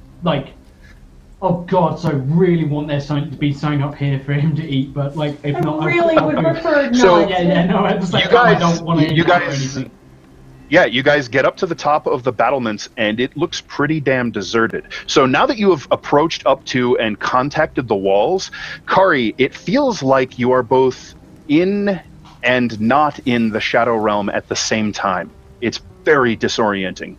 Oh God! So I really want there to be something up here for him to eat, but like if not, I really would prefer not. So- Yeah, no. At the same You time, I guys- don't want to you eat or guys- anything. Yeah, you guys get up to the top of the battlements, and it looks pretty damn deserted. So now that you have approached up to and contacted the walls, Kari, it feels like you are both in and not in the Shadow Realm at the same time. It's very disorienting.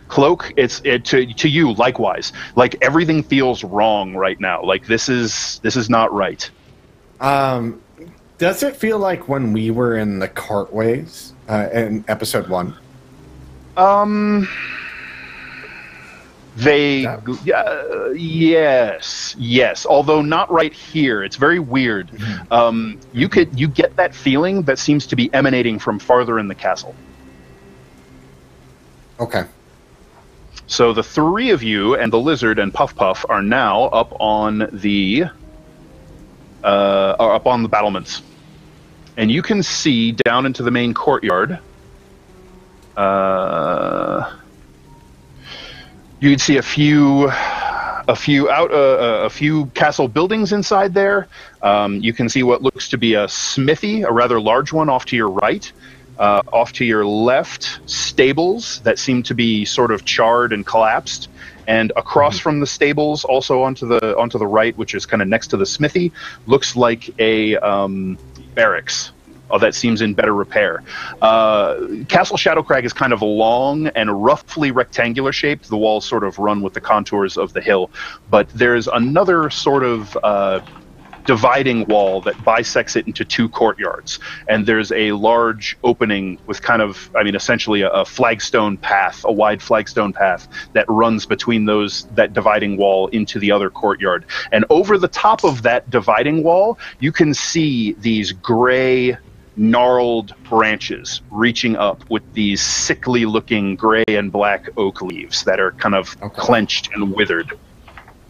Cloak, to you likewise. Like everything feels wrong right now. Like this is not right. Does it feel like when we were in the cartways in episode 1? Yes. Although not right here. It's very weird. You get that feeling that seems to be emanating from farther in the castle. Okay. So the three of you and the lizard and Puff Puff are now up on the battlements, and you can see down into the main courtyard. You can see a few castle buildings inside there. You can see what looks to be a smithy, a rather large one, off to your right. Off to your left, stables that seem to be sort of charred and collapsed, and across from the stables, also onto the right, which is kind of next to the smithy, looks like a barracks. That seems in better repair. Castle Shadowcrag is kind of long and roughly rectangular shaped. The walls sort of run with the contours of the hill, but there's another sort of dividing wall that bisects it into two courtyards, and there's a large opening with essentially a flagstone path, a wide flagstone path that runs between that dividing wall into the other courtyard. And over the top of that dividing wall, you can see these gray, gnarled branches reaching up with these sickly looking gray and black oak leaves that are kind of clenched and withered,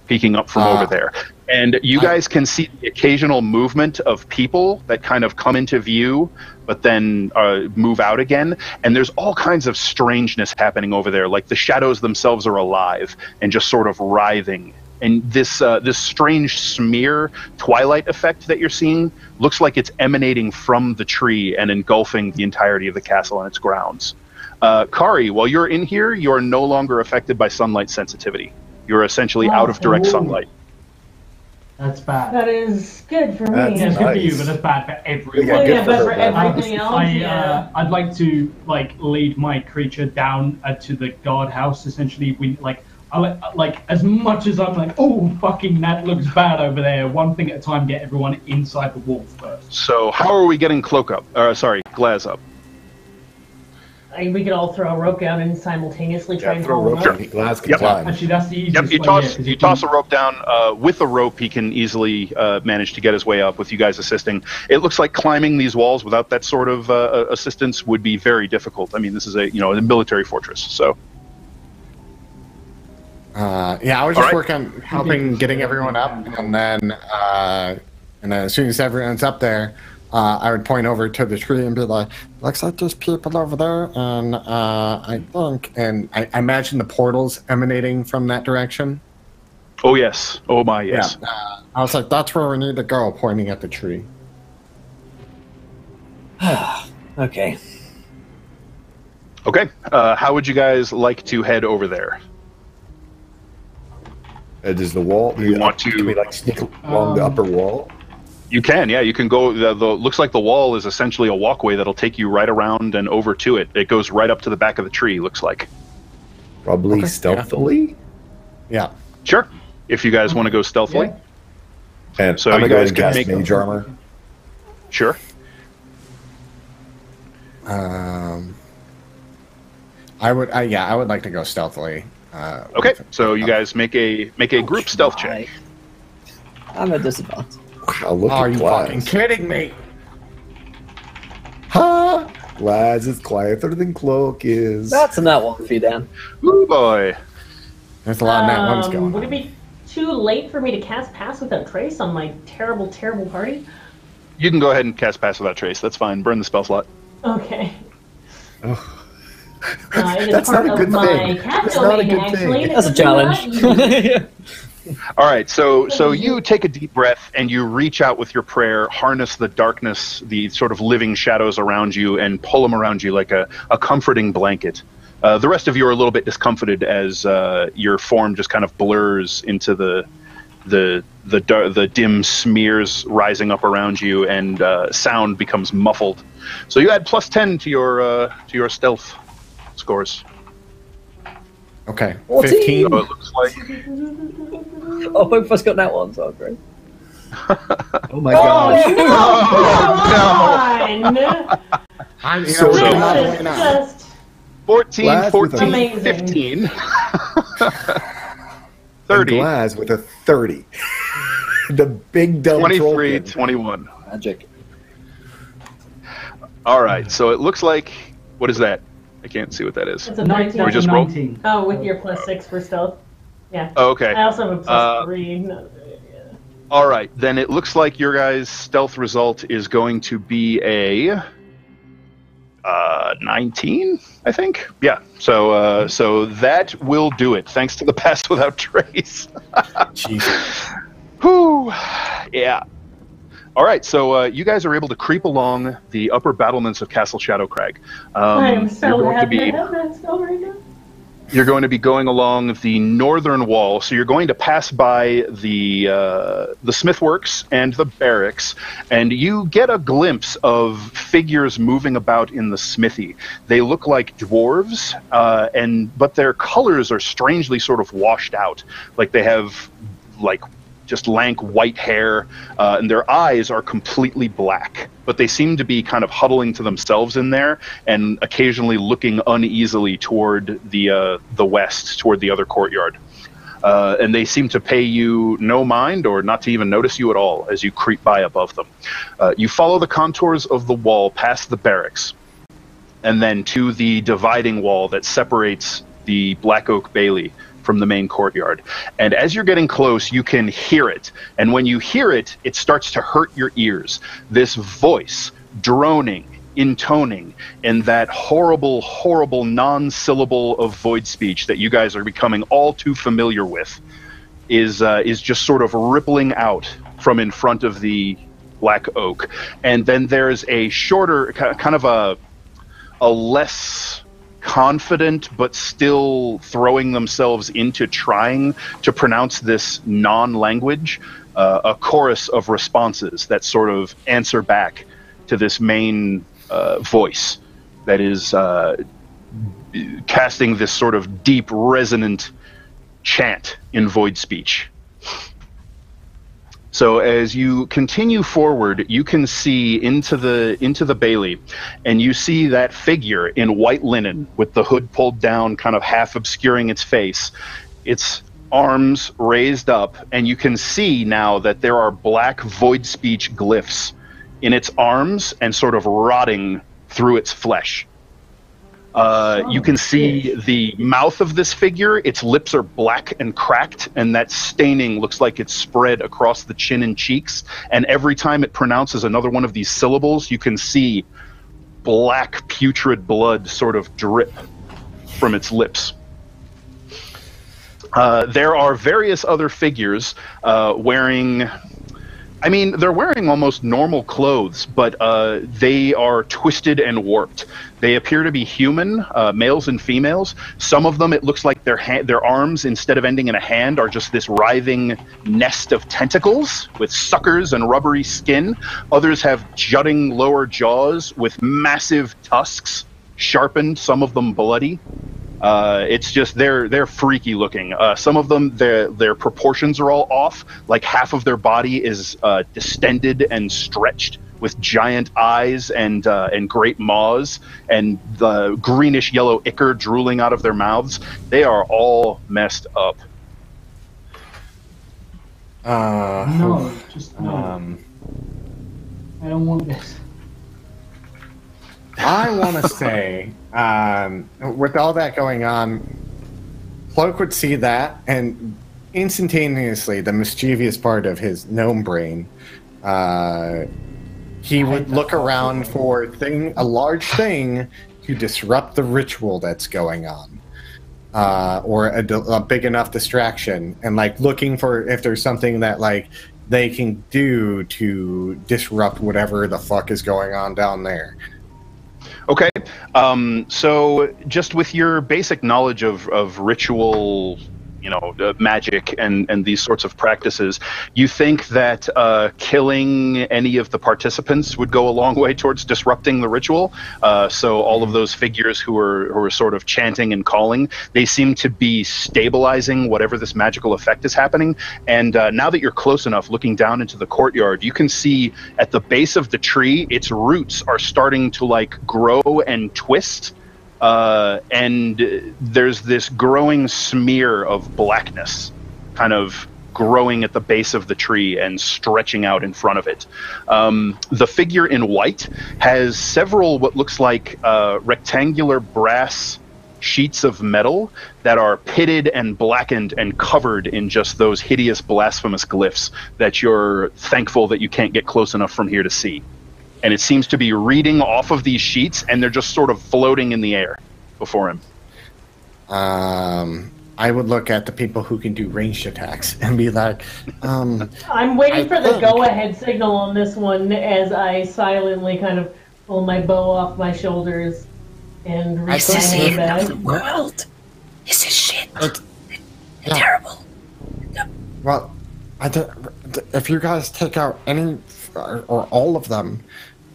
peeking up from over there. And you guys can see the occasional movement of people that kind of come into view, but then move out again. And there's all kinds of strangeness happening over there. Like the shadows themselves are alive and just sort of writhing. And this strange smear twilight effect that you're seeing looks like it's emanating from the tree and engulfing the entirety of the castle and its grounds. Kari, while you're in here, you're no longer affected by sunlight sensitivity. You're essentially out of direct sunlight. That's bad. That is good for me. Yeah, it's good for you, but that's bad for everyone. Yeah, but for everything else, I'd like to lead my creature down to the guardhouse. Essentially, as much as I'm like, oh fucking, that looks bad over there. One thing at a time, get everyone inside the walls first. So how are we getting Glaz up? We could all throw a rope down and simultaneously try and haul him up. Glaz can climb. Actually, that's the easiest way. You toss a rope down. With a rope, he can easily manage to get his way up with you guys assisting. It looks like climbing these walls without that sort of assistance would be very difficult. I mean, this is a military fortress, so. I would just work on helping getting everyone up, and then as soon as everyone's up there, I would point over to the tree and be like, looks like there's people over there, and I imagine the portals emanating from that direction. Oh, yes. Oh, my, yes. Yeah. I was like, that's where we need to go, pointing at the tree. Okay. Okay. How would you guys like to head over there? Does the wall... You want to... Can we, sneak along the upper wall? You can, yeah. You can go... looks like the wall is essentially a walkway that'll take you right around and over to it. It goes right up to the back of the tree, looks like. Probably stealthily? Yeah. Sure. If you guys want to go stealthily. Yeah. And so I'm you going guys to can cast make... mage armor. Sure. I would like to go stealthily. Okay, so you guys make a group stealth check. I'm at disadvantage. Wow, look at you Glaz. fucking kidding me? Huh? Glaz is quieter than Cloak is. That's a nat one for you, Dan. Ooh, boy. There's a lot of nat ones going Would it on. be too late for me to cast Pass Without Trace on my terrible, terrible party? You can go ahead and cast Pass Without Trace. That's fine. Burn the spell slot. Okay. Oh. It is That's part not a of good my thing. cat That's not a domain, good actually, thing. and That's a it's not challenge. easy. All right, so you take a deep breath and you reach out with your prayer, harness the darkness, the sort of living shadows around you, and pull them around you like a comforting blanket. The rest of you are a little bit discomfited as your form just kind of blurs into the dim smears rising up around you, and sound becomes muffled. So you add +10 to your stealth scores. Okay. 14. 15. So it looks like Oh, both of us got that one, so great. Oh my god. Come on! So So- we're not This going is out. just 14, Glass with a- 14, Amazing. 15. And 30, Glaz with a 30. The big dumb 23, trollkin. 21. Magic. All right, so it looks like, what is that? I can't see what that is. it's a 19. We just roll? 19. Oh, with your +6 for stealth. Yeah. Oh, okay. I also have a +3. No, yeah. All right, then it looks like your guys' stealth result is going to be a 19, I think. Yeah. So that will do it. Thanks to the pass without trace. Jesus. Whew. Yeah. All right, so you guys are able to creep along the upper battlements of Castle Shadowcrag. I am so you're going to happy be to have that spell right now. You're going to be going along the northern wall, so you're going to pass by the smithworks and the barracks, and you get a glimpse of figures moving about in the smithy. They look like dwarves, but their colors are strangely sort of washed out, like they have just lank white hair, and their eyes are completely black. But they seem to be kind of huddling to themselves in there, and occasionally looking uneasily toward the west, toward the other courtyard. And they seem to pay you no mind, or not to even notice you at all as you creep by above them. You follow the contours of the wall past the barracks, and then to the dividing wall that separates the Black Oak Bailey from the main courtyard. And as you're getting close, you can hear it. And when you hear it, it starts to hurt your ears. This voice, droning, intoning, in that horrible, horrible non-syllable of void speech that you guys are becoming all too familiar with, is just sort of rippling out from in front of the Black Oak. And then there's a shorter, kind of a less confident but still throwing themselves into trying to pronounce this non-language, a chorus of responses that sort of answer back to this main voice that is casting this sort of deep resonant chant in void speech. So as you continue forward, you can see into the Bailey, and you see that figure in white linen with the hood pulled down, kind of half obscuring its face, its arms raised up, and you can see now that there are black void speech glyphs in its arms and sort of rotting through its flesh. You can see the mouth of this figure. Its lips are black and cracked, and that staining looks like it's spread across the chin and cheeks. And every time it pronounces another one of these syllables, you can see black putrid blood sort of drip from its lips. There are various other figures wearing... I mean, they're wearing almost normal clothes, but they are twisted and warped. They appear to be human, males and females. Some of them, it looks like their arms, instead of ending in a hand, are just this writhing nest of tentacles with suckers and rubbery skin. Others have jutting lower jaws with massive tusks, sharpened, some of them bloody. It's just they're freaky looking. Some of them, their proportions are all off. Like half of their body is distended and stretched with giant eyes and great maws and the greenish yellow ichor drooling out of their mouths. They are all messed up. No, just no. I don't want this. I want to say, with all that going on, Cloak would see that, and instantaneously, the mischievous part of his gnome brain, he would look around for a large thing to disrupt the ritual that's going on. or a big enough distraction, and like looking for if there's something that like they can do to disrupt whatever the fuck is going on down there. Okay, so just with your basic knowledge of ritual, magic and these sorts of practices, you think that killing any of the participants would go a long way towards disrupting the ritual? So all of those figures who are sort of chanting and calling, they seem to be stabilizing whatever this magical effect is happening. And now that you're close enough, looking down into the courtyard, you can see at the base of the tree, its roots are starting to like grow and twist. And there's this growing smear of blackness kind of growing at the base of the tree and stretching out in front of it. The figure in white has several what looks like rectangular brass sheets of metal that are pitted and blackened and covered in just those hideous blasphemous glyphs that you're thankful that you can't get close enough from here to see. And it seems to be reading off of these sheets, and they're just sort of floating in the air before him. I would look at the people who can do ranged attacks and be like, I'm waiting for the go-ahead signal on this one as I silently kind of pull my bow off my shoulders and This is the recline end of back. the world. This is shit. They're terrible. well, if you guys take out any or all of them,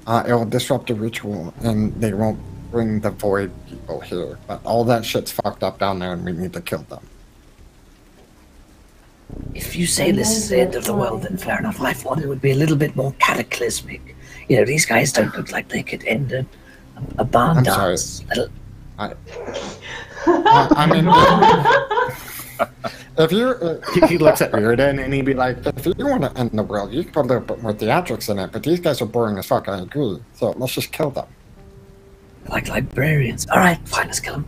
it will disrupt the ritual, and they won't bring the void people here. But all that shit's fucked up down there, and we need to kill them. If you say this is the end of the world, then fair enough. I thought it would be a little bit more cataclysmic. These guys don't look like they could end a barn I'm dance. sorry. I mean, if you, he looks at Riordan and he'd be like, if you want to end the world, you can put a little bit more theatrics in it, but these guys are boring as fuck, I agree. So let's just kill them. Like librarians. All right, fine, let's kill them.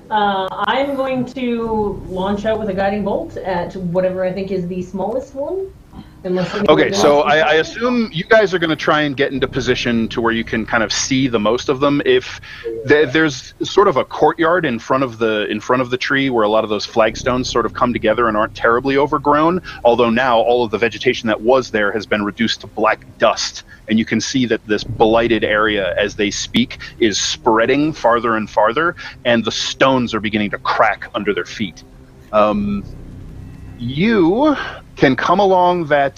I'm going to launch out with a guiding bolt at whatever I think is the smallest one. Okay, so I assume you guys are going to try and get into position to where you can kind of see the most of them. If there's sort of a courtyard in front of the tree where a lot of those flagstones sort of come together and aren't terribly overgrown, although now all of the vegetation that was there has been reduced to black dust, and you can see that this blighted area, as they speak, is spreading farther and farther, and the stones are beginning to crack under their feet. You can come along that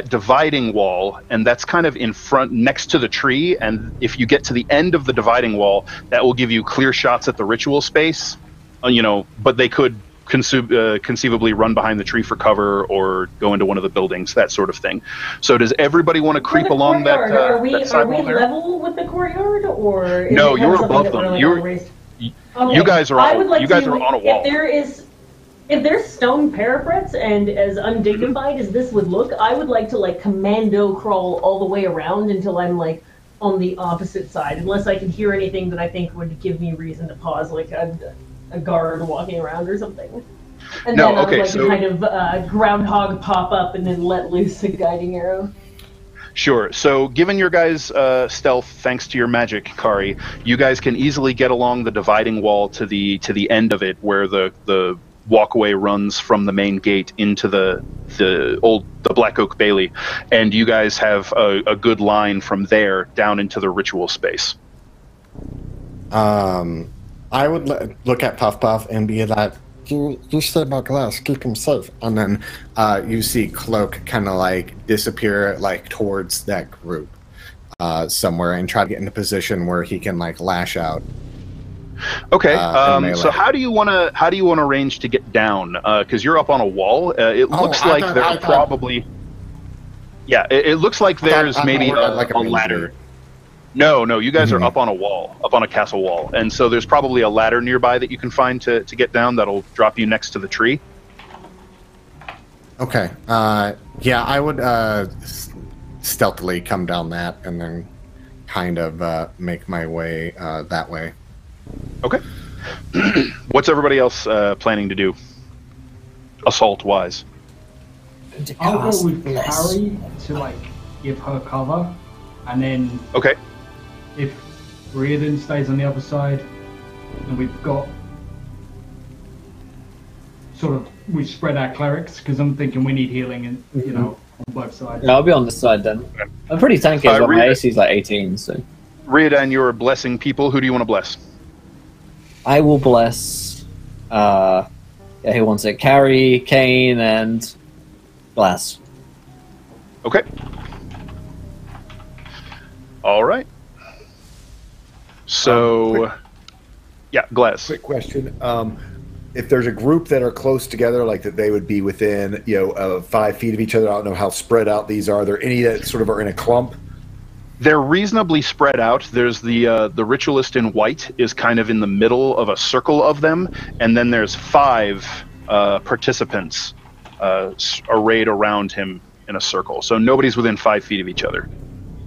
dividing wall, and that's kind of in front next to the tree, and if you get to the end of the dividing wall, that will give you clear shots at the ritual space, but they could conceivably run behind the tree for cover or go into one of the buildings, that sort of thing. So does everybody want to creep along that Are we level with the courtyard, or is no, it you're something above that we're, them. like, You're raised? you guys are on a wall. If there's stone parapets, and as undignified as this would look, I would like to like commando crawl all the way around until I'm like on the opposite side, unless I can hear anything that I think would give me reason to pause, like a guard walking around or something. And then I would like to kind of groundhog pop up and then let loose a guiding arrow. Sure. So given your guys' stealth, thanks to your magic, Kari, you guys can easily get along the dividing wall to the end of it, where the walkway runs from the main gate into the Black Oak Bailey, and you guys have a good line from there down into the ritual space. I would look at Puff Puff and be like, you stay my glass, keep him safe. And then you see Cloak kind of like disappear like towards that group somewhere and try to get in a position where he can like lash out. Okay. So how do you want to arrange to get down? Because you're up on a wall. It looks like there's probably. Yeah, it looks like there's maybe a ladder. No, you guys are up on a wall, up on a castle wall, and so there's probably a ladder nearby that you can find to get down. That'll drop you next to the tree. Okay. Yeah, I would stealthily come down that and then kind of make my way that way. Okay. What's everybody else planning to do, assault-wise? I'll go with Carrie to like give her cover, and then okay. If Reardon stays on the other side, and we've got we spread our clerics because I'm thinking we need healing and on both sides. Yeah, I'll be on this side then. I'm pretty tanky, but my AC is like 18, so. Riordan, you're blessing people. Who do you want to bless? I will bless. Who wants it? Carrie, Kane, and Glass. Okay. All right. So, Glass. Quick question. If there's a group that are close together, like that they would be within, 5 feet of each other, I don't know how spread out these are. Are there any that sort of are in a clump? They're reasonably spread out. There's the ritualist in white is kind of in the middle of a circle of them, and then there's 5 participants arrayed around him in a circle. So nobody's within 5 feet of each other.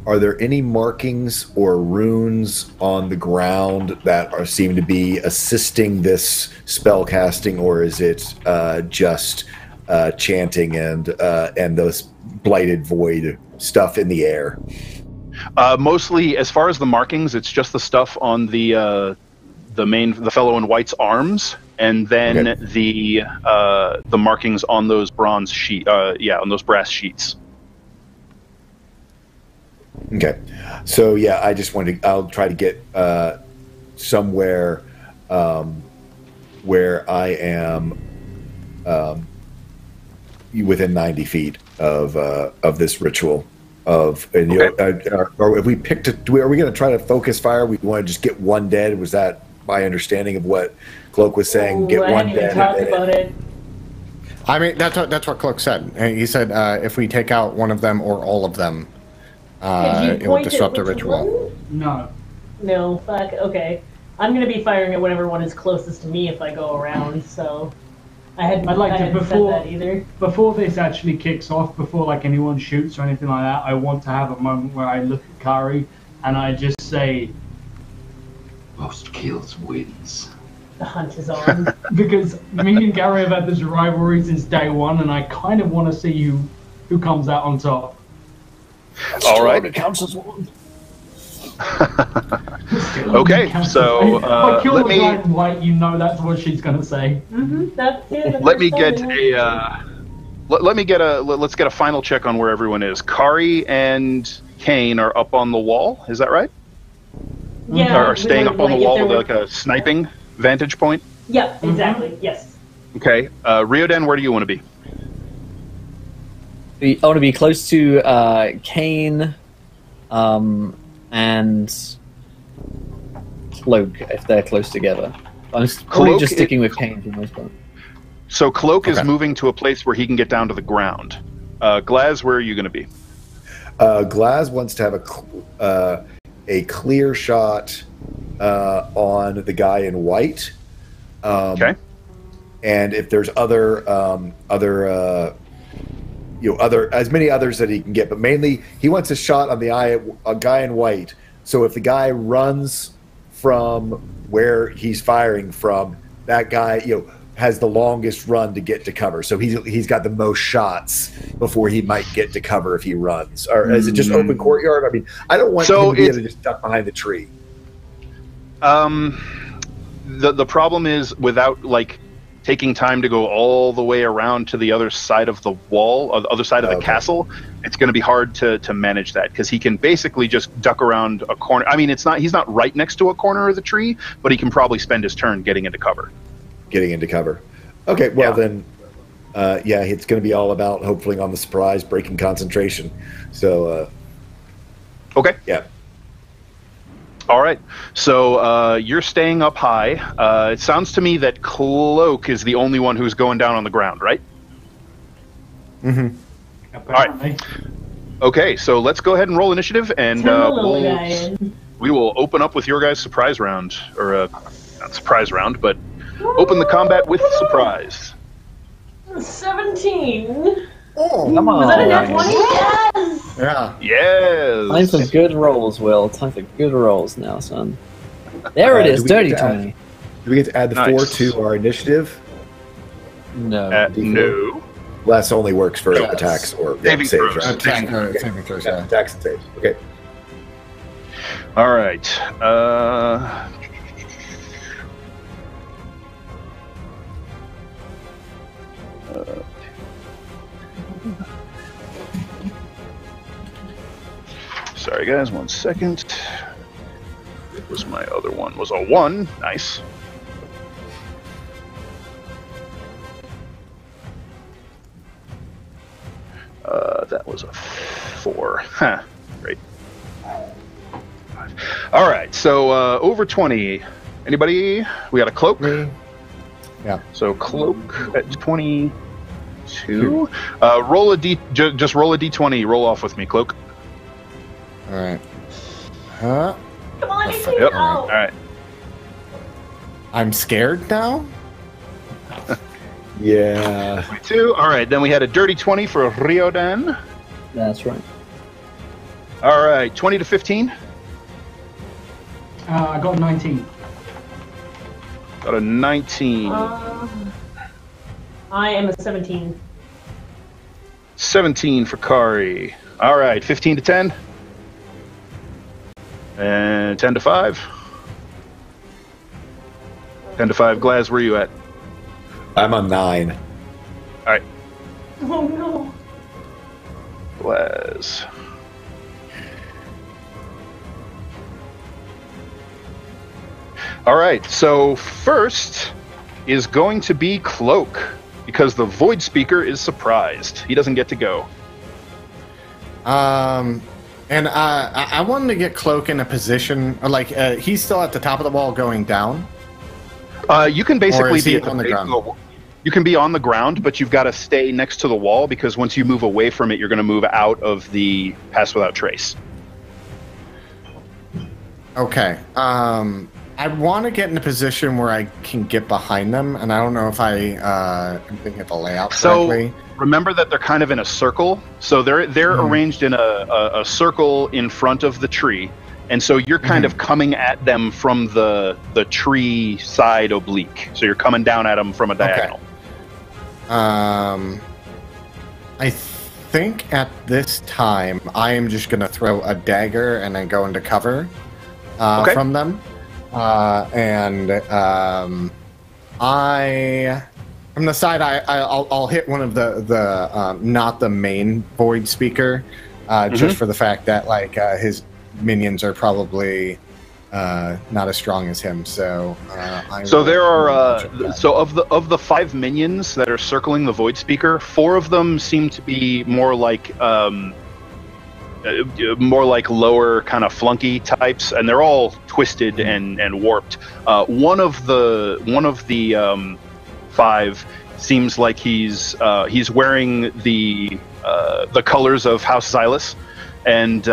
Are there any markings or runes on the ground that seem to be assisting this spell casting, or is it just chanting and those blighted void stuff in the air? Mostly, as far as the markings, it's just the stuff on the fellow in white's arms, and then the markings on those bronze on those brass sheets. Okay, so I just wanted I'll try to get somewhere where I am within 90 feet of this ritual. Or if we picked are we going to try to focus fire? We want to just get one dead. Was that my understanding of what Cloak was saying? Get one dead. Talk about it. I mean, that's what Cloak said. And he said if we take out one of them or all of them, it will disrupt the ritual. No. No, fuck, okay. I'm going to be firing at whatever one is closest to me if I go around, so... I'd like to, before this actually kicks off, before anyone shoots or anything like that, I want to have a moment where I look at Kari and I just say... Most kills wins. The hunt is on. Because me and Gary have had this rivalry since day one, and I kind of want to see who comes out on top. All right. It counts as one. Okay, so let me. White, that's what she's gonna say. Mm-hmm. Let's get a final check on where everyone is. Kari and Kane are up on the wall. Is that right? Yeah. Or staying up on the wall with a sniping vantage point. Yeah, exactly. Yes. Okay, Riordan, where do you want to be? I want to be close to Kane, and Cloak if they're close together. I'm probably just sticking with Kane for the most part. So Cloak is moving to a place where he can get down to the ground. Glaz, where are you going to be? Glaz wants to have a clear shot on the guy in white. Okay. And if there's other as many others that he can get, but mainly he wants a shot on a guy in white. So if the guy runs from where he's firing from, that guy has the longest run to get to cover. So he's got the most shots before he might get to cover if he runs. Or is it just open courtyard? I mean, I don't want him to be able to just duck behind the tree. The problem is without taking time to go all the way around to the other side of the wall, or the other side of the castle, it's going to be hard to manage that because he can basically just duck around a corner. I mean, he's not right next to a corner of the tree, but he can probably spend his turn getting into cover. Okay, well then, it's going to be all about hopefully on the surprise, breaking concentration. So, okay, yeah. All right, so you're staying up high. It sounds to me that Cloak is the only one who's going down on the ground, right? Mm-hmm. All right. Okay, so let's go ahead and roll initiative, and we will open up with your guys' surprise round, or not surprise round, but open the combat with surprise. 17. Oh, come on. Was that a nat 20? Yes! Yeah. Yes! Time for good rolls, Will. Time for good rolls now, son. There it is, dirty 20. Do we get to add the 4 to our initiative? No. No. That only works for attacks or saving saves, throws. right? Saving throws, yeah. Attacks and saves. Okay. All right. Sorry, guys. 1 second. It was my other one. Was a 1. Nice. That was a 4. Huh. Great. All right. So over 20. Anybody? We got a cloak. Yeah. So cloak at 22. Roll a d. Just roll a d20. Roll off with me, cloak. All right. Huh? Come on, you can Yep. go. All right. I'm scared now. Yeah. 22. All right. Then we had a dirty 20 for Riodan. That's right. All right. 20 to 15. I got 19. Got a 19. I am a 17. 17 for Kari. All right. 15 to 10. And 10 to 5. 10 to 5. Glaz, where are you at? I'm on 9. All right. Oh no. Glaz. All right. So first is going to be Cloak, because the Void Speaker is surprised. He doesn't get to go. And I wanted to get Cloak in a position, like he's still at the top of the wall going down. You can basically be on the ground. You can be on the ground, but you've got to stay next to the wall, because once you move away from it, you're going to move out of the Pass Without Trace. Okay. I want to get in a position where I can get behind them, and I don't know if I'm thinking of the layout correctly. So remember that they're kind of in a circle. So they're arranged in a circle in front of the tree, and so you're kind of coming at them from the tree side oblique. So you're coming down at them from a diagonal. Okay. I think at this time I am just going to throw a dagger and then go into cover from them. From the side, I'll hit one of the not the main Void Speaker, just for the fact that his minions are probably not as strong as him. So there are so of the 5 minions that are circling the Void Speaker, 4 of them seem to be more like lower kind of flunky types, and they're all twisted and warped. One of the 5 seems like he's wearing the colors of House Xylus, and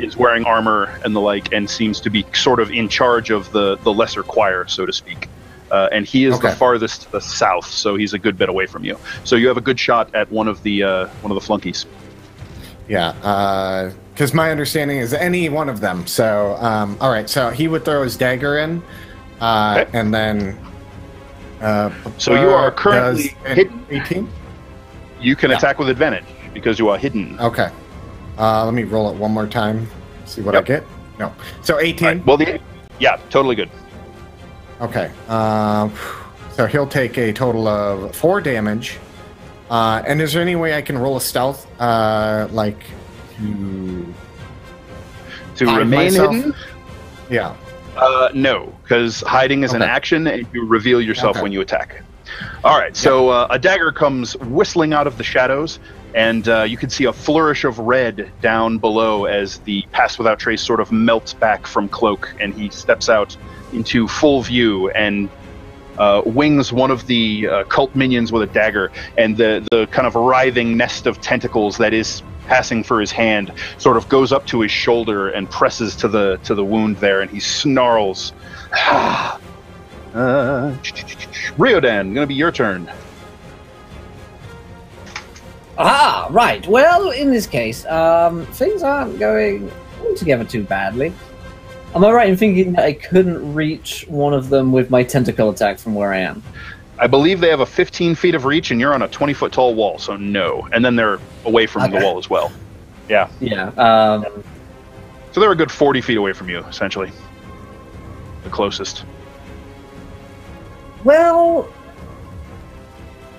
is wearing armor and the like, and seems to be sort of in charge of the lesser choir, so to speak. And he is the farthest to the south, so he's a good bit away from you. So you have a good shot at one of the flunkies. Yeah, because my understanding is any one of them. So, all right. So he would throw his dagger in, and then. So you are currently hidden. 18. You can attack with advantage because you are hidden. Okay. Let me roll it one more time. See what I get. No. So 18. Right. Well, yeah, totally good. Okay. So he'll take a total of 4 damage. And is there any way I can roll a stealth, to remain hidden? Yeah. No, because hiding is an action, and you reveal yourself when you attack. All right, so a dagger comes whistling out of the shadows, and you can see a flourish of red down below as the Pass Without Trace sort of melts back from Cloak, and he steps out into full view and wings one of the cult minions with a dagger, and the kind of writhing nest of tentacles that is passing for his hand sort of goes up to his shoulder and presses to the wound there, and he snarls. Riodan, gonna be your turn. Ah, right. Well, in this case, things aren't going together too badly. Am I right in thinking that I couldn't reach one of them with my tentacle attack from where I am? I believe they have a 15 feet of reach, and you're on a 20-foot tall wall, so no. And then they're away from the wall as well. Yeah. Yeah. So they're a good 40 feet away from you, essentially. The closest. Well,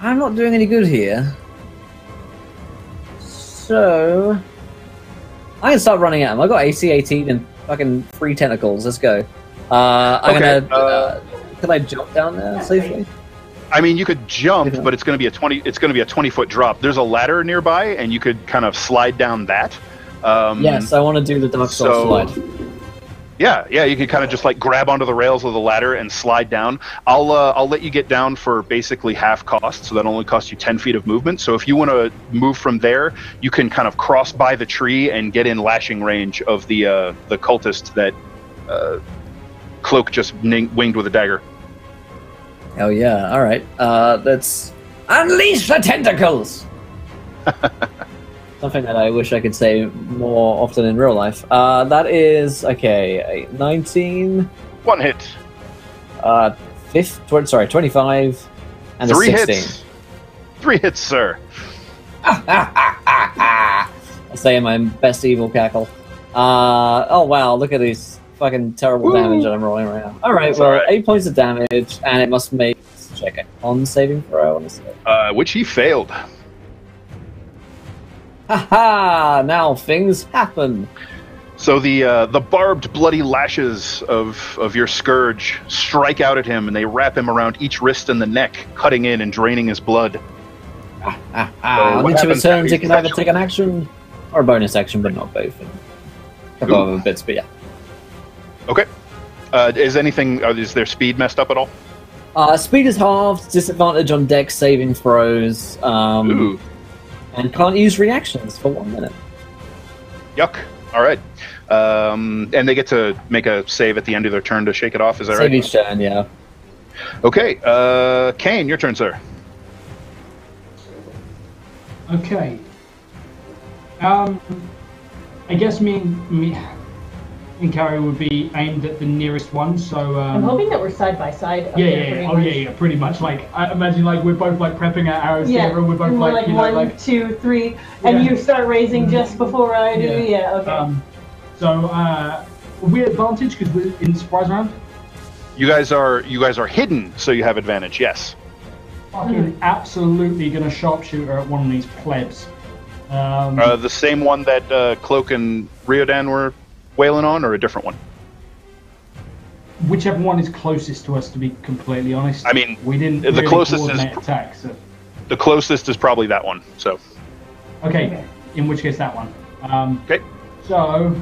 I'm not doing any good here. So I can start running at him. I've got AC 18 and fucking 3 tentacles. Let's go. I'm gonna. Could I jump down there safely? I mean, you could jump, but it's going to be a 20. It's going to be a 20-foot drop. There's a ladder nearby, and you could kind of slide down that. Yes, I want to do the Dark Souls slide. Yeah, you can kind of just like grab onto the rails of the ladder and slide down. I'll let you get down for basically half cost, so that only costs you 10 feet of movement. So if you want to move from there, you can kind of cross by the tree and get in lashing range of the cultist that Cloak just winged with a dagger. Oh yeah! All right. Let's unleash the tentacles. Something that I wish I could say more often in real life. That is okay. 19. One hit. 25, and 3 a 16. hits. 3 hits, sir. I say in my best evil cackle. Oh wow! Look at these fucking terrible damage that I'm rolling right now. All right, well, 8 points of damage, and it must make check a con saving throw. Which he failed. Haha! Now things happen. So the barbed, bloody lashes of your scourge strike out at him, and they wrap him around each wrist and the neck, cutting in and draining his blood. On each of his turns, he can either take an action or a bonus action, but not both. And a couple other bits, but yeah. Okay. Is their speed messed up at all? Speed is halved, disadvantage on dex saving throws, and can't use reactions for 1 minute. Yuck. All right. And they get to make a save at the end of their turn to shake it off, is that right? Save each turn, yeah. Okay. Kane, your turn, sir. Okay. I guess me and Carrie would be aimed at the nearest one, so... I'm hoping that we're side by side. Pretty much. Like, I imagine like we're both like prepping our arrows together, we're both like, you know, 1, 2, 3, and you start raising just before I do, okay. We advantage because we're in surprise round? You guys are hidden, so you have advantage, yes. Fucking absolutely gonna sharpshooter at one of these plebs. The same one that Cloak and Riodan were wailing on, or a different one? Whichever one is closest to us, to be completely honest. I mean, we didn't the really closest attack, so. The closest is probably that one. So. Okay. In which case, that one. Okay. So.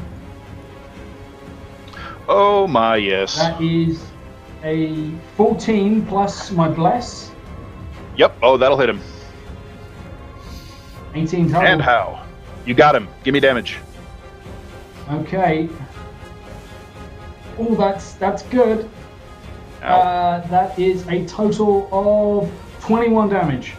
Oh my yes. That is a 14 plus my bless. Yep. Oh, that'll hit him. 18 total. And how? You got him. Give me damage. Okay. Oh, that's good. That is a total of 21 damage.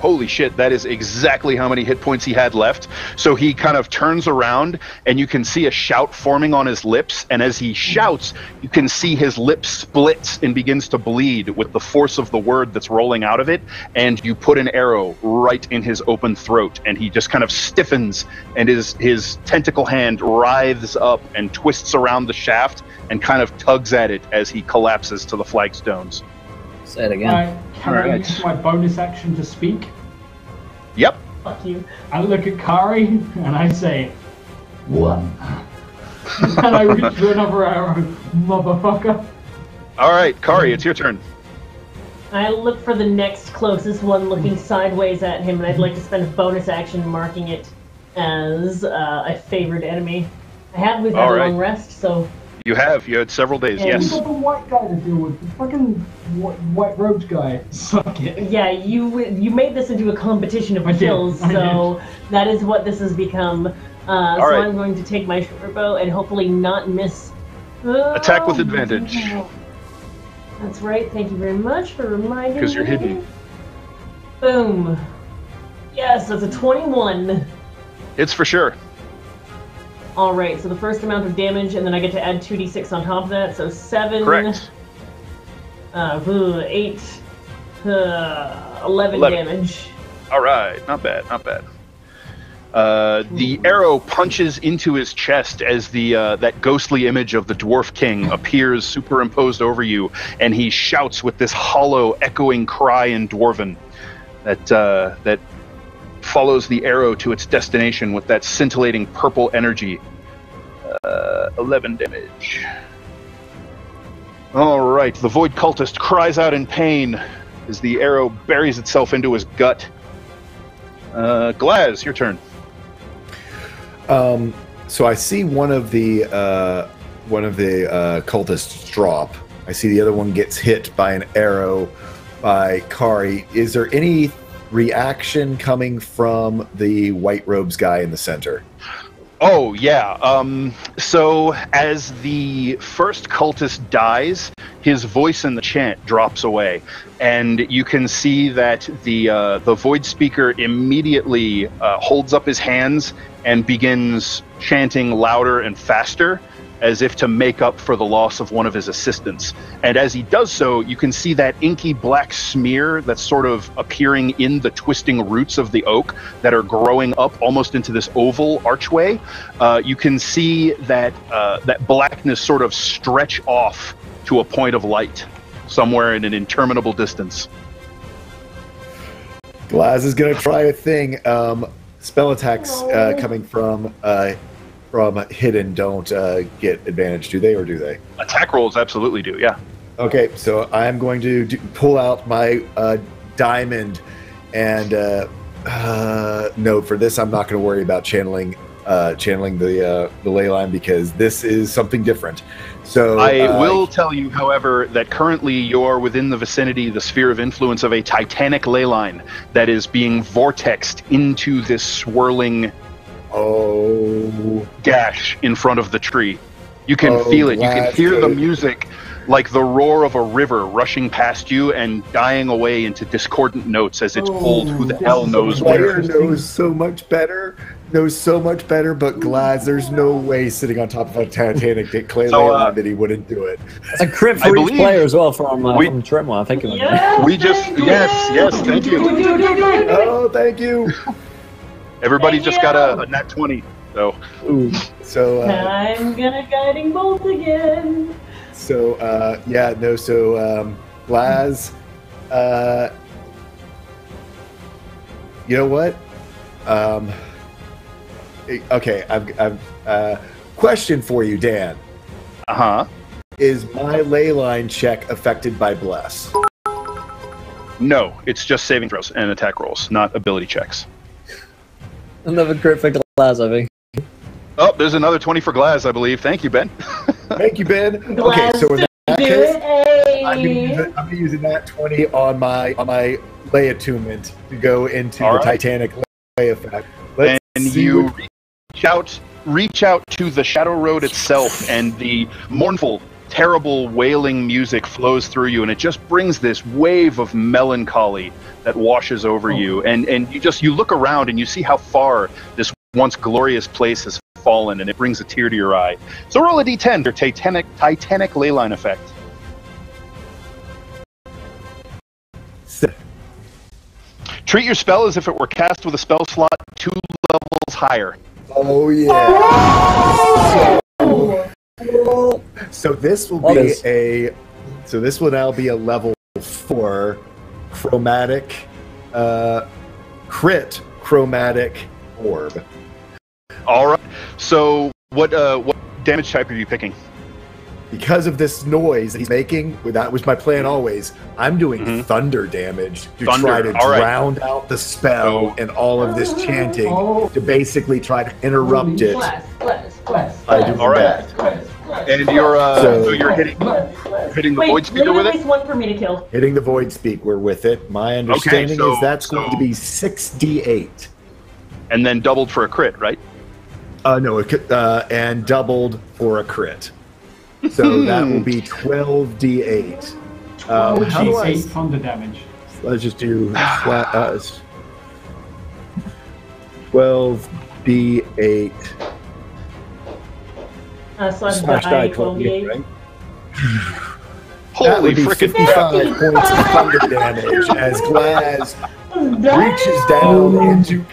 Holy shit, that is exactly how many hit points he had left. So he kind of turns around, and you can see a shout forming on his lips, and as he shouts, you can see his lips splits and begins to bleed with the force of the word that's rolling out of it, and you put an arrow right in his open throat, and he just kind of stiffens, and his tentacle hand writhes up and twists around the shaft and kind of tugs at it as he collapses to the flagstones. Say it again. Can I use my bonus action to speak? Yep. Fuck you. I look at Kari and I say, 1. And I reach for another arrow, motherfucker. All right, Kari, it's your turn. I look for the next closest one looking sideways at him, and I'd like to spend a bonus action marking it as a favored enemy. We've had a long rest, so... You had several days, yes. You got the white guy to deal with, the fucking white robed guy. Suck it. Yeah, you made this into a competition of kills, so that is what this has become. Right. I'm going to take my short bow and hopefully not miss. Attack with advantage. That's right, thank you very much for reminding me. Because you're hidden. Boom. Yes, that's a 21. It's for sure. Alright, so the first amount of damage, and then I get to add 2d6 on top of that, so 7... Correct. 8... 11 damage. Alright, not bad, not bad. The arrow punches into his chest as that ghostly image of the Dwarf King appears superimposed over you, and he shouts with this hollow, echoing cry in Dwarven that follows the arrow to its destination with that scintillating purple energy. 11 damage. All right, the Void Cultist cries out in pain as the arrow buries itself into his gut. Glaz, your turn. So I see one of the cultists drop. I see the other one gets hit by an arrow by Kari. Is there any reaction coming from the white robes guy in the center? Oh, yeah. So as the first cultist dies, his voice in the chant drops away. And you can see that the Void Speaker immediately holds up his hands and begins chanting louder and faster, as if to make up for the loss of one of his assistants. And as he does so, you can see that inky black smear that's sort of appearing in the twisting roots of the oak that are growing up almost into this oval archway. You can see that that blackness sort of stretch off to a point of light somewhere in an interminable distance. Glaz is going to try a thing. Spell attacks coming from hidden don't get advantage, do they, or do they? Attack rolls absolutely do, yeah. Okay, so I'm going to pull out my diamond, and no, for this I'm not going to worry about channeling the ley line, because this is something different. So I will tell you, however, that currently you're within the vicinity, the sphere of influence of a titanic ley line that is being vortexed into this swirling gash in front of the tree. You can feel it. You can hear the music like the roar of a river rushing past you and dying away into discordant notes as it's pulled who the hell knows where. Knows so much better, but Glaz, there's no way sitting on top of a Titanic clay line that he wouldn't do it. It's a crit for each player as well from Tremor, I think. Yes, thank you. Oh, thank you. Everybody just got a nat 20, so. I'm gonna guiding bolt again. Glaz, you know what? Okay, I've question for you, Dan. Is my ley line check affected by bless? No, it's just saving throws and attack rolls, not ability checks. Another crit for Glaz, I think. Oh, there's another 20 for Glaz, I believe. Thank you, Ben. Thank you, Ben. Okay, so in that case, I'm going to use that 20 on my ley attunement to go into the Titanic ley effect. You reach out to the Shadow Road itself, and the mournful, terrible wailing music flows through you, and it just brings this wave of melancholy that washes over you. And you look around and you see how far this once glorious place has fallen, and it brings a tear to your eye. So roll a d10 for Titanic ley line effect. Treat your spell as if it were cast with a spell slot 2 levels higher. Oh yeah. So this will be this will now be a level 4 chromatic crit chromatic orb. All right. So what damage type are you picking? Because of this noise that he's making, that was my plan always. I'm doing thunder damage to try to drown out the spell and all of this chanting to basically try to interrupt it. All right. And you're hitting the Void Speaker with it? One for me to kill. Hitting the Void Speaker with it. My understanding is that's going to be 6d8. And then doubled for a crit, right? No, and doubled for a crit. So that will be 12d8. 12d8 thunder damage. Let's just do 12d8. Slash die 12d8. Right? Holy that would be frickin' 55 points of thunder damage as Glaz reaches down into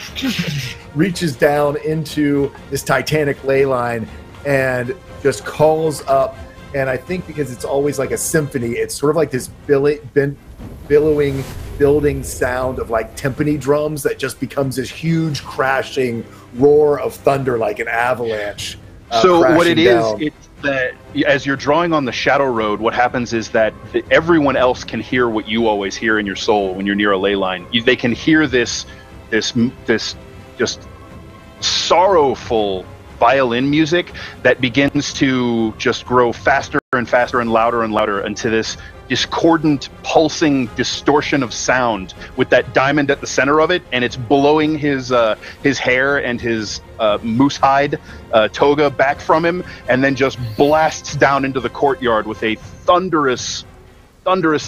reaches down into this titanic ley line and just calls up. And I think because it's always like a symphony, it's sort of like this billowing, building sound of like timpani drums that just becomes this huge crashing roar of thunder, like an avalanche. So what it is, down. it's that as you're drawing on the Shadow Road, what happens is that everyone else can hear what you always hear in your soul when you're near a ley line. They can hear this just sorrowful violin music that begins to just grow faster and faster and louder into this discordant, pulsing distortion of sound with that diamond at the center of it, and it's blowing his hair and his moose hide toga back from him, and then just blasts down into the courtyard with a thunderous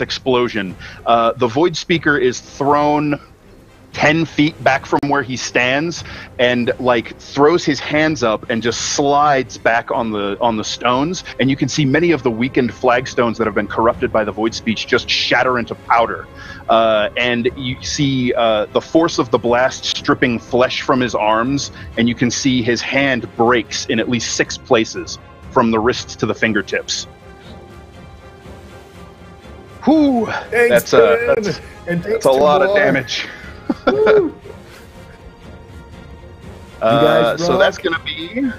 explosion. The Void Speaker is thrown 10 feet back from where he stands and like throws his hands up and just slides back on the stones, and you can see many of the weakened flagstones that have been corrupted by the Void Speech just shatter into powder, and you see the force of the blast stripping flesh from his arms, and you can see his hand breaks in at least 6 places from the wrists to the fingertips. Whew, Thanks, that's a lot of damage. So that's going to be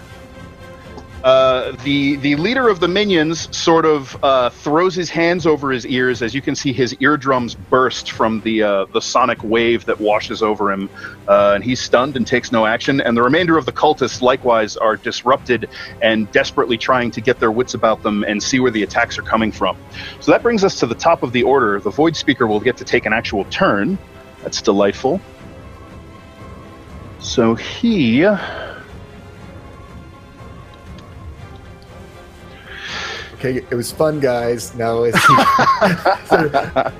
the leader of the minions sort of throws his hands over his ears, as you can see his eardrums burst from the sonic wave that washes over him, and he's stunned and takes no action. And the remainder of the cultists likewise are disrupted and desperately trying to get their wits about them and see where the attacks are coming from. So that brings us to the top of the order. The Void Speaker will get to take an actual turn. That's delightful. So he... Okay, it was fun, guys. Now it's... I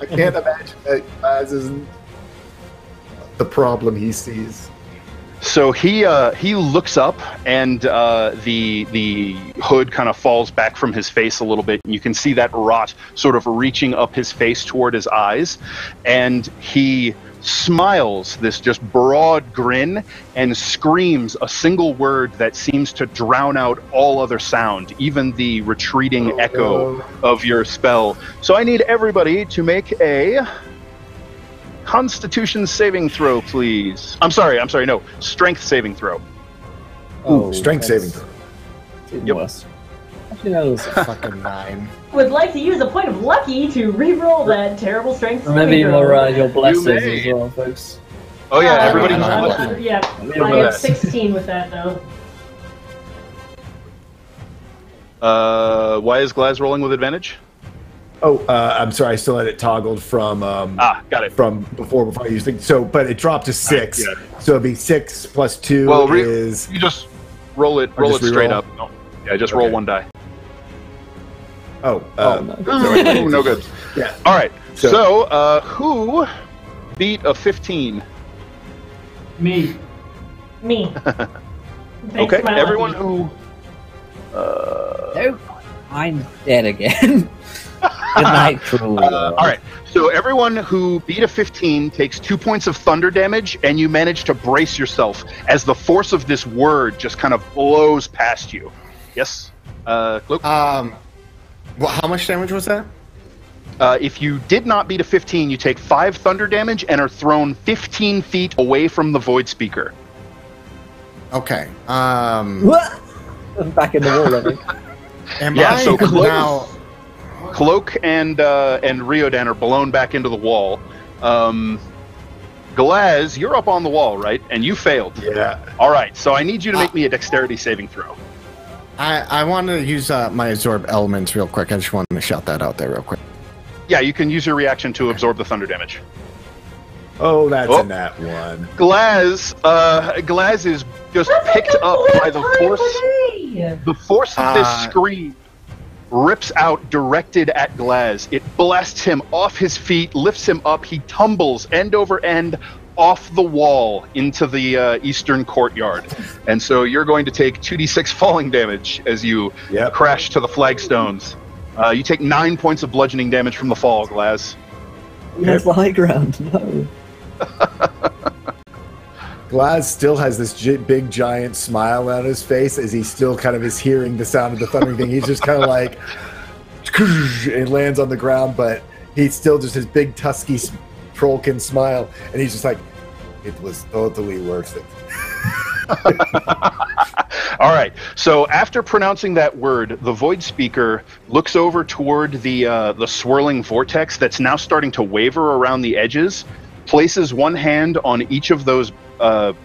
can't imagine that Baz isn't the problem he sees. So he looks up, and the hood kind of falls back from his face a little bit, and you can see that rot sort of reaching up his face toward his eyes, and he smiles this just broad grin and screams a single word that seems to drown out all other sound, even the retreating echo of your spell. So I need everybody to make a Constitution saving throw, please. I'm sorry, no. Strength saving throw. Strength saving throw. Yep. Worse. Actually, that was a fucking 9. Would like to use a point of lucky to re-roll that terrible strength. Remember your blessings as well, folks. Oh yeah, everybody. Yeah, I have 16 with that though. Why is Glaz rolling with advantage? I'm sorry, I still had it toggled from got it. From before I used it. So, but it dropped to 6. Yeah. So it'd be 6 plus 2 is. You just roll it straight up. No. Yeah, just roll one die. No. No good. Yeah. All right. So, who beat a 15? Me. Okay. Everyone who. No, I'm dead again. Good night, cruel. All right. So everyone who beat a 15 takes 2 points of thunder damage, and you manage to brace yourself as the force of this word just kind of blows past you. Yes, Cloak? Well, how much damage was that? If you did not beat a 15, you take 5 thunder damage and are thrown 15 feet away from the Void Speaker. Okay. Back in the wall, I think. So Cloak and Riodan are blown back into the wall. Glaz, you're up on the wall, right? And you failed. Yeah. All right, so I need you to make me a dexterity saving throw. I want to use my absorb elements real quick. I just wanted to shout that out there real quick. Yeah, you can use your reaction to absorb the thunder damage. Oh, that's a nat 1. Glaz is just picked up by the force. The force of this scream rips out, directed at Glaz. It blasts him off his feet, lifts him up. He tumbles end over end off the wall into the eastern courtyard. And so you're going to take 2d6 falling damage as you crash to the flagstones. You take 9 points of bludgeoning damage from the fall, Glaz. That's the high ground, no. Glaz still has this big giant smile on his face as he still kind of is hearing the sound of the thundering thing. He's just kind of like, it lands on the ground, but he's still just his big tusky trollkin smile, and he's just like, it was totally worth it. All right. So after pronouncing that word, the Void Speaker looks over toward the swirling vortex that's now starting to waver around the edges, places one hand on each of those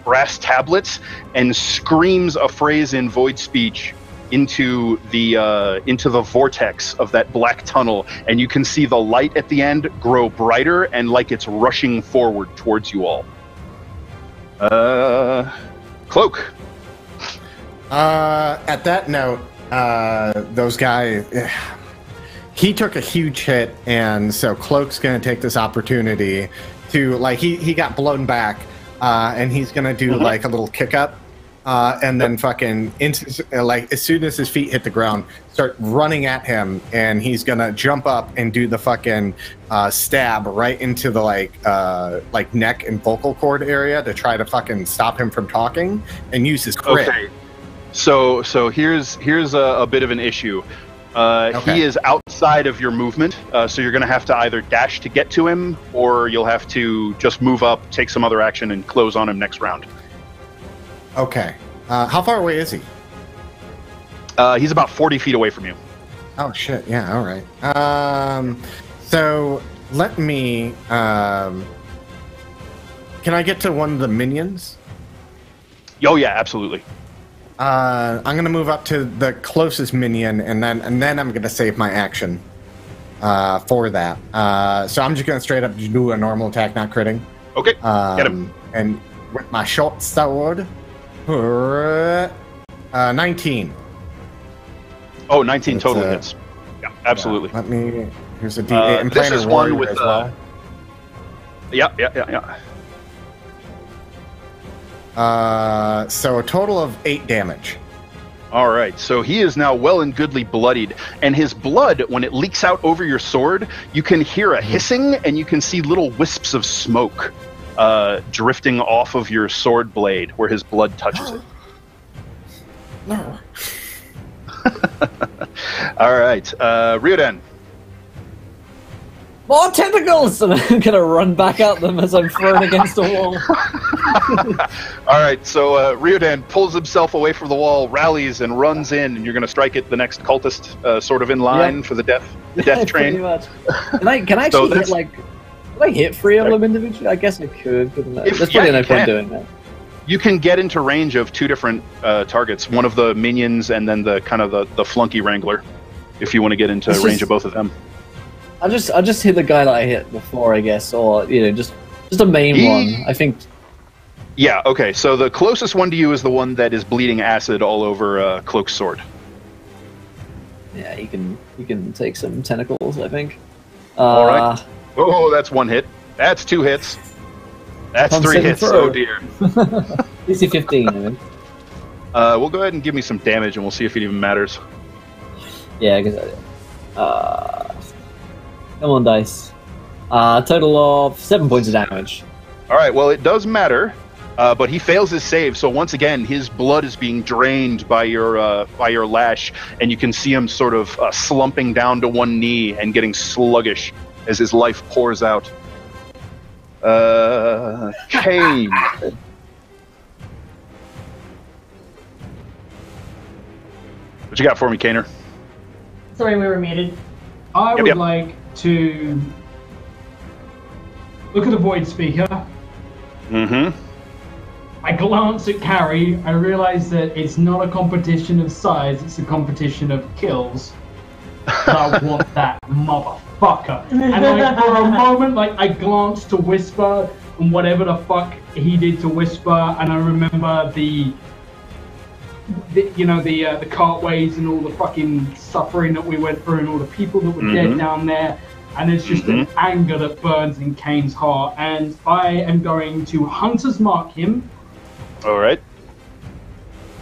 brass tablets, and screams a phrase in Void speech into the vortex of that black tunnel, and you can see the light at the end grow brighter and like it's rushing forward towards you all. Cloak. At that note, those guys, he took a huge hit, and so Cloak's gonna take this opportunity to, like, he got blown back, and he's gonna do like a little kick up, and then fucking like as soon as his feet hit the ground, start running at him, and he's gonna jump up and do the fucking stab right into the like neck and vocal cord area to try to fucking stop him from talking and use his crit. Okay. So here's a bit of an issue. Okay. He is outside of your movement, so you're going to have to either dash to get to him, or you'll have to just move up, take some other action, and close on him next round. Okay. How far away is he? He's about 40 feet away from you. Oh shit! Yeah. All right. So let me. Can I get to one of the minions? Oh yeah, absolutely. I'm gonna move up to the closest minion, and then I'm gonna save my action for that. So I'm just gonna straight up do a normal attack, not critting. Okay, get him. And with my short sword, 19. Oh, 19 total hits. Yeah, absolutely. Yeah, let me. Here's a D8. I'm this playing is a one warrior with. as well. Yeah. So a total of 8 damage. All right, so he is now well and goodly bloodied, and his blood, when it leaks out over your sword, you can hear a hissing, and you can see little wisps of smoke drifting off of your sword blade where his blood touches it. No. All right, Ryodan. More tentacles! And I'm gonna run back at them as I'm thrown against a wall. All right, so Ryodan pulls himself away from the wall, rallies, and runs in, and you're going to strike at the next cultist, sort of in line for the death train. Pretty much. Can I actually hit, like... Can I hit 3 of them individually? I guess I could, couldn't I? There's probably no point doing that. You can get into range of 2 different targets, one of the minions and then the kind of the flunky wrangler, if you want to get into range of both of them. I just hit the guy that I hit before, I guess, or just a main one. I think. Yeah. Okay. So the closest one to you is the one that is bleeding acid all over Cloak's sword. Yeah, he can take some tentacles, I think. All right. Oh, that's 1 hit. That's 2 hits. That's 3 hits. Oh dear. DC 15. I think. We'll go ahead and give me some damage, and we'll see if it even matters. Yeah, because. Come on, dice. Total of 7 points of damage. All right. Well, it does matter, but he fails his save. So once again, his blood is being drained by your lash, and you can see him sort of slumping down to one knee and getting sluggish as his life pours out. Kane. What you got for me, Kaner? Sorry, we were muted. I would like to look at the Void Speaker. Mm-hmm. I glance at Carrie. I realize that it's not a competition of size, it's a competition of kills. I want that motherfucker. And like for a moment, like I glance to Whisper and whatever the fuck he did to Whisper, and I remember the cartways and all the fucking suffering that we went through and all the people that were dead down there, and it's just an anger that burns in Kane's heart, and I am going to Hunter's Mark him. All right.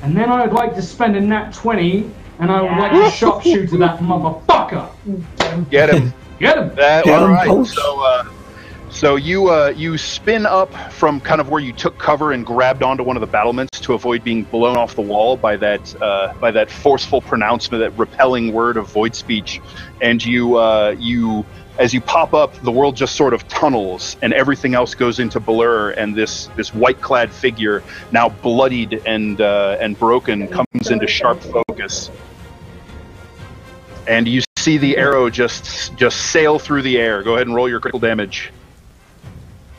And then I would like to spend a nat 20, and I would like to sharpshooter that motherfucker. Get him. Get him. All right. So you spin up from kind of where you took cover and grabbed onto one of the battlements to avoid being blown off the wall by that forceful pronouncement, that repelling word of void speech, and you as you pop up, the world just sort of tunnels and everything else goes into blur, and this white-clad figure, now bloodied and broken, comes into sharp focus. And you see the arrow just sail through the air. Go ahead and roll your critical damage.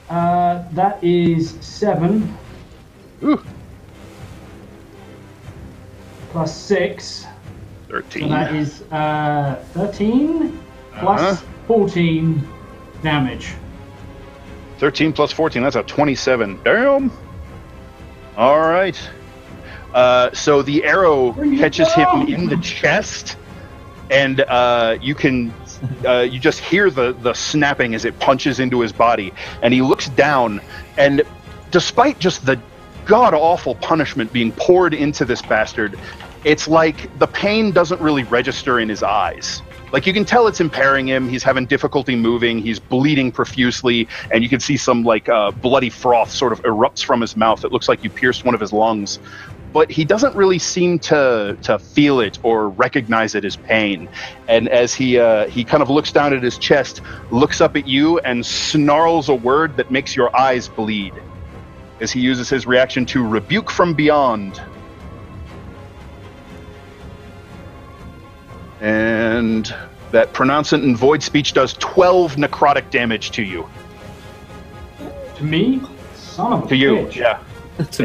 That is 7. Ooh. Plus 6. 13. So that is 13 plus 14 damage. 13 plus 14, that's a 27. Damn! Alright. So the arrow catches him in the chest, and you just hear the snapping as it punches into his body, and he looks down, and despite just the god-awful punishment being poured into this bastard, it's like the pain doesn't really register in his eyes. Like, you can tell it's impairing him. He's having difficulty moving. He's bleeding profusely, and you can see some bloody froth sort of erupts from his mouth. It looks like you pierced one of his lungs. But he doesn't really seem to feel it or recognize it as pain. And as he kind of looks down at his chest, looks up at you, and snarls a word that makes your eyes bleed, as he uses his reaction to rebuke from beyond. And that pronouncement in void speech does 12 necrotic damage to you. To me? Son of a To you, bitch. yeah. That's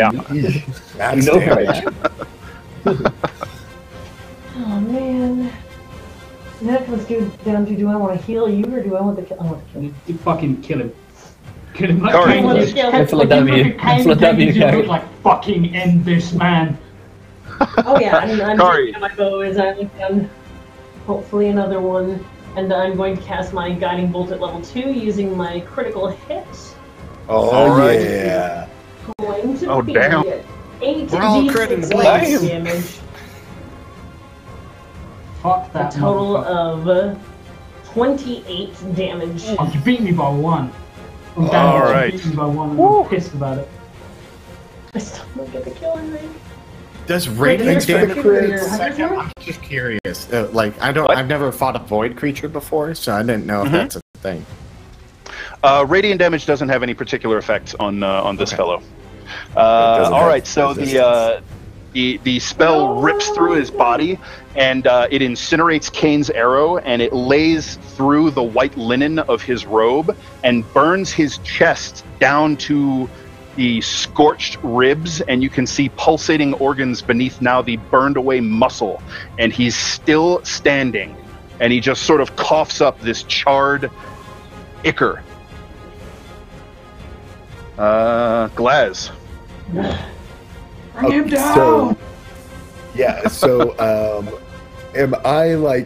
No damage. Oh man. And then it comes down to, do I want to heal you or do I want to kill? I want to kill you. You fucking kill him. Kill him. Like, Sorry. kill him. Careful of W. You Careful of W, look Gary. like fucking end this man. Oh yeah, I'm Kari. taking out my bow as I look down. Hopefully another one. And I'm going to cast my Guiding Bolt at level 2 using my critical hit. Oh, Alright. yeah. Going to Oh, be damn. 8 We're all critting d6 the damage. Fuck A that total motherfucker. of 28 damage. Oh, you beat me by 1. I'm All down. right. You beat me by 1 and I'm pissed about it. I still don't get the kill, I think. Does radiant Wait, damage? crits. I'm just curious. I've never fought a void creature before, so I didn't know if that's a thing. Radiant damage doesn't have any particular effect on this fellow. doesn't All have right, so resistance. the spell rips through his body, and it incinerates Kane's arrow, and it lays through the white linen of his robe and burns his chest down to the scorched ribs, and you can see pulsating organs beneath now the burned away muscle, and he's still standing, and he just sort of coughs up this charred ichor. Glaz. Bring him down! So, yeah, so am I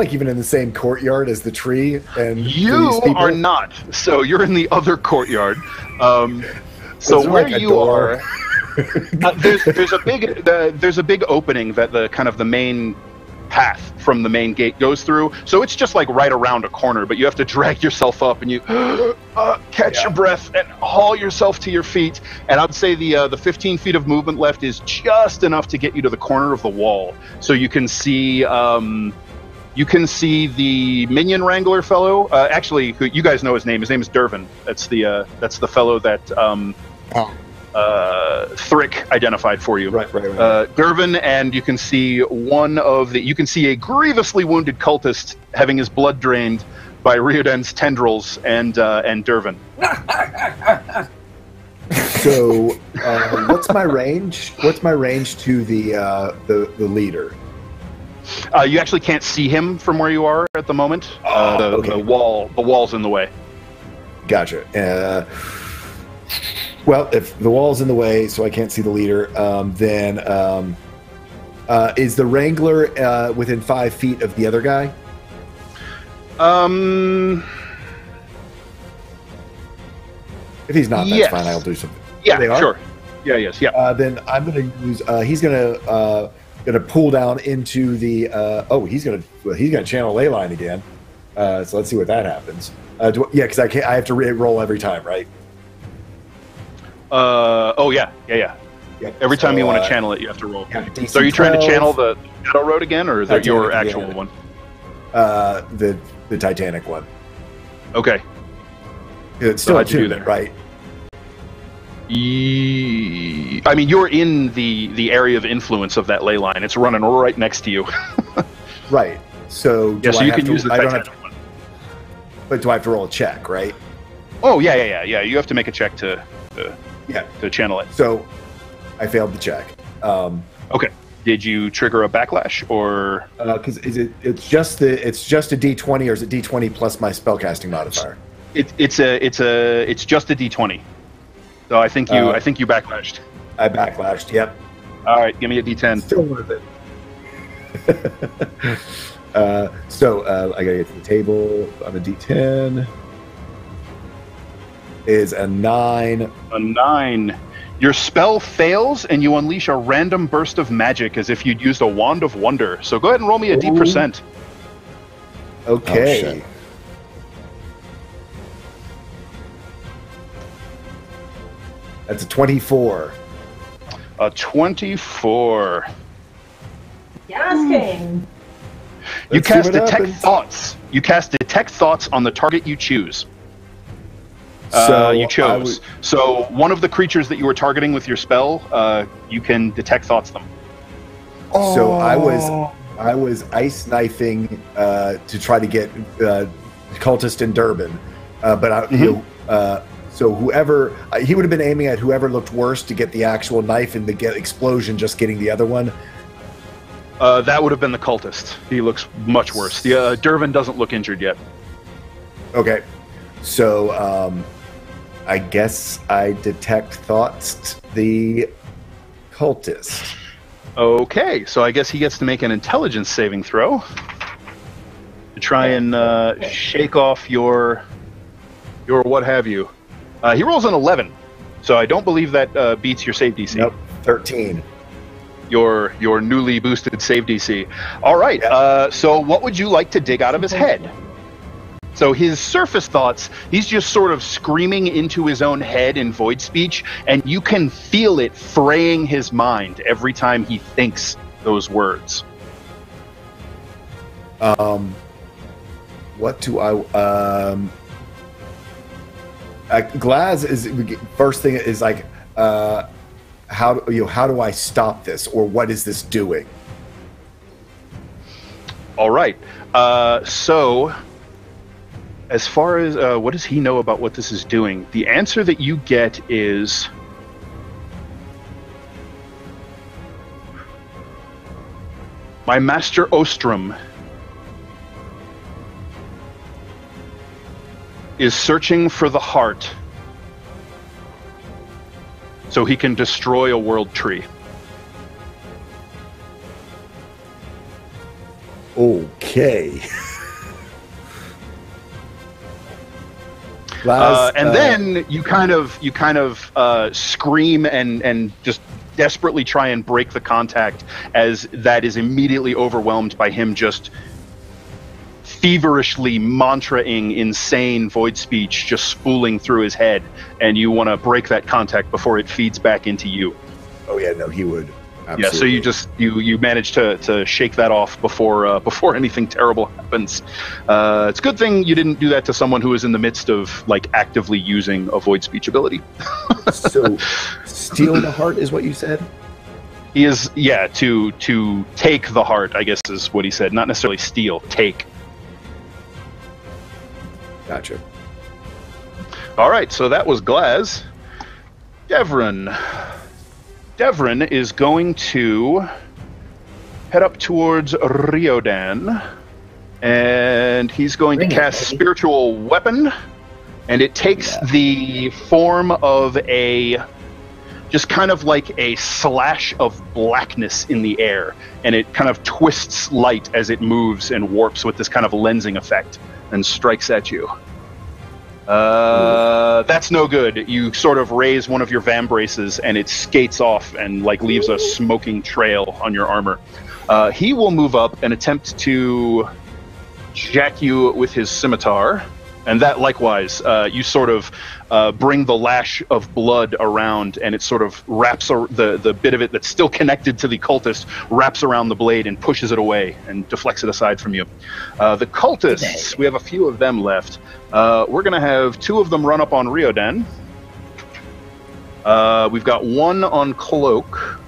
even in the same courtyard as the tree? And You these people? are not. So you're in the other courtyard. So Is there where like a you door? are, there's a big opening that the main path from the main gate goes through. So it's just like right around a corner, but you have to drag yourself up and you catch your breath and haul yourself to your feet. And I'd say the 15 feet of movement left is just enough to get you to the corner of the wall, so you can see. You can see the minion wrangler fellow. Actually, who you guys know his name. His name is Dervin. That's the fellow that Thrick identified for you. Right. Dervin, and you can see a grievously wounded cultist having his blood drained by Rioden's tendrils, and Dervin. So, what's my range? What's my range to the leader? You actually can't see him from where you are at the moment. Okay. The wall's in the way. Gotcha. Well, if the wall's in the way, so I can't see the leader, then is the Wrangler within 5 feet of the other guy? If he's not, that's Yes. fine. I'll do something. Yeah, They are? sure. Yeah, yes, yeah. Then I'm going to use. He's going to pull down into the. He's going to channel Leyline again. So let's see what that happens. Yeah, because I have to roll every time, right? Oh yeah. Yeah. Every time you want to channel it, you have to roll. Yeah, So are you trying to 12. channel the Shadow Road again, or is that your Titanic actual again. one? The Titanic one. Okay. It's So still how'd you do attunement, that? right? I mean, you're in the area of influence of that ley line. It's running right next to you. Right. So do Yeah, so I you have can to, use the I don't Titanic have to, one. but do I have to roll a check, right? Oh yeah. You have to make a check to channel it. So I failed the check. Okay. Did you trigger a backlash or? Because it's just a D20, or is it D20 plus my spellcasting modifier? It's just a D20. So I think you backlashed. I backlashed. Yep. All right, give me a D10. Still worth it. So I gotta get to the table on a D10. Is a 9. A 9. Your spell fails, and you unleash a random burst of magic as if you'd used a wand of wonder. So go ahead and roll me a D%. Okay. Oh, shit. That's a 24. A 24. Yes, King. You Let's see cast what detect happens. thoughts. You cast detect thoughts on the target you choose. So you I chose. So one of the creatures that you were targeting with your spell, you can detect thoughts them. So I was ice knifing to try to get cultist in Durban, but so whoever he would have been aiming at whoever looked worse to get the actual knife and the explosion, just getting the other one. That would have been the cultist. He looks much worse. The Durban doesn't look injured yet. Okay, so I guess I detect thoughts the cultist. Okay, so I guess he gets to make an intelligence saving throw to try and shake off your what have you. He rolls an 11, so I don't believe that beats your save DC. Nope, 13. Your newly boosted save DC. All right, so what would you like to dig out of his head? So his surface thoughts, he's just sort of screaming into his own head in void speech, and you can feel it fraying his mind every time he thinks those words. What do I? Glaz is first thing is like, how do I stop this, or what is this doing? All right, so. As far as what does he know about what this is doing, the answer that you get is my master Ostrom is searching for the heart so he can destroy a world tree. Okay. And then you kind of scream and just desperately try and break the contact, as that is immediately overwhelmed by him just feverishly mantraing insane void speech just spooling through his head, and you want to break that contact before it feeds back into you. Oh yeah, no, he would. Absolutely. Yeah, so you just you manage to shake that off before anything terrible happens. It's a good thing you didn't do that to someone who is in the midst of like actively using a void speech ability. So steal the heart is what you said? He is, yeah, to take the heart, I guess is what he said. Not necessarily steal, take. Gotcha. All right, so that was Glaz. Devrin is going to head up towards Riodan, and he's going to cast Spiritual Weapon, and it takes the form of just kind of like a slash of blackness in the air, and it kind of twists light as it moves and warps with this kind of lensing effect and strikes at you. That's no good. You sort of raise one of your vambraces and it skates off and like leaves a smoking trail on your armor. He will move up and attempt to jack you with his scimitar And that likewise, you sort of bring the lash of blood around, and it sort of wraps the bit of it that's still connected to the cultist, wraps around the blade and pushes it away and deflects it aside from you. The cultists, we have a few of them left. We're going to have 2 of them run up on Riodan. We've got 1 on Cloak.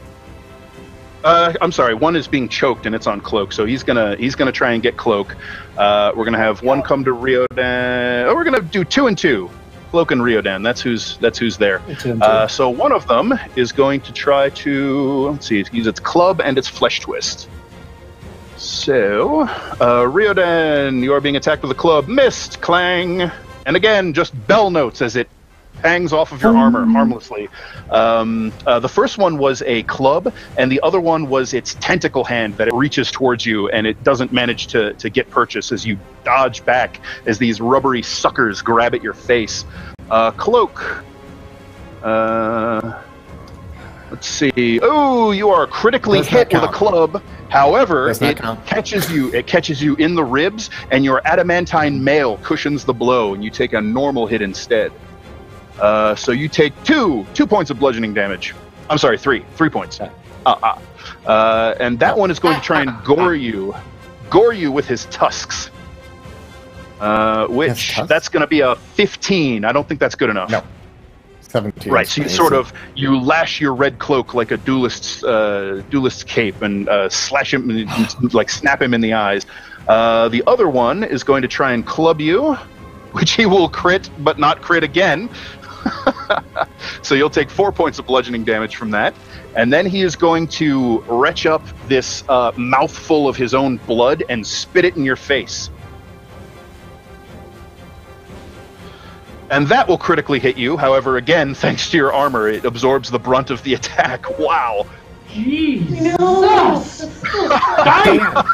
I'm sorry, 1 is being choked and it's on Cloak, so he's gonna try and get Cloak. We're gonna have 1 come to Riodan. Oh, we're gonna do 2 and 2, Cloak and Riodan. That's who's there. So one of them is going to try to use its club and its flesh twist. So Riodan, you are being attacked with a club. Missed, clang, and again just bell notes as it hangs off of your armor harmlessly. The first one was a club, and the other one was its tentacle hand that it reaches towards you, and it doesn't manage to get purchase as you dodge back as these rubbery suckers grab at your face. Cloak. Let's see. Oh, you are critically hit with a club. However, it catches you in the ribs, and your adamantine mail cushions the blow, and you take a normal hit instead. So you take 2 points of bludgeoning damage. I'm sorry, 3 points. And that one is going to try and gore you with his tusks. Which that's going to be a 15. I don't think that's good enough. No, 17. Right. So you lash your red cloak like a duelist's cape and slash him, like snap him in the eyes. The other one is going to try and club you, which he will crit, but not crit again. So you'll take 4 points of bludgeoning damage from that. And then he is going to retch up this mouthful of his own blood and spit it in your face. And that will critically hit you. However, again, thanks to your armor, it absorbs the brunt of the attack. Wow. Jeez. No.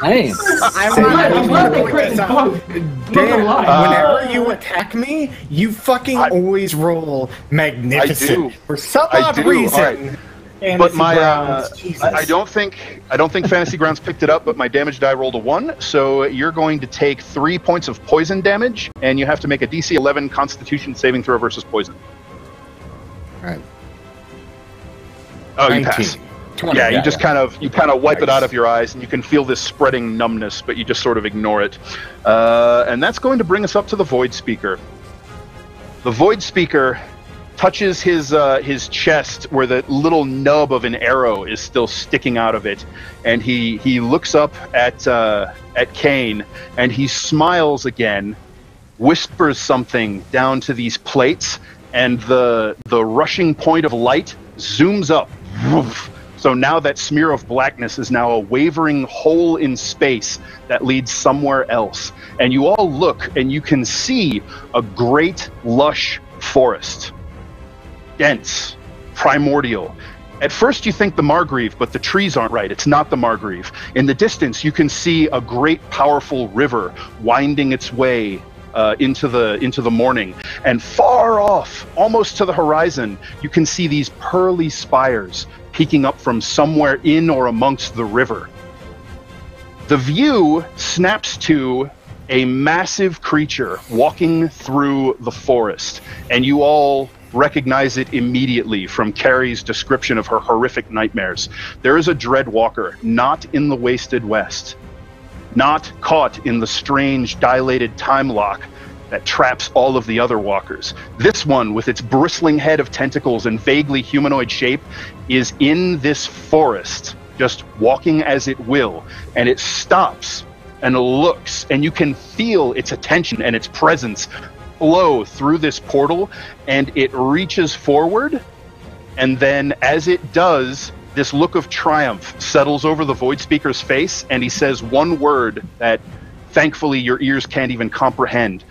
Nice. I'm glad they crit both. Dan, whenever you attack me, you fucking always roll magnificent. I do. For some odd reason. Right. But I don't think Fantasy Grounds picked it up, but my damage die rolled a 1, so you're going to take 3 points of poison damage, and you have to make a DC 11 Constitution saving throw versus poison. All right. Oh, 19. You pass. 20, yeah, you just kind of wipe it out of your eyes, and you can feel this spreading numbness, but you just sort of ignore it. And that's going to bring us up to the Void Speaker. The Void Speaker touches his chest where the little nub of an arrow is still sticking out of it, and he looks up at Kane, and he smiles again, whispers something down to these plates, and the rushing point of light zooms up. Woof. So now that smear of blackness is now a wavering hole in space that leads somewhere else. And you all look, and you can see a great, lush forest. Dense, primordial. At first you think the Margrave, but the trees aren't right. It's not the Margrave. In the distance, you can see a great, powerful river winding its way into the morning. And far off, almost to the horizon, you can see these pearly spires peeking up from somewhere in or amongst the river. The view snaps to a massive creature walking through the forest, and you all recognize it immediately from Carrie's description of her horrific nightmares. There is a dread walker, not in the wasted west, not caught in the strange dilated time lock that traps all of the other walkers. This one, with its bristling head of tentacles and vaguely humanoid shape, is in this forest, just walking as it will, and it stops and looks, and you can feel its attention and its presence flow through this portal, and it reaches forward, and then as it does, this look of triumph settles over the Void Speaker's face, and he says one word that thankfully your ears can't even comprehend.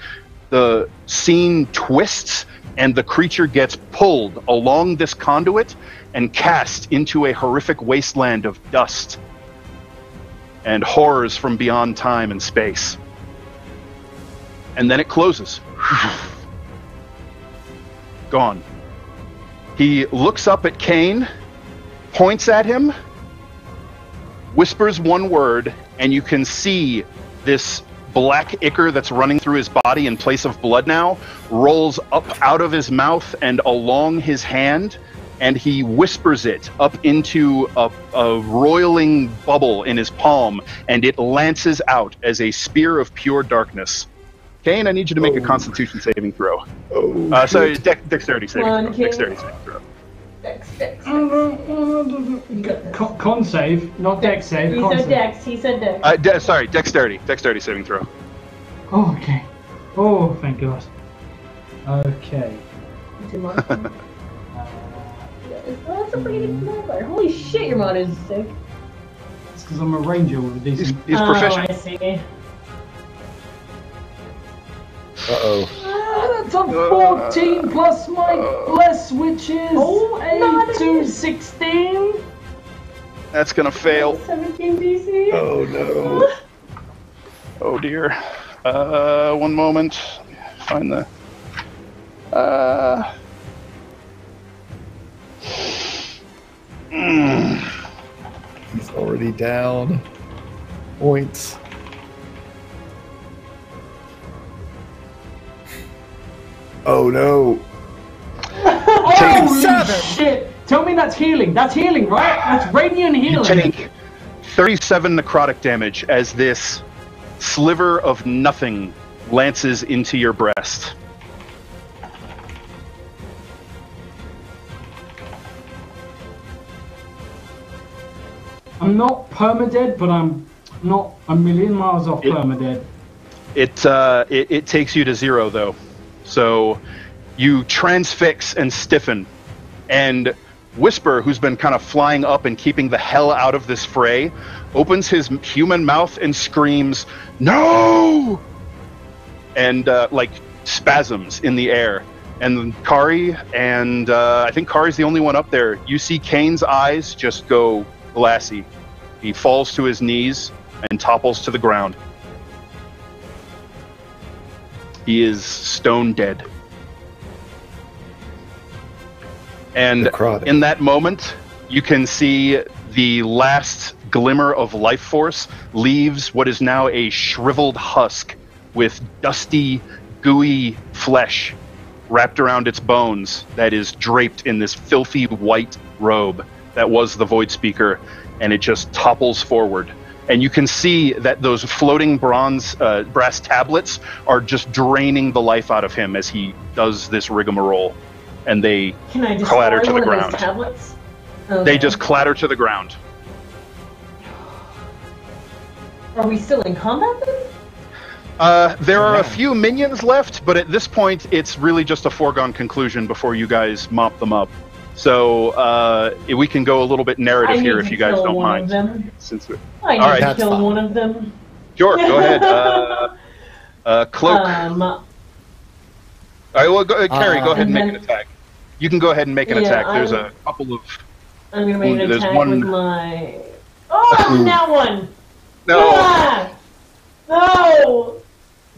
The scene twists, and the creature gets pulled along this conduit and cast into a horrific wasteland of dust and horrors from beyond time and space. And then it closes. Gone. He looks up at Kane, points at him, whispers one word, and you can see this black ichor that's running through his body in place of blood now rolls up out of his mouth and along his hand, and he whispers it up into a roiling bubble in his palm, and it lances out as a spear of pure darkness. Kane, I need you to make a Constitution saving throw. Sorry, dexterity saving throw. Dexterity saving throw. Dex. Con save, not dex save. He said dex. Sorry, dexterity. Dexterity saving throw. Oh, okay. Oh, thank God. Okay. That's a pretty good number. Holy shit, your mod is sick. It's because I'm a ranger with a decent... He's proficient. Oh, I see. That's a 14 plus my bless, which is 8 to 16. That's gonna fail. 17 DC. Oh no. Oh dear. One moment. Find the... He's already down. Points. Oh no. Holy shit! Tell me that's healing. That's healing, right? That's radiant healing. You take 37 necrotic damage as this sliver of nothing lances into your breast. I'm not permadead, but I'm not a million miles off permadead. It takes you to 0 though. So you transfix and stiffen, and Whisper, who's been kind of flying up and keeping the hell out of this fray, opens his human mouth and screams, "No!" And like spasms in the air. And Kari, and I think Kari's the only one up there. You see Kane's eyes just go glassy. He falls to his knees and topples to the ground. He is stone dead. And in that moment, you can see the last glimmer of life force leaves what is now a shriveled husk with dusty, gooey flesh wrapped around its bones that is draped in this filthy white robe that was the Void Speaker, and it just topples forward. And you can see that those floating brass tablets are just draining the life out of him as he does this rigmarole. And they clatter to the ground. Those tablets? Okay. They just clatter to the ground. Are we still in combat then? There are a few minions left, but at this point, it's really just a foregone conclusion before you guys mop them up. So we can go a little bit narrative here if you guys don't mind. I need to kill one of them. Sure, go ahead. Cloak. All right, well, Carrie, go ahead and make an attack. You can go ahead and make an attack. There's a couple of... I'm going to make an attack with my... Oh, that one! No! Ah! No!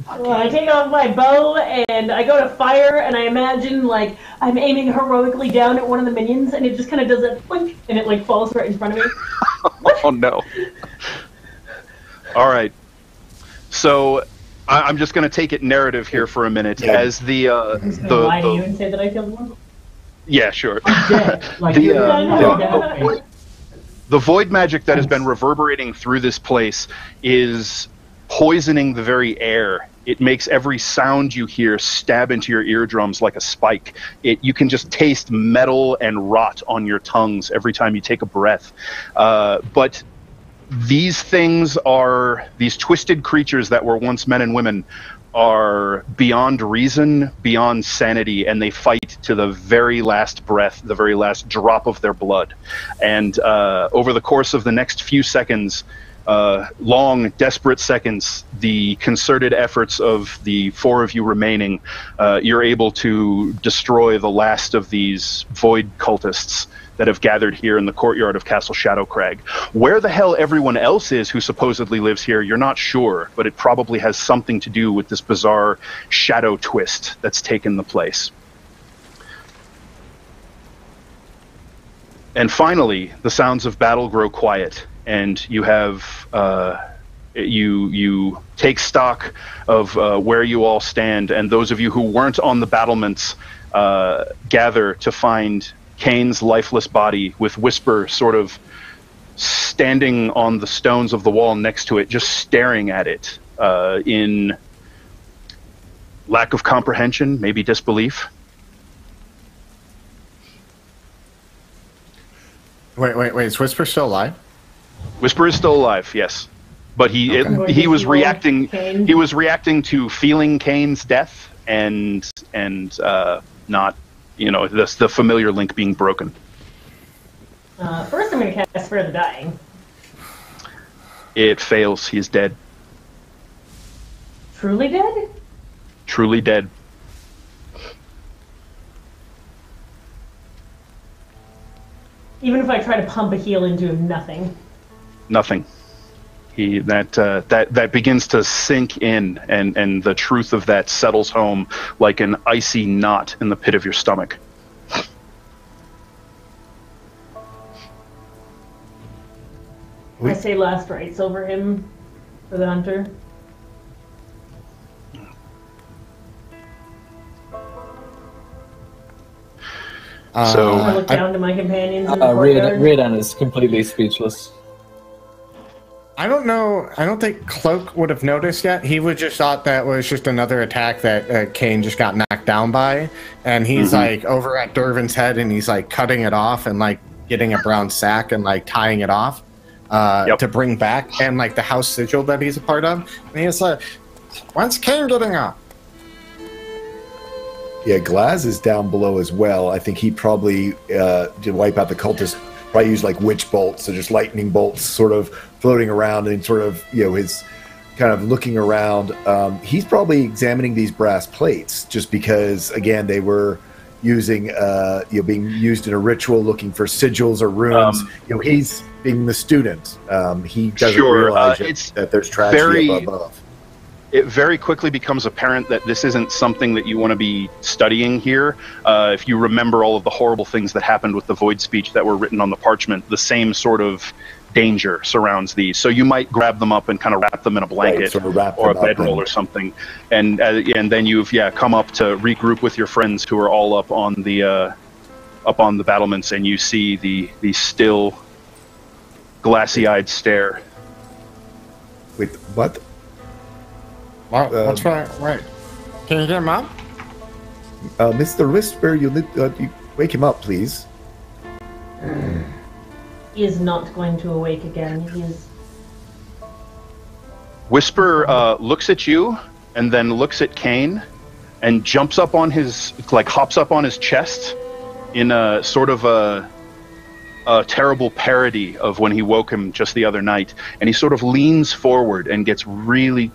Well, I take off my bow and I go to fire, and I imagine like I'm aiming heroically down at one of the minions, and it just kind of does a blink, and it like falls right in front of me. Oh no! All right, so I'm just going to take it narrative here for a minute as the lie to you and say that I killed one. Yeah, sure. Like the void magic that has been reverberating through this place is poisoning the very air. It makes every sound you hear stab into your eardrums like a spike. You can just taste metal and rot on your tongues every time you take a breath. But these things these twisted creatures that were once men and women are beyond reason, beyond sanity, and they fight to the very last breath, the very last drop of their blood. And over the course of the next few seconds, long, desperate seconds, the concerted efforts of the 4 of you remaining, you're able to destroy the last of these void cultists that have gathered here in the courtyard of Castle Shadowcrag. Where the hell everyone else is who supposedly lives here, you're not sure, but it probably has something to do with this bizarre shadow twist that's taken the place. And finally, the sounds of battle grow quiet, and you have a you take stock of where you all stand, and those of you who weren't on the battlements gather to find Kane's lifeless body, with Whisper sort of standing on the stones of the wall next to it, just staring at it in lack of comprehension, maybe disbelief. Wait, is Whisper still alive? Whisper is still alive, yes. But he was reacting. He was reacting to feeling Kane's death and not, the familiar link being broken. First, I'm going to cast Spare the Dying. It fails. He's dead. Truly dead? Truly dead. Even if I try to pump a heal into him, nothing. Nothing. That begins to sink in, and the truth of that settles home like an icy knot in the pit of your stomach. I say last rites over him for the hunter. I look down to my companions in the courtyard. Riordan is completely speechless. I don't know. I don't think Cloak would have noticed yet. He would just thought that was just another attack that Kane just got knocked down by. And he's like over at Dervin's head, and he's like cutting it off and like getting a brown sack and like tying it off to bring back, and like the house sigil that he's a part of. And he's like, when's Kane getting up? Yeah, Glaz is down below as well. I think he probably, to wipe out the cultists, probably used like witch bolts, so just lightning bolts sort of floating around, and sort of, his kind of looking around. He's probably examining these brass plates just because, again, they were using, being used in a ritual, looking for sigils or runes. He's being the student. He doesn't realize that there's tragedy above. It very quickly becomes apparent that this isn't something that you want to be studying here. If you remember all of the horrible things that happened with the void speech that were written on the parchment, the same sort of danger surrounds these. So you might grab them up and kind of wrap them in a blanket or a bedroll or something. And then you've come up to regroup with your friends who are all up on the battlements, and you see the still glassy-eyed stare. Wait, what? What's wrong? Right. Can you get him up? Mr. Whisper, you wake him up, please. He is not going to awake again. He is... Whisper looks at you, and then looks at Kane, and jumps up on hops up on his chest in a sort of a terrible parody of when he woke him just the other night, and he sort of leans forward and gets really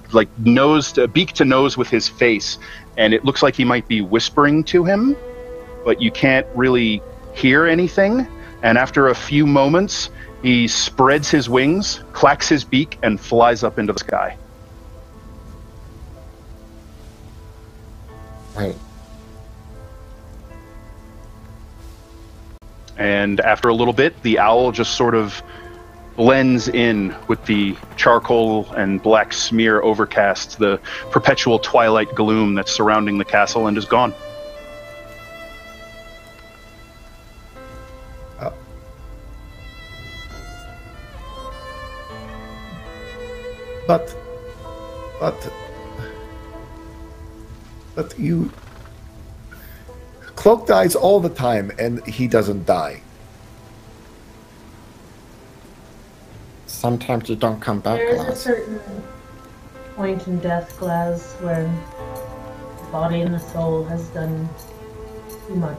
beak to nose with his face, and it looks like he might be whispering to him, but you can't really hear anything. And after a few moments, he spreads his wings, clacks his beak, and flies up into the sky. Right. And after a little bit, the owl just sort of blends in with the charcoal and black smear overcast, the perpetual twilight gloom that's surrounding the castle, and is gone. But you... Cloak dies all the time, and he doesn't die. Sometimes you don't come back, There's Glaz. a certain point in death, Glaz, where the body and the soul has done too much.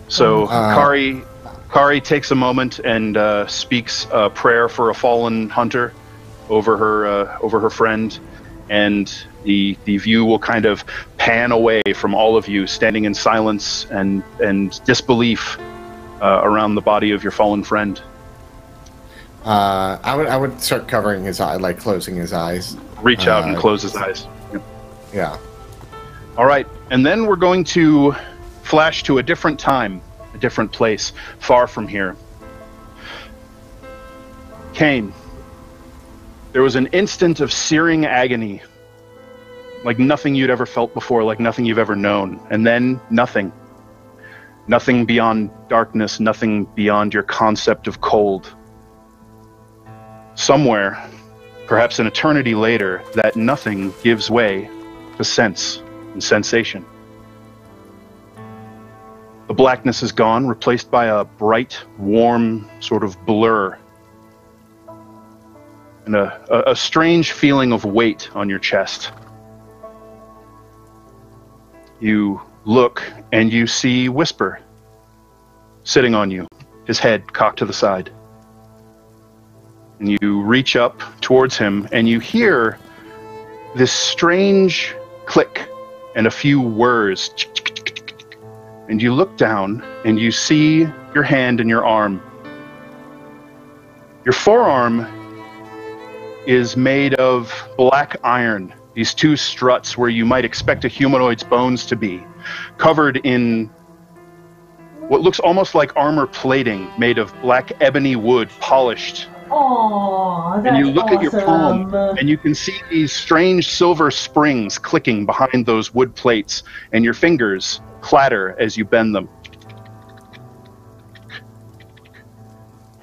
So Kari takes a moment and speaks a prayer for a fallen hunter over her friend, and the view will kind of pan away from all of you standing in silence and disbelief around the body of your fallen friend. I would start covering his eye, like closing his eyes. Reach out and close his eyes. Yeah. All right, and then we're going to flash to a different time, a different place, far from here. Kane, There was an instant of searing agony, like nothing you'd ever felt before, like nothing you've ever known. And then nothing. Nothing beyond darkness, nothing beyond your concept of cold. Somewhere, perhaps an eternity later, that nothing gives way to sense and sensation. The blackness is gone, replaced by a bright, warm sort of blur. And a strange feeling of weight on your chest. You look and you see Whisper sitting on you, his head cocked to the side. And you reach up towards him and you hear this strange click and a few whirs. And you look down and you see your hand and your arm. Your forearm is made of black iron. These two struts where you might expect a humanoid's bones to be, covered in what looks almost like armor plating made of black ebony wood, polished. Aww, that's and you look awesome. at your palm, and you can see these strange silver springs clicking behind those wood plates, and your fingers clatter as you bend them.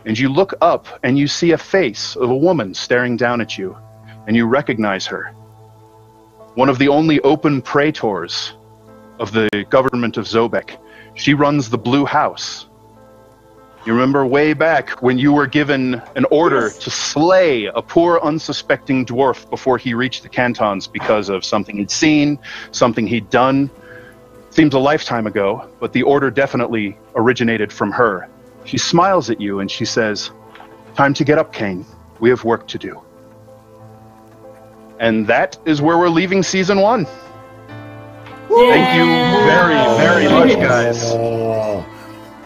And you look up, and you see a face of a woman staring down at you, and you recognize her. One of the only open praetors of the government of Zobek. She runs the Blue House. You remember way back when you were given an order to slay a poor unsuspecting dwarf before he reached the cantons because of something he'd seen, something he'd done. Seems a lifetime ago, but the order definitely originated from her. She smiles at you and she says, "Time to get up, Kane. We have work to do." And that is where we're leaving season 1. Thank you very, very much, guys.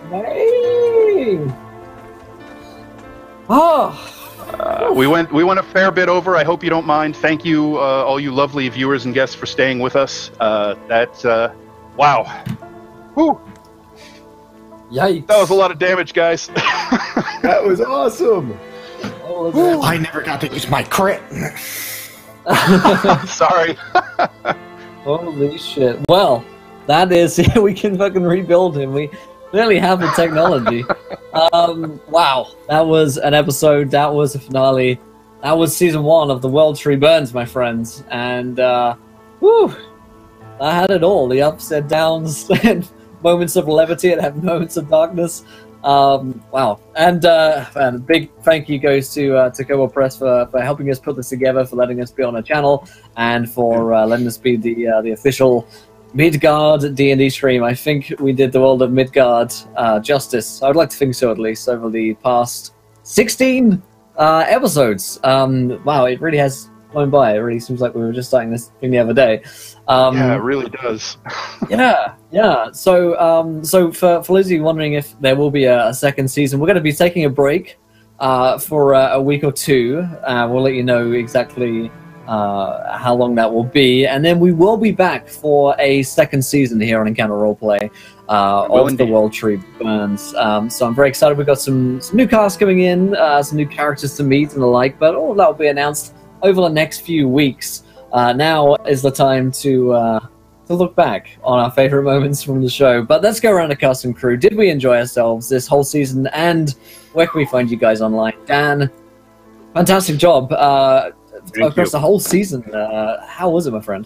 Hey. Oh. We went a fair bit over. I hope you don't mind. Thank you, all you lovely viewers and guests, for staying with us. Wow. Whew. Yikes. That was a lot of damage, guys. That was awesome. I never got to use my crit. Sorry. Holy shit. Well, that is, we can fucking rebuild him. We clearly have the technology. Wow. That was an episode. That was a finale. That was season 1 of The World Tree Burns, my friends. And, whew, I had it all. The ups and downs, and moments of levity, and have moments of darkness. Wow. And a big thank you goes to Kobo Press for helping us put this together, for letting us be on a channel, and for letting us be the official Midgard D&D stream. I think we did the world of Midgard justice. I would like to think so, at least, over the past 16 episodes. Wow, it really has flown by. It really seems like we were just starting this thing the other day. Yeah, it really does. Yeah. So for those of you wondering if there will be a second season, we're going to be taking a break for a week or two. We'll let you know exactly how long that will be, and then we will be back for a second season here on Encounter Roleplay of The World Tree Burns. So I'm very excited. We've got some new casts coming in, some new characters to meet and the like, but all of that will be announced over the next few weeks. Now is the time to look back on our favorite moments from the show. But let's go around the cast and crew. Did we enjoy ourselves this whole season? And where can we find you guys online? Dan, fantastic job across the whole season. How was it, my friend?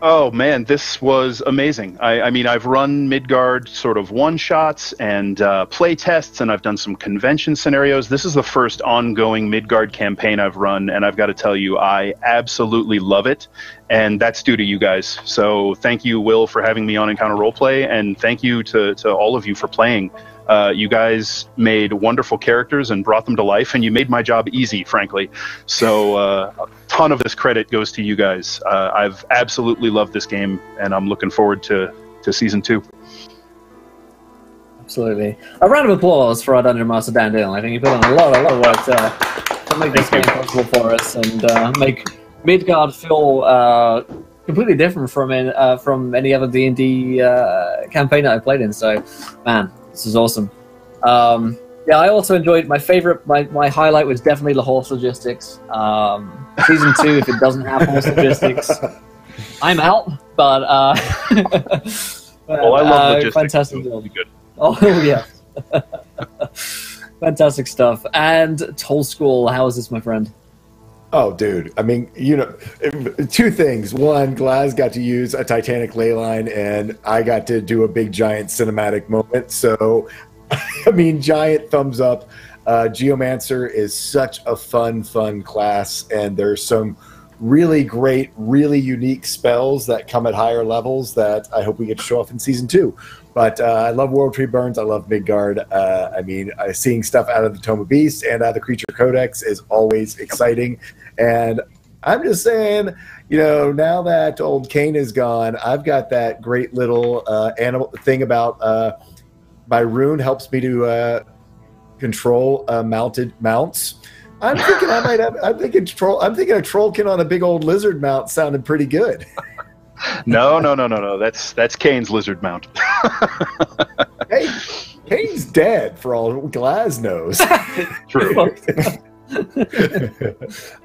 Oh man, this was amazing. I mean, I've run Midgard sort of one-shots and play tests, and I've done some convention scenarios. This is the first ongoing Midgard campaign I've run, and I've got to tell you, I absolutely love it, and that's due to you guys. So thank you, Will, for having me on Encounter Roleplay, and thank you to all of you for playing. You guys made wonderful characters and brought them to life, and you made my job easy, frankly. So a ton of this credit goes to you guys. I've absolutely loved this game, and I'm looking forward to Season 2. Absolutely. A round of applause for our Dungeon Master, Dan Dillon. I think he put on a lot of work to make this game possible for us, and make Midgard feel completely different from any other D&D campaign that I've played in. So, man, this is awesome. Yeah, I also enjoyed my favorite. My highlight was definitely the horse logistics. Season 2, if it doesn't have horse logistics, I'm out. But well, I love logistics. Fantastic. So good. Oh yeah, fantastic stuff. And Toll School, how is this, my friend? Oh, dude. I mean, two things. One, Glaz got to use a Titanic ley line, and I got to do a big, giant cinematic moment. So, I mean, giant thumbs up. Geomancer is such a fun class, and there's some really great, really unique spells that come at higher levels that I hope we get to show off in Season 2. But I love World Tree Burns. I love Midgard. I mean, seeing stuff out of the Tome of Beasts and out of the Creature Codex is always exciting. And I'm just saying, now that old Kane is gone, I've got that great little animal thing about my rune helps me to control mounted mounts. I'm thinking I might have. I'm thinking a Trollkin on a big old lizard mount sounded pretty good. No. That's Kane's lizard mount. Hey, Kane's dead for all Glaz knows. True.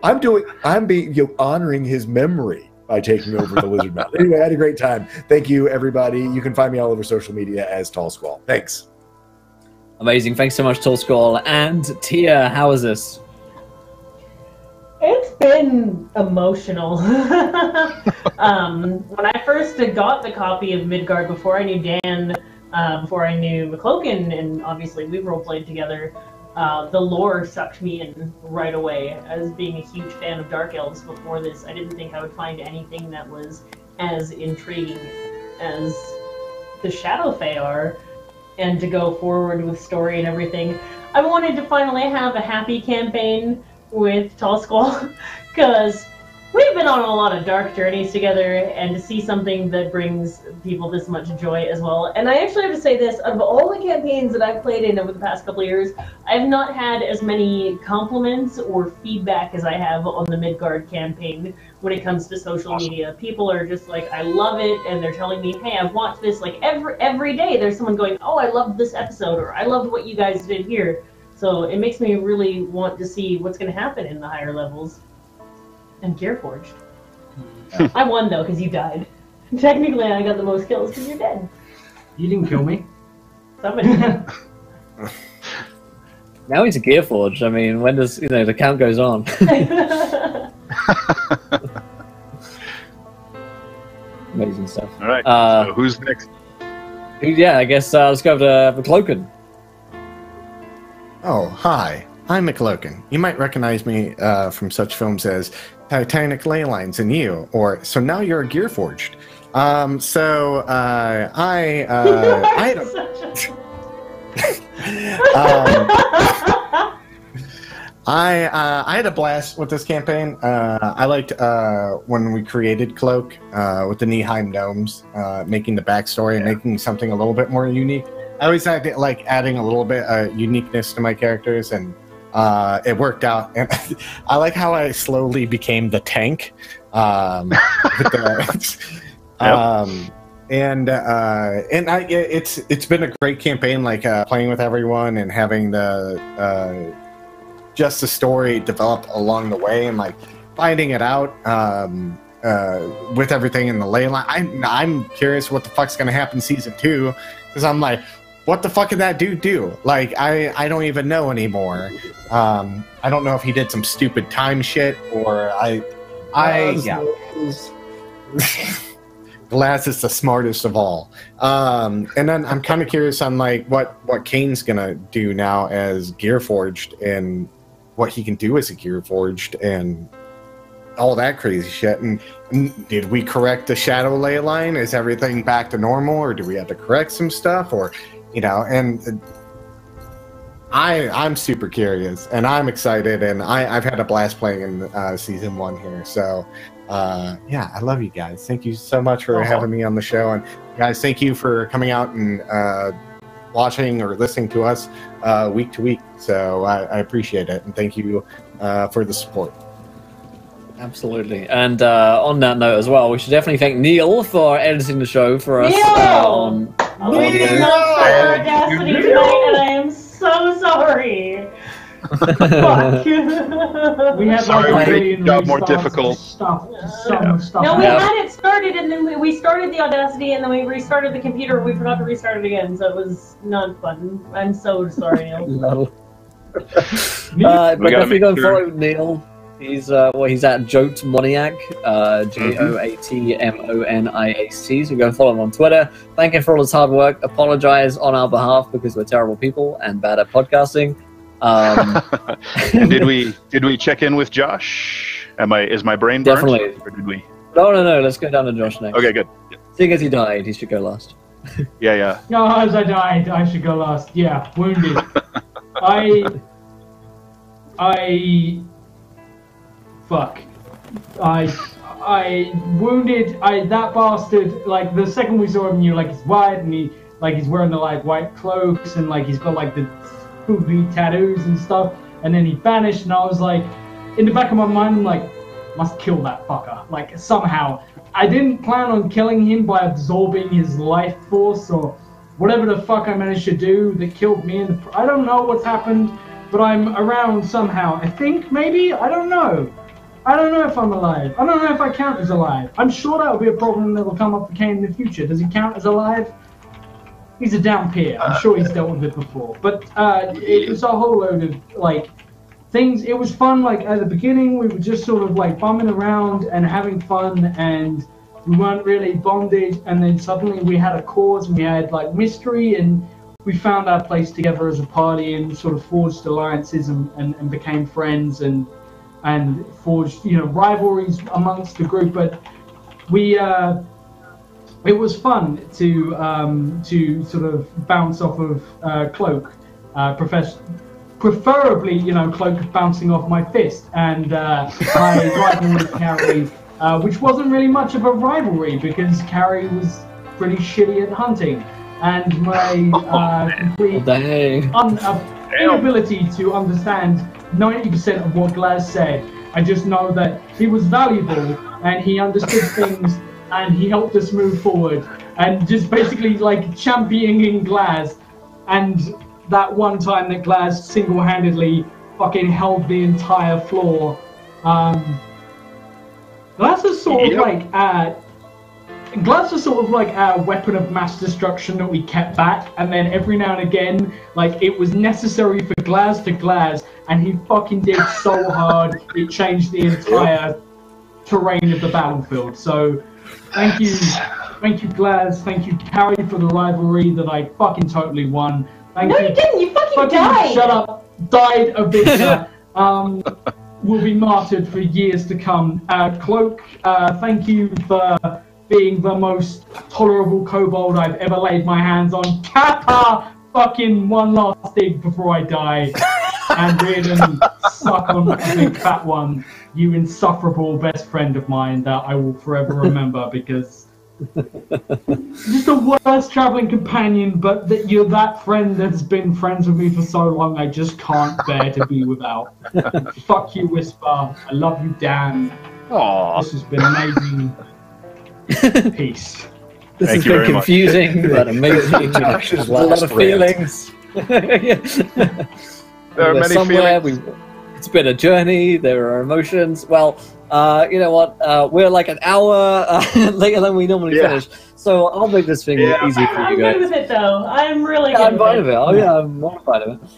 I'm honoring his memory by taking over the lizard mount. Anyway, I had a great time. Thank you, everybody. You can find me all over social media as Tall Squall. Thanks. Amazing. Thanks so much, Tall Squall. And Tia, how is this? It's been emotional. When I first got the copy of Midgard, before I knew Dan, before I knew McCloakin, and obviously we role-played together, the lore sucked me in right away. As being a huge fan of Dark Elves before this, I didn't think I would find anything that was as intriguing as the Shadow Fae are, and to go forward with story and everything. I wanted to finally have a happy campaign with Tall Squall, because we've been on a lot of dark journeys together, and to see something that brings people this much joy as well. And I actually have to say this, out of all the campaigns that I've played in over the past couple of years, I've not had as many compliments or feedback as I have on the Midgard campaign when it comes to social media. People are just like, I love it, and they're telling me, hey, I've watched this, like every day there's someone going, oh, I loved this episode, or I loved what you guys did here. So it makes me really want to see what's going to happen in the higher levels. And Gearforged. I won, though, because you died. Technically, I got the most kills because you're dead. You didn't kill me. Somebody did. Now he's a Gearforged. I mean, when does, the count goes on. Amazing stuff. All right, so who's next? Yeah, I guess let's go to McCloakin. Oh, hi. I'm McCloakin. You might recognize me from such films as Titanic Ley Lines and You, or So Now You're a Gearforged. I had a blast with this campaign. I liked when we created Cloak with the Nihheim gnomes, making the backstory and making something a little bit more unique. I always like adding a little bit of uniqueness to my characters, and it worked out. And I like how I slowly became the tank. It's been a great campaign, like playing with everyone and having the just the story develop along the way, and like finding it out with everything in the ley line. I'm curious what the fuck's gonna happen season 2, because I'm like, what the fuck did that dude do? Like, I don't even know anymore. I don't know if he did some stupid time shit, or Glass is the smartest of all. And then I'm kind of curious on like what Kane's gonna do now as Gearforged, and what he can do as a Gearforged, and all that crazy shit. And did we correct the Shadow Ley line? Is everything back to normal, or do we have to correct some stuff, or and I'm super curious, and I'm excited, and I've had a blast playing in season 1 here. So yeah, I love you guys. Thank you so much for having me on the show, and guys, thank you for coming out and watching or listening to us week to week. So I appreciate it, and thank you for the support. Absolutely. And on that note as well, we should definitely thank Neil for editing the show for us. We did not start Audacity tonight, and I am so so sorry. Fuck. We had Sorry, like we a made billion the job more restarts difficult. and stuff. Some stuff. No, we Yeah. had it started, and then we started the Audacity, and then we restarted the computer. We forgot to restart it again, so it was not fun. I'm so sorry, Neil. Lol. We But gotta definitely go and make sure. follow Neil. He's he's at Jote Moniac, JOATMONIAC. So go and follow him on Twitter. Thank him for all his hard work. Apologize on our behalf because we're terrible people and bad at podcasting. And did we check in with Josh? Is my brain burnt? Definitely. Or did we? No. Let's go down to Josh next. Okay, good. Seeing as he died, he should go last. Yeah. No, as I died, I should go last. Yeah, wounded. Fuck. I wounded. That bastard. Like the second we saw him, like he's white and he's wearing the like white cloaks and like he's got like the spooky tattoos and stuff. And then he vanished, and I was like, in the back of my mind, I'm like, must kill that fucker. Like somehow. I didn't plan on killing him by absorbing his life force or whatever the fuck I managed to do that killed me. I don't know what's happened, but I'm around somehow. I think maybe. I don't know. I don't know if I'm alive. I don't know if I count as alive. I'm sure that'll be a problem that will come up again in the future. Does he count as alive? He's a down peer. I'm sure he's dealt with it before. But it was a whole load of like things. It was fun. Like at the beginning, we were just sort of like bumming around and having fun, and we weren't really bonded. And then suddenly we had a cause, and we had like mystery, and we found our place together as a party, and sort of forged alliances and became friends and forged rivalries amongst the group. But we it was fun to sort of bounce off of Cloak, preferably Cloak bouncing off my fist, and my rivalry with Carrie, which wasn't really much of a rivalry because Carrie was pretty shitty at hunting, and my complete inability to understand 90% of what Glaz said. I just know that he was valuable and he understood things and he helped us move forward, and just basically like championing Glaz. And that one time that Glaz single-handedly fucking held the entire floor. Glaz was sort of like Glaz was sort of like our weapon of mass destruction that we kept back, and then every now and again, like it was necessary for Glaz to Glaz, and he fucking did so hard it changed the entire terrain of the battlefield. So, thank you, Glaz. Thank you, Carrie, for the rivalry that I fucking totally won. Thank you. You didn't. You fucking died. Shut up. Died a victor. Will be martyred for years to come. Cloak, thank you for being the most tolerable kobold I've ever laid my hands on. Kappa! Fucking one last dig before I die. And Reardon, suck on a big fat one. You insufferable best friend of mine that I will forever remember, because just the worst traveling companion, but that you're that friend that's been friends with me for so long I just can't bear to be without. Fuck you, Whisper. I love you, Dan. Aww. This has been amazing. Peace. This Thank has you been very much. confusing, but amazing. Josh's A lot last of rant. feelings. There are We're many somewhere, feelings. it's been a journey. There are emotions. Well, you know what? We're like an hour later than we normally finish, so I'll make this thing easy for I'm you guys. good with it though. I'm really Yeah, good I'm with fine it. with it. Oh yeah, I'm more fine with it.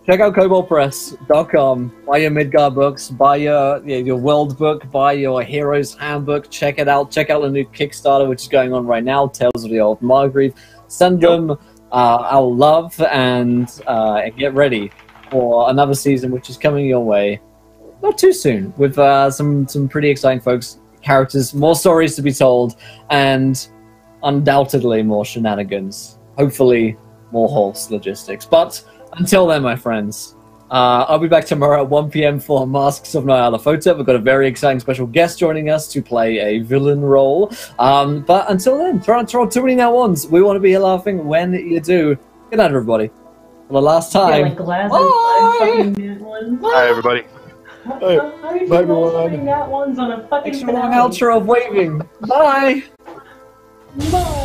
Check out koboldpress.com. Buy your Midgard books. Buy your world book. Buy your Hero's Handbook. Check it out. Check out the new Kickstarter, which is going on right now. Tales of the Old Margrave. Send them our love and get ready for another season, which is coming your way not too soon, with some pretty exciting folks, characters, more stories to be told, and undoubtedly more shenanigans. Hopefully more horse logistics. But until then, my friends, I'll be back tomorrow at 1 p.m. for Masks of Nyarlathotep. We've got a very exciting special guest joining us to play a villain role. But until then, try not to roll too many nat ones. We want to be here laughing when you do. Good night, everybody. For the last Yeah, time. like Glaz Bye. and fucking one. Hi, everybody. How are you Bye, doing everyone. that ones on a fucking Extra long finale? outro of waving. Bye. Bye.